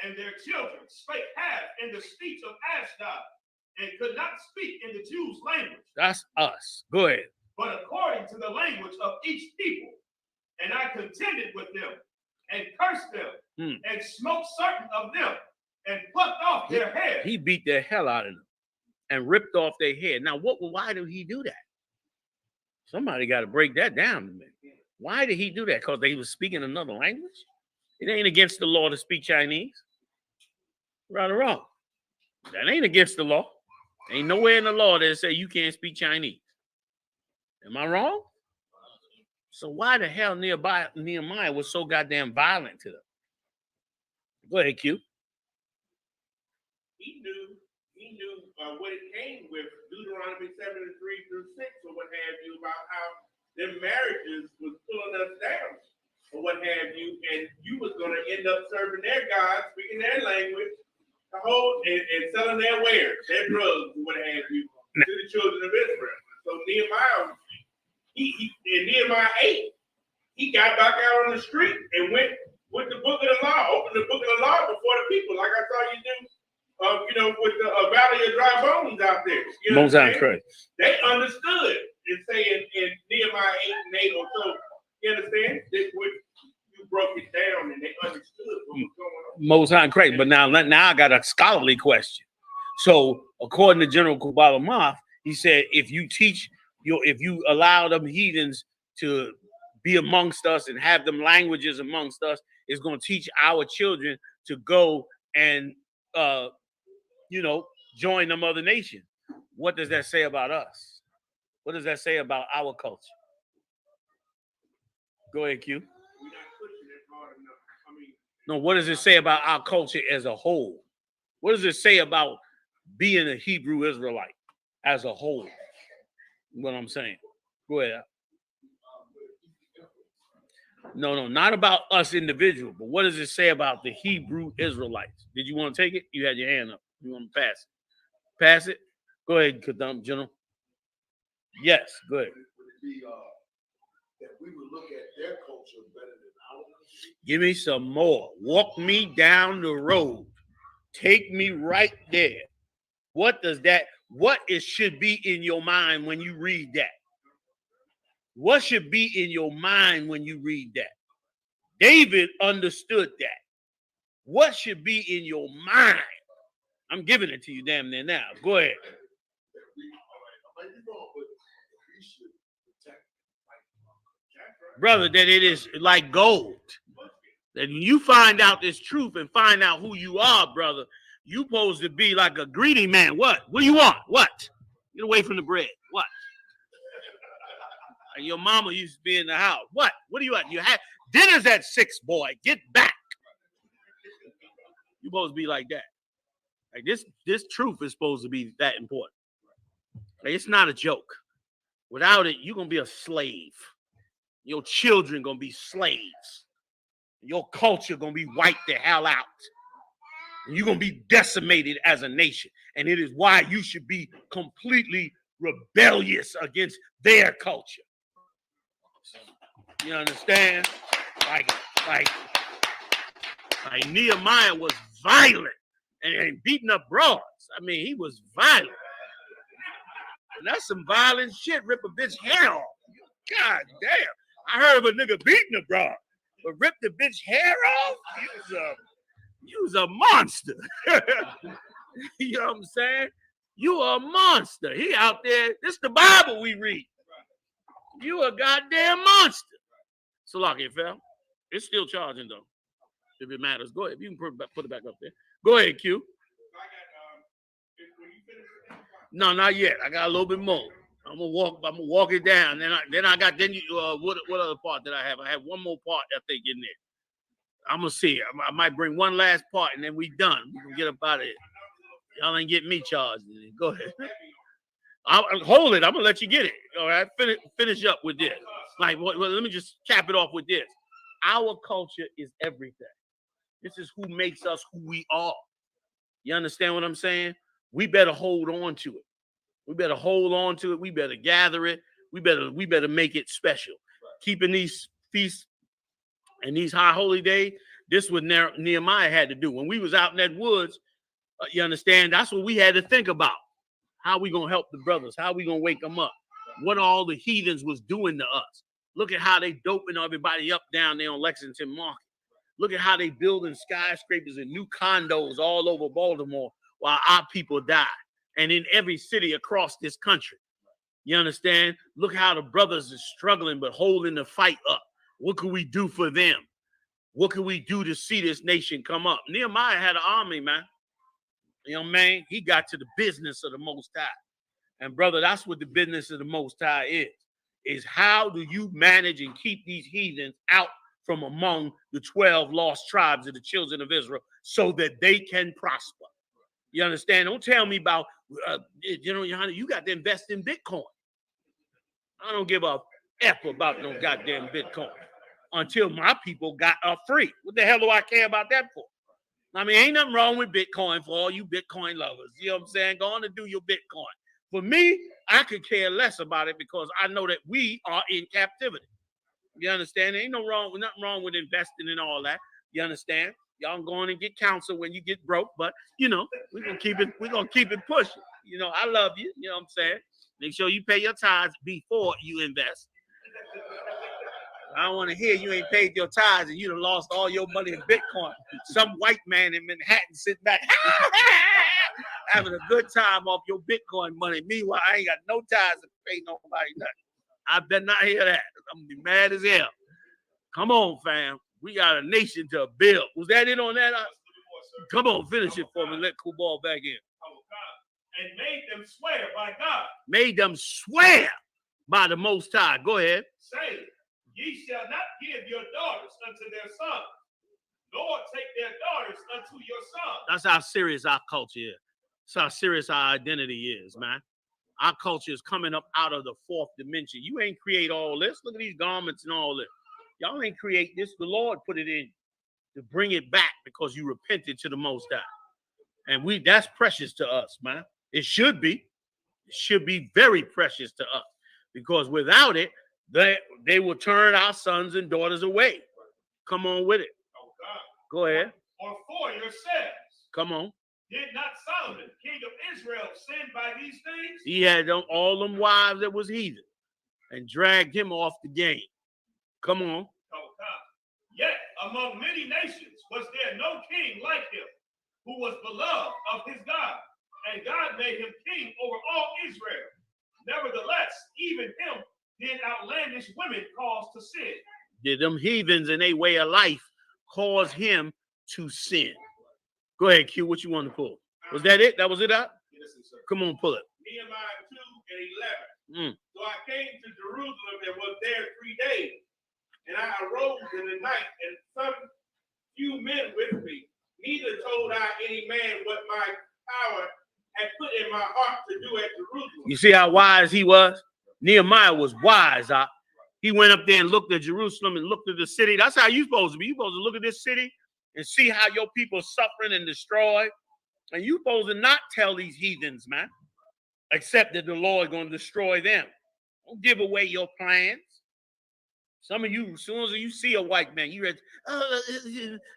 S15: And their children spake half in the speech of Ashdod, and could not speak in the Jews' language.
S7: That's us. Go ahead.
S15: But according to the language of each people. And I contended with them, and cursed them, and smote certain of them, and plucked off their hair.
S7: He beat the hell out of them and ripped off their hair. Now, why did he do that? Somebody got to break that down to me. Why did he do that? Because they was speaking another language? It ain't against the law to speak Chinese. Right or wrong? That ain't against the law. Ain't nowhere in the law that say you can't speak Chinese. Am I wrong? So why the hell Nehemiah was so goddamn violent to them? Go ahead, Q.
S16: He knew what it came with Deuteronomy 7:3-6 or what have you about how their marriages was pulling us down or what have you, and you was going to end up serving their God, speaking their language, the whole and selling their wares, their drugs, what have you, to the children of Israel. So Nehemiah, he in Nehemiah 8, he got back out on the street and went with the book of the law, opened the book of the law before the people, like I saw you do. With the Valley of Dry Bones out there. You know what I'm saying? They understood and saying in Nehemiah 8 and 8 or so. You understand? You broke it down and they understood what was going on.
S7: Most High Christ. But now I got a scholarly question. So according to General Kubala Moth, he said if you allow them heathens to be amongst us and have them languages amongst us, it's going to teach our children to go and join them other nation. What does that say about us? What does that say about our culture? Go ahead, Q. No, what does it say about our culture as a whole? What does it say about being a Hebrew Israelite as a whole? What I'm saying. Go ahead. No, not about us individual, but what does it say about the Hebrew Israelites? Did you want to take it? You had your hand up. You want to pass it? Pass it? Go ahead, Kadam, General. Yes, go ahead.
S2: That we would look at their culture better than ours.
S7: Give me some more. Walk me down the road. Take me right there. What should be in your mind when you read that? What should be in your mind when you read that? David understood that. What should be in your mind? I'm giving it to you damn near now. Go ahead. Brother, that it is like gold. That when you find out this truth and find out who you are, brother, you supposed to be like a greedy man. What? What do you want? What? Get away from the bread. What? And your mama used to be in the house. What? What do you want? You have dinner's at 6, boy. Get back. You supposed to be like that. Like this truth is supposed to be that important. Like, it's not a joke. Without it, you're gonna be a slave. Your children gonna be slaves. Your culture gonna be wiped the hell out. And you're gonna be decimated as a nation. And it is why you should be completely rebellious against their culture. You understand? Like Nehemiah was violent and beating up broads. I mean, he was violent. And that's some violent shit. Rip a bitch hair off. God damn. I heard of a nigga beating a broad, but rip the bitch hair off? You was a monster. You know what I'm saying? You are a monster. He out there. This is the Bible we read. You a goddamn monster. So lock it, fell. It's still charging though. If it matters, go ahead. You can put it back up there. Go ahead, Q. No, not yet. I got a little bit more. I'm gonna walk it down. Then what other part did I have? I have one more part I think in there. I'm gonna see. I might bring one last part and then we done. We can get up out of it. Y'all ain't getting me charged. Go ahead. I'll hold it. I'm gonna let you get it. All right. Finish up with this. Like, well, let me just cap it off with this. Our culture is everything. This is who makes us who we are. You understand what I'm saying? We better hold on to it. We better hold on to it. We better gather it. We better make it special. Keeping these feasts and these high holy days, this was Nehemiah had to do. When we was out in that woods, you understand, that's what we had to think about. How we going to help the brothers? How we going to wake them up? What all the heathens was doing to us. Look at how they doping everybody up down there on Lexington Market. Look at how they building skyscrapers and new condos all over Baltimore while our people die. And in every city across this country. You understand? Look how the brothers are struggling but holding the fight up. What can we do for them? What can we do to see this nation come up? Nehemiah had an army, man. You know what I mean? He got to the business of the Most High. And brother, that's what the business of the Most High is how do you manage and keep these heathens out from among the 12 lost tribes of the children of Israel so that they can prosper. You understand? Don't tell me about, YAHANNA, you got to invest in Bitcoin. I don't give a F about no goddamn Bitcoin until my people got free. What the hell do I care about that for? I mean, ain't nothing wrong with Bitcoin for all you Bitcoin lovers. You know what I'm saying? Go on and do your Bitcoin. For me, I could care less about it because I know that we are in captivity. You understand? Ain't nothing wrong with investing in all that. You understand? Y'all go on and get counsel when you get broke, but we're gonna keep it pushing. I love you. You know what I'm saying? Make sure you pay your tithes before you invest. I don't want to hear you ain't paid your tithes and you done lost all your money in Bitcoin. Some white man in Manhattan sitting back having a good time off your Bitcoin money. Meanwhile, I ain't got no tithes to pay nobody nothing. I better not hear that. I'm gonna be mad as hell. Come on, fam. We got a nation to build. Was that it on that? Come on, finish it for me. Let Kubal back in.
S15: And made them swear by God.
S7: Made them swear by the Most High. Go ahead.
S15: Say, ye shall not give your daughters unto their sons, nor take their daughters unto your sons.
S7: That's how serious our culture is. That's how serious our identity is, man. Our culture is coming up out of the fourth dimension. You ain't create all this. Look at these garments and all this. Y'all ain't create this. The Lord put it in to bring it back because you repented to the Most High. And that's precious to us, man. It should be. It should be very precious to us because without it, they will turn our sons and daughters away. Come on with it. Go ahead.
S15: Or for yourselves.
S7: Come on.
S15: Did not Solomon, king of Israel, sin by these things?
S7: He had all them wives that was heathen and dragged him off the game. Come on.
S15: Yet among many nations was there no king like him, who was beloved of his God, and God made him king over all Israel. Nevertheless, even him did outlandish women cause to sin.
S7: Did them heathens in a way of life cause him to sin? Go ahead, Q. What you want to pull? Was that it? That was it out?
S15: Yes, sir.
S7: Come on, pull it.
S16: Nehemiah 2:11. So I came to Jerusalem and was there 3 days. And I arose in the night, and some few men with me. Neither told I any man what my power had put in my heart to do at Jerusalem.
S7: You see how wise he was? Nehemiah was wise. He went up there and looked at Jerusalem and looked at the city. That's how you're supposed to be. You're supposed to look at this city and see how your people suffering and destroyed. And you're supposed to not tell these heathens, man, except that the Lord is going to destroy them. Don't give away your plans. Some of you, as soon as you see a white man, you read,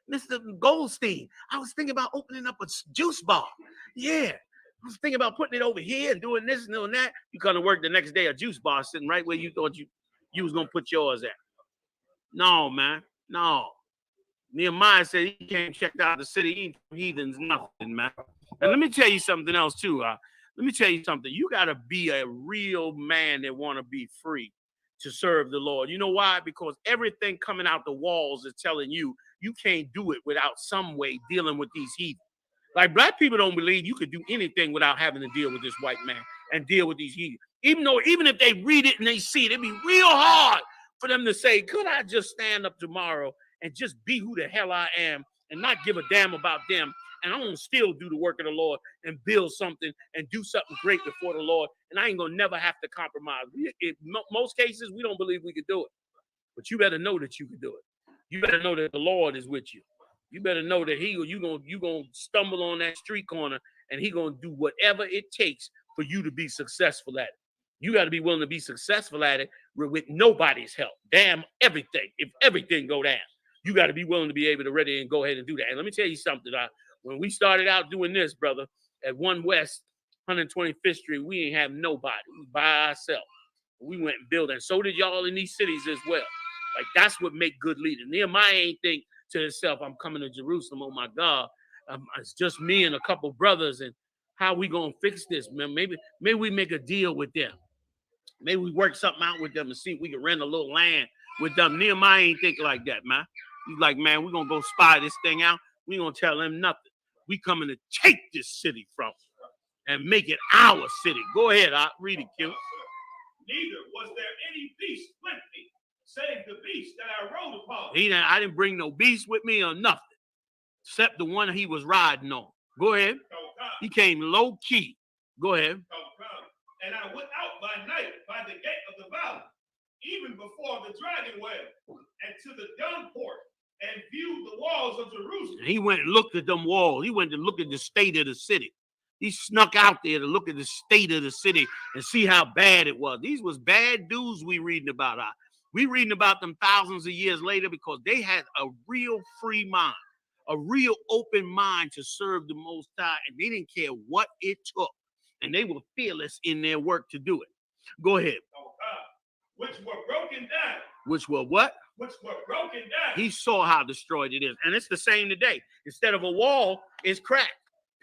S7: Mr. Goldstein, I was thinking about opening up a juice bar. Yeah, I was thinking about putting it over here and doing this and doing that. You come to work the next day, a juice bar sitting right where you thought you was going to put yours at. No, man, no. Nehemiah said he came checked out the city. He ain't heathens, nothing, man. And let me tell you something else, too. Let me tell you something. You got to be a real man that want to be free to serve the Lord. You know why? Because everything coming out the walls is telling you you can't do it without some way dealing with these heathens. Like black people don't believe you could do anything without having to deal with this white man and deal with these heathens. Even if they read it and they see it, it'd be real hard for them to say, could I just stand up tomorrow and just be who the hell I am and not give a damn about them? And I'm going to still do the work of the Lord and build something and do something great before the Lord. And I ain't going to never have to compromise. In most cases, we don't believe we could do it. But you better know that you can do it. You better know that the Lord is with you. You better know that you're going to stumble on that street corner and He going to do whatever it takes for you to be successful at it. You got to be willing to be successful at it with nobody's help. Damn everything. If everything go down, you got to be willing to be able to ready and go ahead and do that. And let me tell you something. When we started out doing this, brother, at 1 West 125th Street, we ain't have nobody. We was by ourselves. We went and built, and so did y'all in these cities as well. Like, that's what make good leaders. Nehemiah ain't think to himself, I'm coming to Jerusalem, oh my God. It's just me and a couple brothers, and how we gonna fix this, man? Maybe we make a deal with them. Maybe we work something out with them and see if we can rent a little land with them. Nehemiah ain't think like that, man. He's like, man, we're gonna go spy this thing out. We ain't gonna tell them nothing. We coming to take this city from them and make it our city. Go ahead, read it, Q.
S15: Neither was there any beast with me, save the beast that I rode upon.
S7: I didn't bring no beast with me or nothing, except the one he was riding on. Go ahead. He came low key. Go ahead.
S15: And I went out by night by the gate of the valley, even before the dragon well, and to the dung port, and viewed the walls of Jerusalem.
S7: And he went and looked at them walls. He went to look at the state of the city. He snuck out there to look at the state of the city and see how bad it was. These was bad dudes we reading about. We reading about them thousands of years later because they had a real free mind, a real open mind to serve the Most High, and they didn't care what it took. And they were fearless in their work to do it. Go ahead.
S15: Which were broken down.
S7: Which were what?
S15: Which were broken down.
S7: He saw how destroyed it is. And it's the same today. Instead of a wall, it's crack,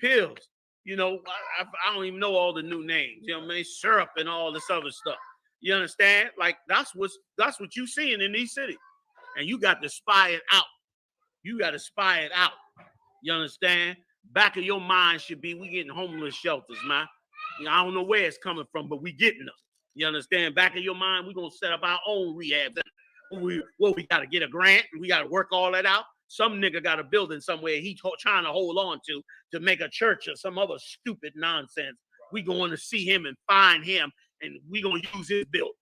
S7: pills. You know, I don't even know all the new names. You know what I mean? Syrup and all this other stuff. You understand? Like, that's what you seeing in these cities. And you got to spy it out. You got to spy it out. You understand? Back of your mind should be, we getting homeless shelters, man. You know, I don't know where it's coming from, but we getting them. You understand? Back of your mind, we're going to set up our own rehab. We got to get a grant, and we got to work all that out. Some nigga got a building somewhere he trying to hold on to make a church or some other stupid nonsense. We going to see him and find him, and we going to use his building.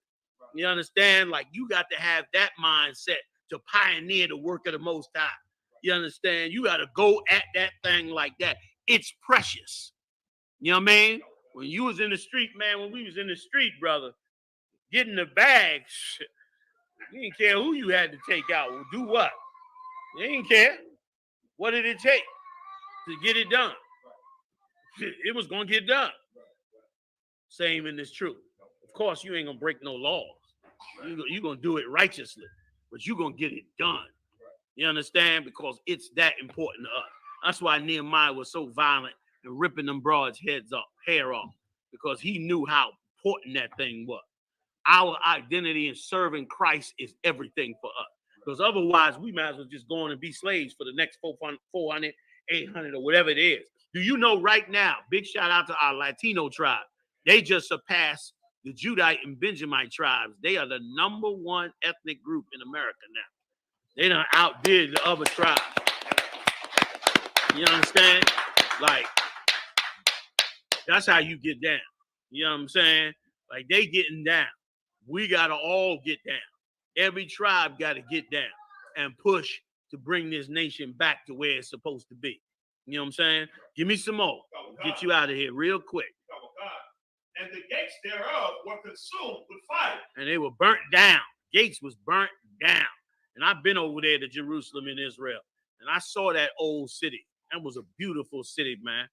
S7: You understand? Like, you got to have that mindset to pioneer the work of the Most High. You understand? You got to go at that thing like that. It's precious. You know what I mean? When you was in the street, man, when we was in the street, brother, getting the bag, shit, you didn't care who you had to take out. Do what? You didn't care. What did it take to get it done? It was going to get done. Same in this truth. Of course, you ain't going to break no laws. You're going to do it righteously, but you're going to get it done. You understand? Because it's that important to us. That's why Nehemiah was so violent and ripping them broads' hair off, because he knew how important that thing was. Our identity in serving Christ is everything for us. Because otherwise, we might as well just go on and be slaves for the next 400, 800, or whatever it is. Do you know right now, big shout out to our Latino tribe. They just surpassed the Judite and Benjamite tribes. They are the #1 ethnic group in America now. They done outdid the other tribes. You understand? Like, that's how you get down. You know what I'm saying? Like, they getting down. We got to all get down. Every tribe got to get down and push to bring this nation back to where it's supposed to be. You know what I'm saying? Give me some more. Get you out of here real quick.
S15: And the gates thereof were consumed with fire.
S7: And they were burnt down. Gates was burnt down. And I've been over there to Jerusalem in Israel. And I saw that old city. That was a beautiful city, man.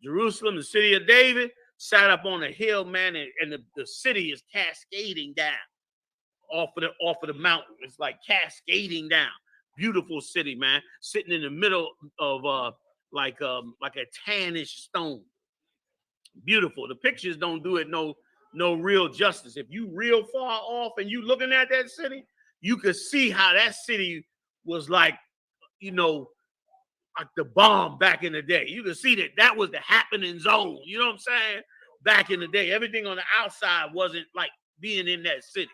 S7: Jerusalem, the city of David, sat up on a hill, man, and the city is cascading down off of the mountain. It's like cascading down. Beautiful city, man. Sitting in the middle of like a tannish stone. Beautiful. The pictures don't do it no real justice. If you real far off and you looking at that city, you could see how that city was like, you know, like the bomb back in the day. You can see that was the happening zone. You know what I'm saying? Back in the day, everything on the outside wasn't like being in that city.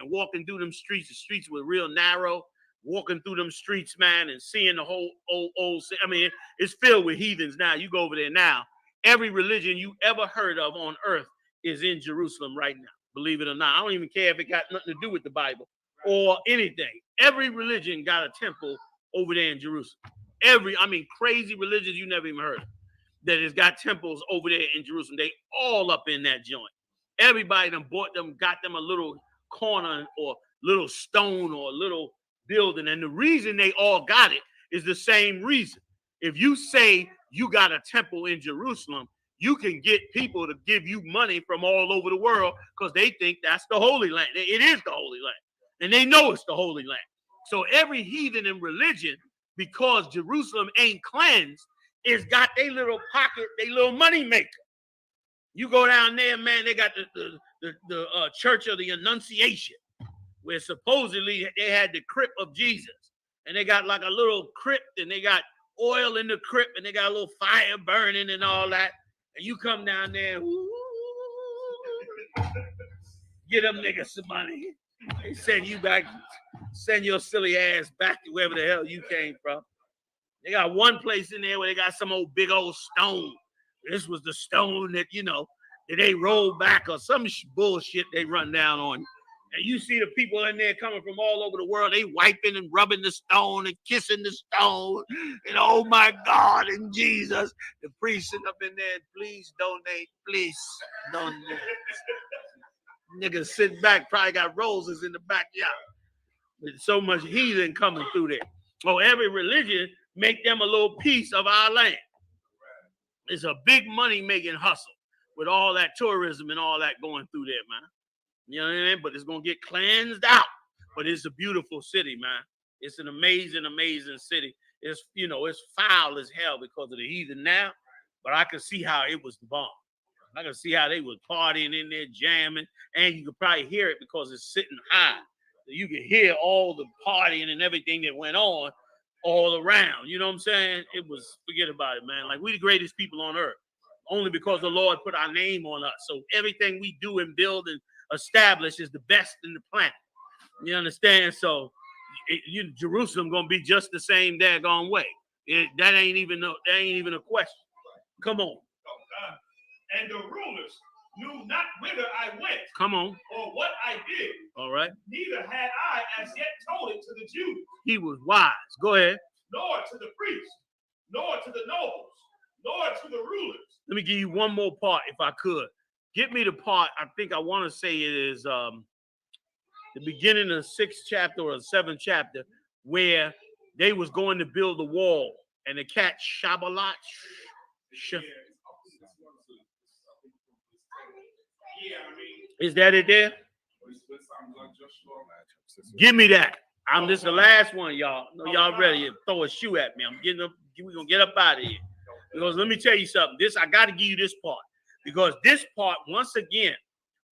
S7: And walking through them streets, the streets were real narrow. Walking through them streets, man, and seeing the whole old city. I mean, it's filled with heathens now. You go over there now. Every religion you ever heard of on earth is in Jerusalem right now. Believe it or not. I don't even care if it got nothing to do with the Bible or anything. Every religion got a temple over there in Jerusalem. Crazy religions you never even heard of that has got temples over there in Jerusalem. They all up in that joint. Everybody done bought them, got them a little corner or little stone or a little building. And the reason they all got it is the same reason. If you say you got a temple in Jerusalem, you can get people to give you money from all over the world because they think that's the Holy Land. It is the Holy Land. And they know it's the Holy Land. So every heathen in religion, because Jerusalem ain't cleansed, is got their little pocket, their little money maker. You go down there, man, they got the Church of the Annunciation, where supposedly they had the crypt of Jesus. And they got like a little crypt, and they got oil in the crypt, and they got a little fire burning and all that. And you come down there, get them niggas some money. They send you back, send your silly ass back to wherever the hell you came from. They got one place in there where they got some old big old stone. This was the stone that, you know, that they rolled back or some bullshit they run down on. And you see the people in there coming from all over the world. They wiping and rubbing the stone and kissing the stone. And oh my God, and Jesus. The priest sitting up in there, please donate, please donate. Niggas sitting back, probably got roses in the backyard. With so much heathen coming through there. Oh, every religion make them a little piece of our land. It's a big money-making hustle with all that tourism and all that going through there, man. You know what I mean? But it's going to get cleansed out. But it's a beautiful city, man. It's an amazing, amazing city. It's, you know, it's foul as hell because of the heathen now. But I can see how it was the bomb. I can see how they was partying in there, jamming. And you could probably hear it because it's sitting high. So you can hear all the partying and everything that went on all around. You know what I'm saying? It was, forget about it, man. Like, we the greatest people on earth. Only because the Lord put our name on us. So everything we do and build and establish is the best in the planet. You understand? So Jerusalem gonna be just the same daggone way. That ain't even a question. Come on.
S15: And the rulers knew not whither I went.
S7: Come on.
S15: Or what I did.
S7: All right.
S15: Neither had I as yet told it to the Jews.
S7: He was wise. Go ahead.
S15: Nor to the priests, nor to the nobles, nor to the rulers.
S7: Let me give you one more part, if I could. Get me the part. I think I want to say it is the beginning of the 6th chapter or the 7th chapter, where they was going to build the wall, and the cat Shabalat. Is that it there? Give me that. This is the last one, y'all. No, y'all ready to throw a shoe at me. We're gonna get up out of here. Because let me tell you something. I gotta give you this part. Because this part, once again,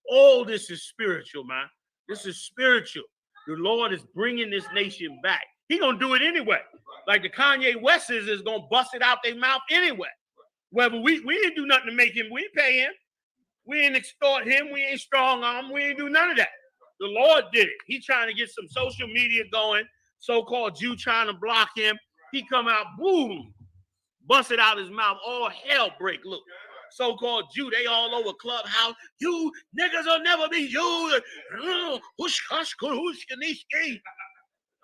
S7: all this is spiritual, man. This is spiritual. The Lord is bringing this nation back. He gonna do it anyway. Like the Kanye West is gonna bust it out their mouth anyway. Whether we didn't do nothing to make him, we didn't pay him. We ain't extort him. We ain't strong arm. We ain't do none of that. The Lord did it. He trying to get some social media going. So-called Jew trying to block him. He come out, boom, busted out his mouth. All hell break loose. So-called Jew, they all over Clubhouse. You niggas will never be Jews. Them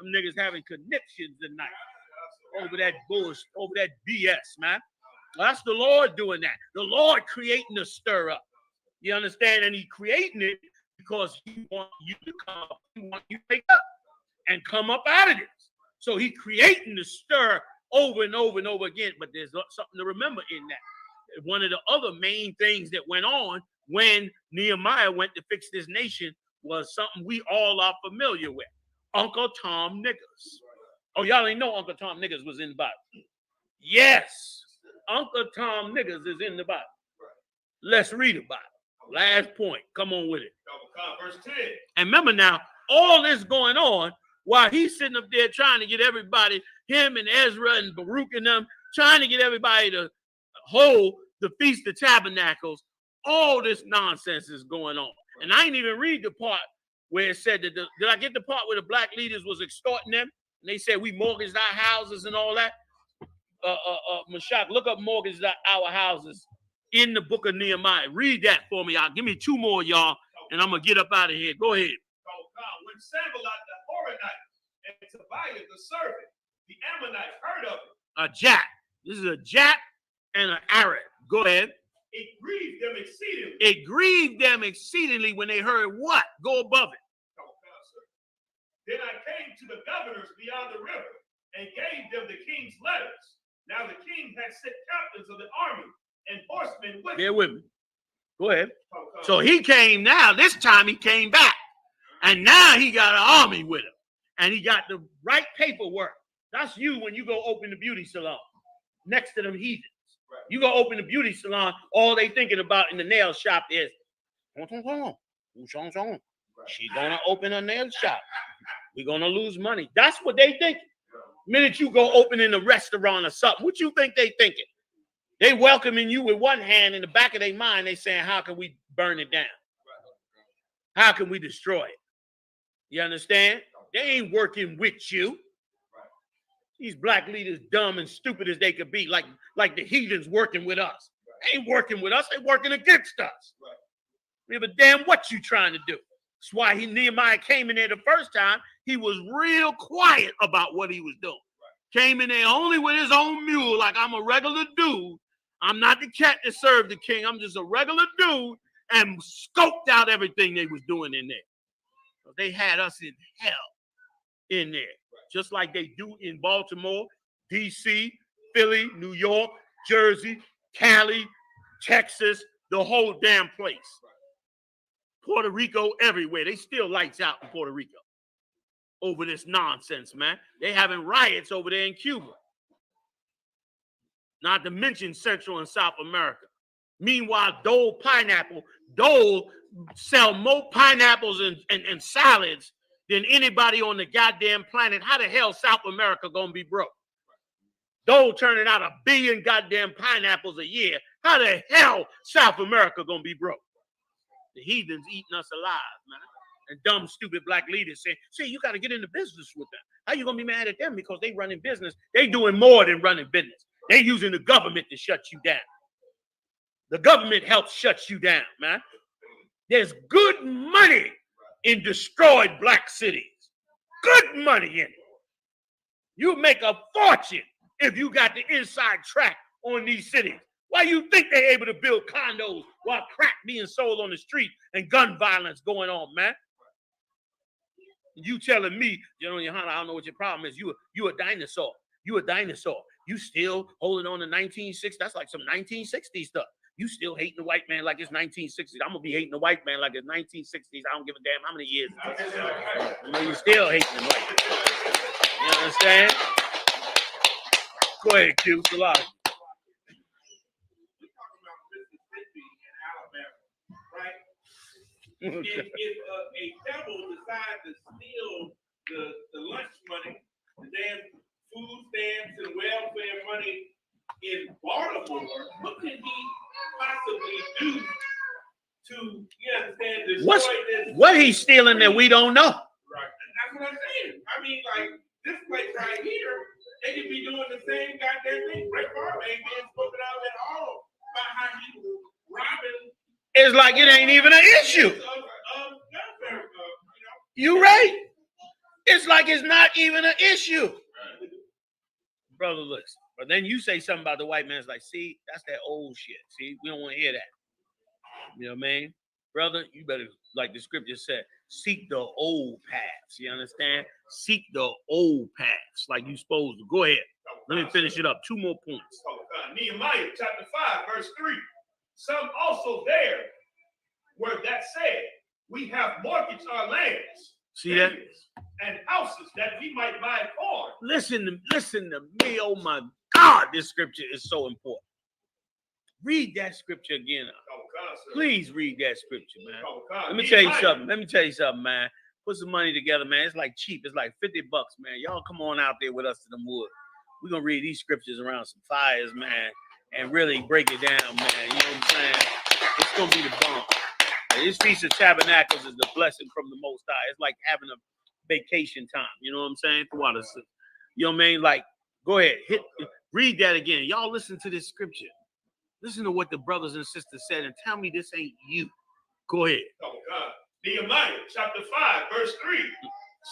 S7: niggas having conniptions tonight over that bullshit, over that BS, man. That's the Lord doing that. The Lord creating the stir up. You understand? And he creating it because he wants you to come up. He wants you to wake up and come up out of this. So he creating the stir over and over and over again. But there's something to remember in that. One of the other main things that went on when Nehemiah went to fix this nation was something we all are familiar with. Uncle Tom Niggers. Oh, y'all ain't know Uncle Tom Niggers was in the Bible. Yes. Uncle Tom Niggers is in the Bible. Let's read about it. Last point. Come on with it.
S15: Verse 10.
S7: And remember now, all this going on while he's sitting up there trying to get everybody, him and Ezra and Baruch and them, trying to get everybody to hold the Feast of Tabernacles. All this nonsense is going on. And I ain't even read the part where it said that, did I get the part where the black leaders was extorting them? And they said, we mortgaged our houses and all that. Mashak, look up mortgaged our houses in the book of Nehemiah. Read that for me, y'all. Give me 2 more, y'all, and I'm going to get up out of here. Go ahead.
S15: When Sanballat the Horonite and Tobiah the servant, the Ammonites heard of it.
S7: A Jap. This is a Jap and an Arab. Go ahead.
S15: It grieved them exceedingly.
S7: It grieved them exceedingly when they heard what? Go above it.
S15: Then I came to the governors beyond the river and gave them the king's letters. Now the king had sent captains of the army and horsemen with
S7: Bear
S15: him.
S7: with me. Go ahead. So he came now. This time he came back. And now he got an army with him. And he got the right paperwork. That's you when you go open the beauty salon next to them heathens. You go open the beauty salon, all they thinking about in the nail shop is, she's gonna open a nail shop. We're gonna lose money. That's what they think. Minute you go open in a restaurant or something, what you think they thinking? They welcoming you with one hand, in the back of their mind, they saying, how can we burn it down? How can we destroy it? You understand? They ain't working with you. These black leaders, dumb and stupid as they could be, like the heathens working with us. They ain't working with us. They working against us. We have a damn what you trying to do. That's why Nehemiah came in there the first time. He was real quiet about what he was doing. Came in there only with his own mule, like I'm a regular dude. I'm not the cat that served the king. I'm just a regular dude, and scoped out everything they was doing in there. They had us in hell in there. Just like they do in Baltimore, D.C., Philly, New York, Jersey, Cali, Texas, the whole damn place. Puerto Rico, everywhere. They still lights out in Puerto Rico over this nonsense, man. They having riots over there in Cuba. Not to mention Central and South America. Meanwhile, Dole sell more pineapples and salads than anybody on the goddamn planet. How the hell South America gonna be broke? Dole turning out 1 billion goddamn pineapples a year. How the hell South America gonna be broke? The heathens eating us alive, man. And dumb, stupid black leaders saying, see, you got to get into business with them. How you gonna be mad at them? Because they running business. They doing more than running business. They using the government to shut you down. The government helps shut you down, man. There's good money in destroyed black cities. Good money in it. You make a fortune if you got the inside track on these cities. Why you think they're able to build condos while crack being sold on the street and gun violence going on, man? You telling me, YAHANNA, I don't know what your problem is. You a dinosaur. You a dinosaur. You still holding on to 1960s. That's like some 1960s stuff. You still hating the white man like it's 1960s. I'm gonna be hating the white man like it's 1960s. I don't give a damn how many years it is. You know, you still hating the white man. You understand? Go ahead, Q. Salah.
S16: If a devil decides to steal the lunch money, the damn food stamps and welfare money in Baltimore, what can he possibly do to, you understand, destroy this?
S7: What he's stealing that we don't know?
S16: Right. That's what I'm saying. I mean, like, this place right here, they could be doing the same goddamn thing. Brett Favre ain't being spoken out at all about how he was robbing.
S7: It's like it ain't even an issue. You right. It's like it's not even an issue. Brother, listen. But then you say something about the white man. It's like, see, that's that old shit. See, we don't want to hear that. You know what I mean? Brother, you better, like the scripture said, seek the old paths. You understand? Seek the old paths like you supposed to. Go ahead. Let me finish it up. 2 more points.
S15: Nehemiah chapter 5, verse 3. Some also there were that said, we have mortgaged our lands,
S7: see that,
S15: and houses that we might buy corn.
S7: Listen to me. Oh my God, this scripture is so important. Read that scripture again. Please read that scripture, man. Let me tell you something, man. Put some money together, man. It's like cheap. It's like $50, man. Y'all come on out there with us to the wood. We're gonna read these scriptures around some fires, man, and really break it down, man. You know what I'm saying? It's gonna be the bomb. This Feast of Tabernacles is the blessing from the Most High. It's like having a vacation time. You know what I'm saying? Throughout the, you know what I mean? Like, go ahead, read that again. Y'all listen to this scripture. Listen to what the brothers and sisters said, and tell me this ain't you. Go ahead.
S15: Oh God. Nehemiah chapter 5, verse 3.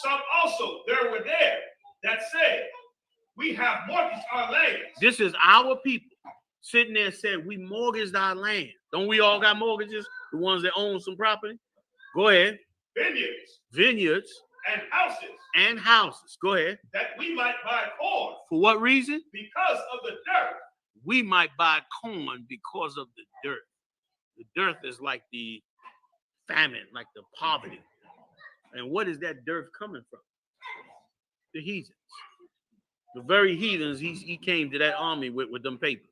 S15: Some also there were there that said, we have mortgaged our lands.
S7: This is our people. sitting there said, we mortgaged our land. Don't we all got mortgages? The ones that own some property? Go ahead.
S15: Vineyards and houses.
S7: Go ahead.
S15: That we might buy corn.
S7: For what reason?
S15: Because of the dirt.
S7: We might buy corn because of the dirt. The dirt is like the famine, like the poverty. And what is that dirt coming from? The heathens. The very heathens he came to that army with them papers.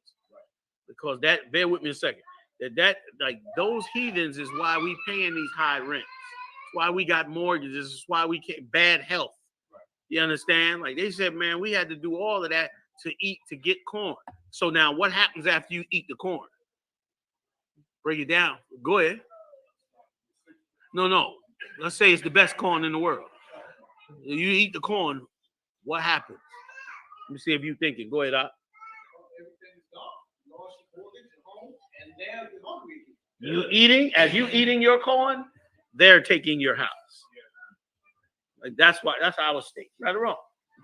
S7: Because that, bear with me a second, that like those heathens is why we paying these high rents. It's why we got mortgages. It's why we can't, bad health. You understand? Like they said, man, we had to do all of that to eat, to get corn. So now what happens after you eat the corn? Break it down. Go ahead. No. Let's say it's the best corn in the world. You eat the corn, what happens? Let me see if you're thinking. Go ahead, Doc. As you eating your corn, they're taking your house. Like that's our state. Right or wrong?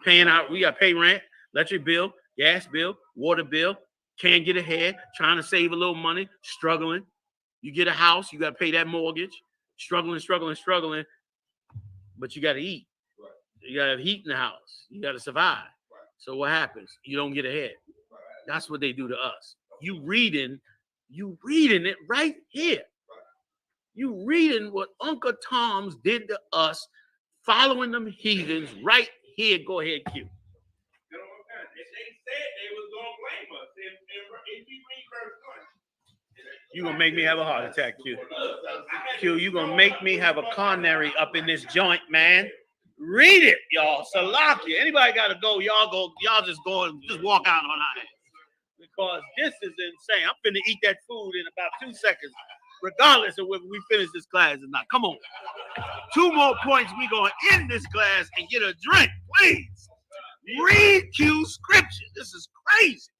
S7: Paying out, we got to pay rent, electric bill, gas bill, water bill, can't get ahead, trying to save a little money, struggling. You get a house, you got to pay that mortgage, struggling, but you got to eat. You got to have heat in the house. You got to survive. So what happens? You don't get ahead. That's what they do to us. You reading it right here. You reading what Uncle Tom's did to us, following them heathens right here. Go ahead, Q.
S16: They said they was gonna blame us. If you read verse 1.
S7: You gonna make me have a heart attack, Q. Q, you gonna make me have a coronary up in this joint, man. Read it, y'all. Salakia. Anybody gotta go? Y'all just go and just walk out on our hands. Because this is insane. I'm finna eat that food in about 2 seconds, regardless of whether we finish this class or not. Come on. 2 more points. We gonna end this class and get a drink, please. Read Q scripture. This is crazy.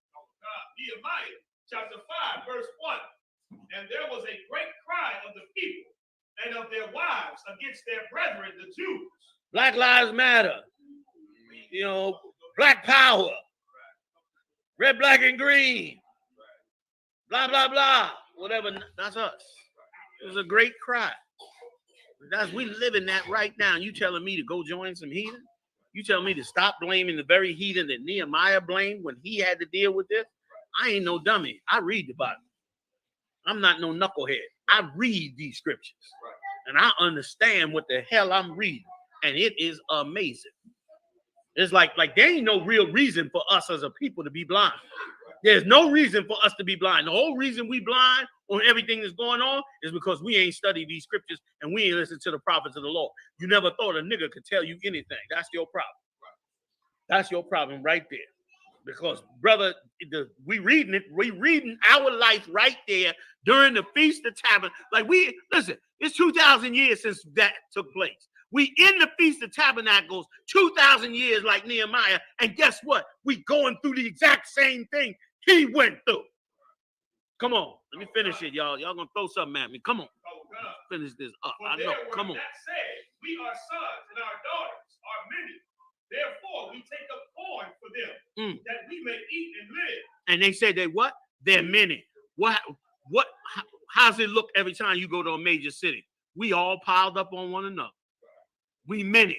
S15: Nehemiah chapter 5, verse 1. And there was a great cry of the people and of their wives against their brethren, the Jews.
S7: Black Lives Matter. You know, Black Power. Red, black, and green. Blah, blah, blah. Whatever. That's us. It was a great cry. We live in that right now. You telling me to go join some heathen? You telling me to stop blaming the very heathen that Nehemiah blamed when he had to deal with this? I ain't no dummy. I read the Bible. I'm not no knucklehead. I read these scriptures. And I understand what the hell I'm reading. And it is amazing. It's like there ain't no real reason for us as a people to be blind. There's no reason for us to be blind. The whole reason we blind on everything that's going on is because we ain't studied these scriptures and we ain't listened to the prophets of the Lord. You never thought a nigga could tell you anything. That's your problem. That's your problem right there. Because, brother, we reading our life right there during the Feast of Tabernacles. Like listen, it's 2,000 years since that took place. We in the Feast of Tabernacles 2,000 years like Nehemiah, and guess what? We going through the exact same thing he went through. Come on, let me finish it, y'all. Y'all gonna throw something at me. Come on, finish this up. I know. Come on.
S15: That said, we are sons and our daughters are many. Therefore, we take up corn for them that we may eat and live.
S7: And they said they what? They're many. What? How's it look every time you go to a major city? We all piled up on one another. We many.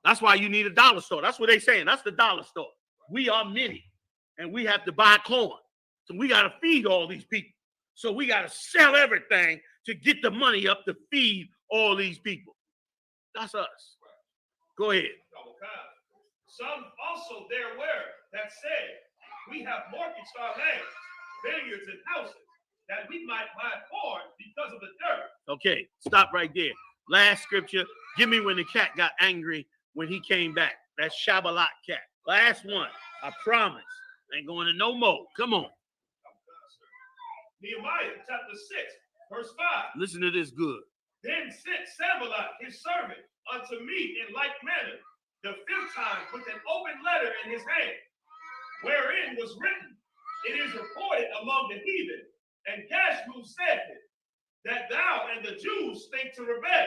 S7: That's why you need a dollar store. That's what they saying. That's the dollar store. We are many. And we have to buy corn. So we got to feed all these people. So we got to sell everything to get the money up to feed all these people. That's us. Go ahead.
S15: Some also there were that said, we have mortgaged our lands, vineyards, and houses, that we might buy corn because of the dirt.
S7: Okay, stop right there. Last scripture. Give me when the cat got angry when he came back. That Shabbalat cat. Last one. I promise. Ain't going to no more. Come on.
S15: Nehemiah chapter 6, verse 5.
S7: Listen to this good.
S15: Then sent Sanballat his servant unto me in like manner, the 5th time with an open letter in his hand, wherein was written, it is reported among the heathen, and Gashmu said it, that thou and the Jews think to rebel.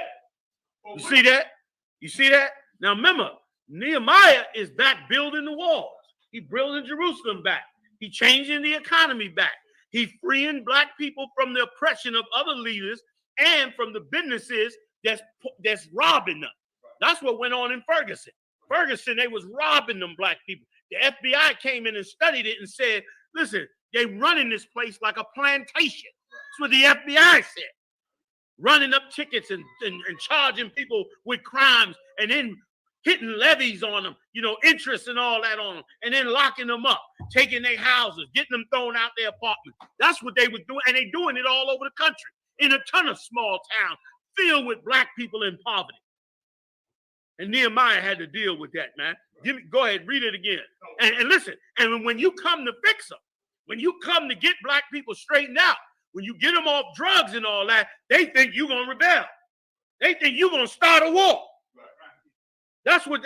S7: You see that? You see that? Now remember, Nehemiah is back building the walls. He building Jerusalem back. He changing the economy back. He freeing black people from the oppression of other leaders and from the businesses that's robbing them. That's what went on in Ferguson. Ferguson, they was robbing them black people. The FBI came in and studied it and said, listen, they running this place like a plantation. That's what the FBI said. Running up tickets and charging people with crimes and then hitting levies on them, you know, interest and all that on them, and then locking them up, taking their houses, getting them thrown out their apartments. That's what they were doing, and they doing it all over the country in a ton of small towns filled with black people in poverty. And Nehemiah had to deal with that, man. Go ahead, read it again. And listen, and when you come to fix them, when you come to get black people straightened out, when you get them off drugs and all that, they think you're going to rebel. They think you're going to start a war. That's what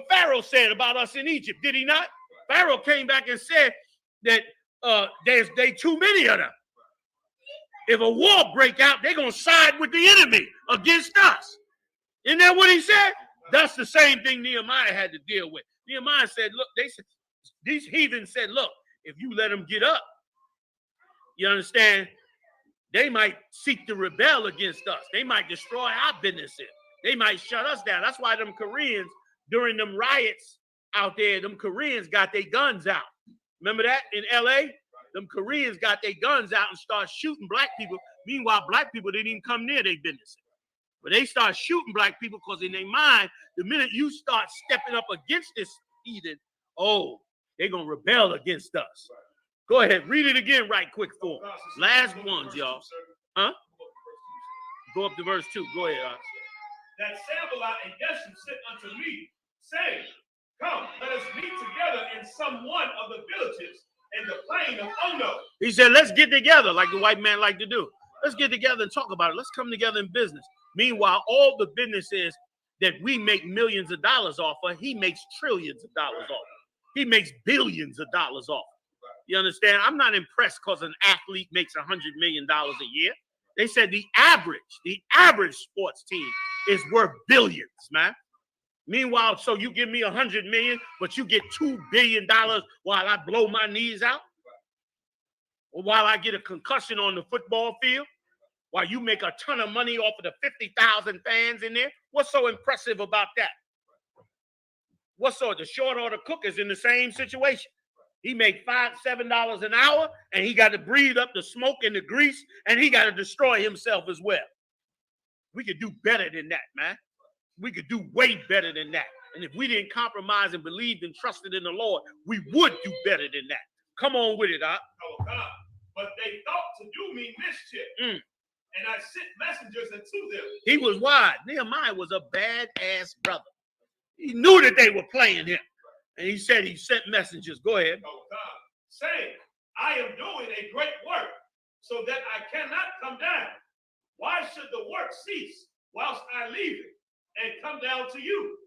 S7: Pharaoh said about us in Egypt, did he not? Pharaoh came back and said that there's too many of them. If a war break out, they're going to side with the enemy against us. Isn't that what he said? That's the same thing Nehemiah had to deal with. Nehemiah said, look, these heathens said, look, if you let them get up, you understand, they might seek to rebel against us. They might destroy our businesses. They might shut us down. That's why them Koreans, during them riots out there, them Koreans got their guns out. Remember that in LA? Them Koreans got their guns out and started shooting black people. Meanwhile, black people didn't even come near their businesses. But they start shooting black people because in their mind, the minute you start stepping up against this heathen, oh, they're going to rebel against us. Go ahead, read it again right quick for them. Last ones, y'all. Huh? Go up to verse 2. Go ahead,
S15: That Sanballat and Geshem sent unto me, saying, come, let us meet together in some one of the villages in the plain of Ono.
S7: He said, let's get together like the white man like to do. Let's get together and talk about it. Let's come together in business. Meanwhile, all the businesses that we make millions of dollars off of, he makes trillions of dollars off. He makes billions of dollars off. You understand? I'm not impressed because an athlete makes $100 million a year. They said the average sports team is worth billions, man. Meanwhile, so you give me $100 million, but you get $2 billion while I blow my knees out? Or while I get a concussion on the football field? While you make a ton of money off of the 50,000 fans in there? What's so impressive about that? What's so? The short order cook is in the same situation. He make $5-7 an hour, and he got to breathe up the smoke and the grease, and he got to destroy himself as well. We could do better than that, man. We could do way better than that. And if we didn't compromise and believed and trusted in the Lord, we would do better than that. Come on with it, huh?
S15: Oh, God. But they thought to do me mischief. And I sent messengers unto them.
S7: He was wise. Nehemiah was a badass brother. He knew that they were playing him. And he said he sent messengers. Go ahead.
S15: Oh, God. Saying, I am doing a great work so that I cannot come down. Why should the work cease whilst I leave it and come down to you?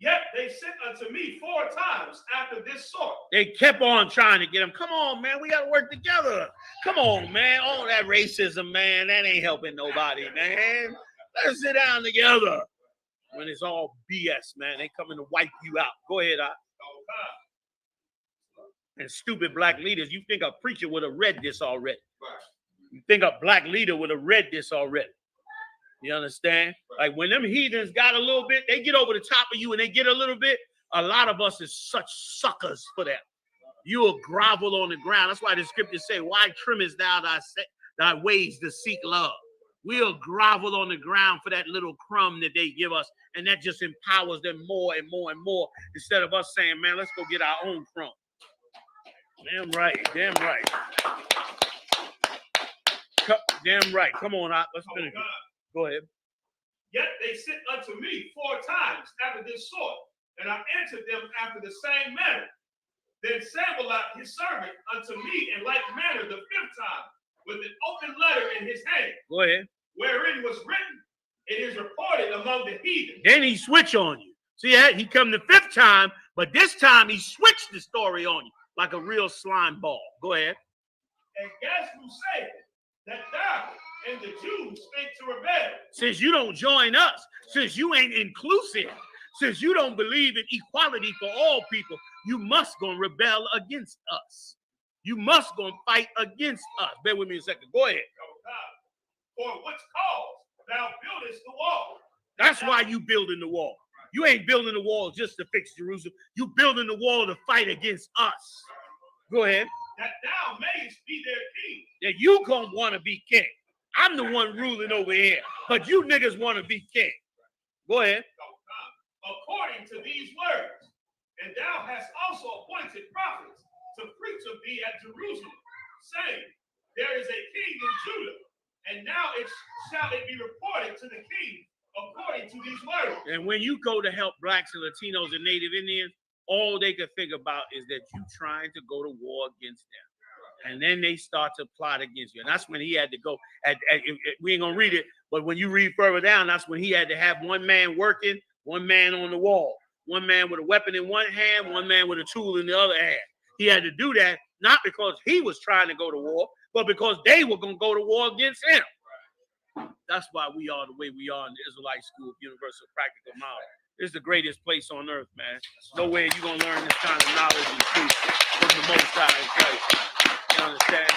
S15: Yet they sent unto me 4 times after this sort.
S7: They kept on trying to get him. Come on, man. We got to work together. Come on, man. All that racism, man, that ain't helping nobody, man. Let's sit down together. When it's all BS, man. They coming to wipe you out. Go ahead, And stupid black leaders, you think a preacher would have read this already. You think a black leader would have read this already. You understand? Like when them heathens got a little bit, they get over the top of you and they get a little bit. A lot of us is such suckers for that. You will grovel on the ground. That's why the scriptures say, why trimmest thou thy ways to seek love? We'll grovel on the ground for that little crumb that they give us. And that just empowers them more and more and more. Instead of us saying, man, let's go get our own crumb. Damn right. Damn right. Damn right. Come on, let's finish it. Go ahead.
S15: Yet they sent unto me 4 times after this sort, and I answered them after the same manner. Then Sanballat his servant unto me in like manner the 5th time, with an open letter in his hand.
S7: Go ahead.
S15: Wherein was written, it is reported among the heathen.
S7: Then he switch on you. See that? He come the 5th time, but this time he switched the story on you like a real slime ball. Go ahead.
S15: And guess who said that thou and the Jews think to rebel?
S7: Since you don't join us, since you ain't inclusive, since you don't believe in equality for all people, you must go and rebel against us. You must go and fight against us. Bear with me a second. Go ahead.
S15: For which cause thou buildest the wall.
S7: That's why you building the wall. You ain't building the wall just to fix Jerusalem. You building the wall to fight against us. Go ahead.
S15: That thou mayest be their king.
S7: That you gonna want to be king. I'm the one ruling over here, but you niggas want to be king. Go ahead.
S15: According to these words, and thou hast also appointed prophets to preach of thee at Jerusalem, saying, there is a king in Judah, and now shall it be reported to the king according to these words.
S7: And when you go to help blacks and Latinos and Native Indians, all they can think about is that you trying to go to war against them. And then they start to plot against you. And that's when he had to go. We ain't going to read it, but when you read further down, that's when he had to have one man working, one man on the wall, one man with a weapon in one hand, one man with a tool in the other hand. He had to do that, not because he was trying to go to war, but because they were going to go to war against him. That's why we are the way we are in the Israelite School of Universal Practical Knowledge. It's the greatest place on earth, man. Nowhere you're going to learn this kind of knowledge and truth from the Most High in Christ. You understand?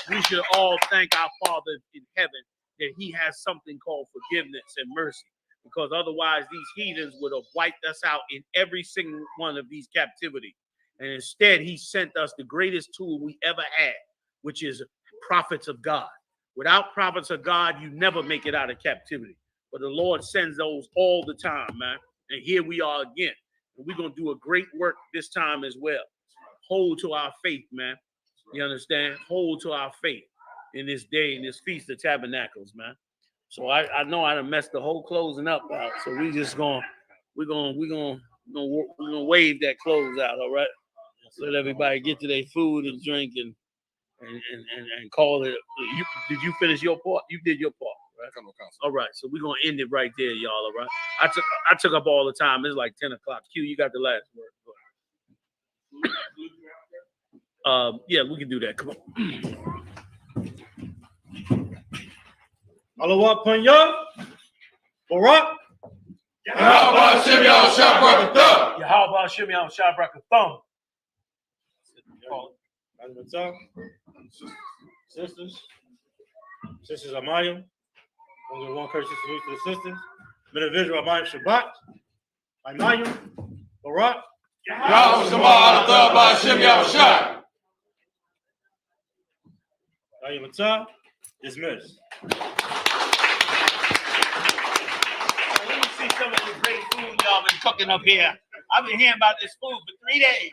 S7: We should all thank our Father in heaven that he has something called forgiveness and mercy, because otherwise these heathens would have wiped us out in every single one of these captivities. And instead, he sent us the greatest tool we ever had, which is prophets of God. Without prophets of God, you never make it out of captivity. But the Lord sends those all the time, man. And here we are again. And we're going to do a great work this time as well. Hold to our faith, man. You understand? Hold to our faith in this day, in this Feast of Tabernacles, man. So I know I done messed the whole closing up out. So we're gonna wave that close out, all right? Let everybody get to their food and drink and call it. Did you finish your part? You did your part, right? All right, so we're gonna end it right there, y'all. All right. I took up all the time. It's like 10 o'clock. Q, you got the last word. Yeah, we can do that. Come on.
S15: Allah Panya, Barak.
S2: Yahweh Shimyon Shabrak
S15: Yahweh Shimyon Shabrak Thumb. Sisters Amayim. Only one courtesy salute to the sisters. Men of Israel, Amayim Shabbat. Amayim, Barak.
S2: Yahweh Shemah Alabah Shimyon Shab.
S15: Ayim dismissed.
S7: Let me see some of the great food y'all been cooking up here. I've been hearing about this food for 3 days.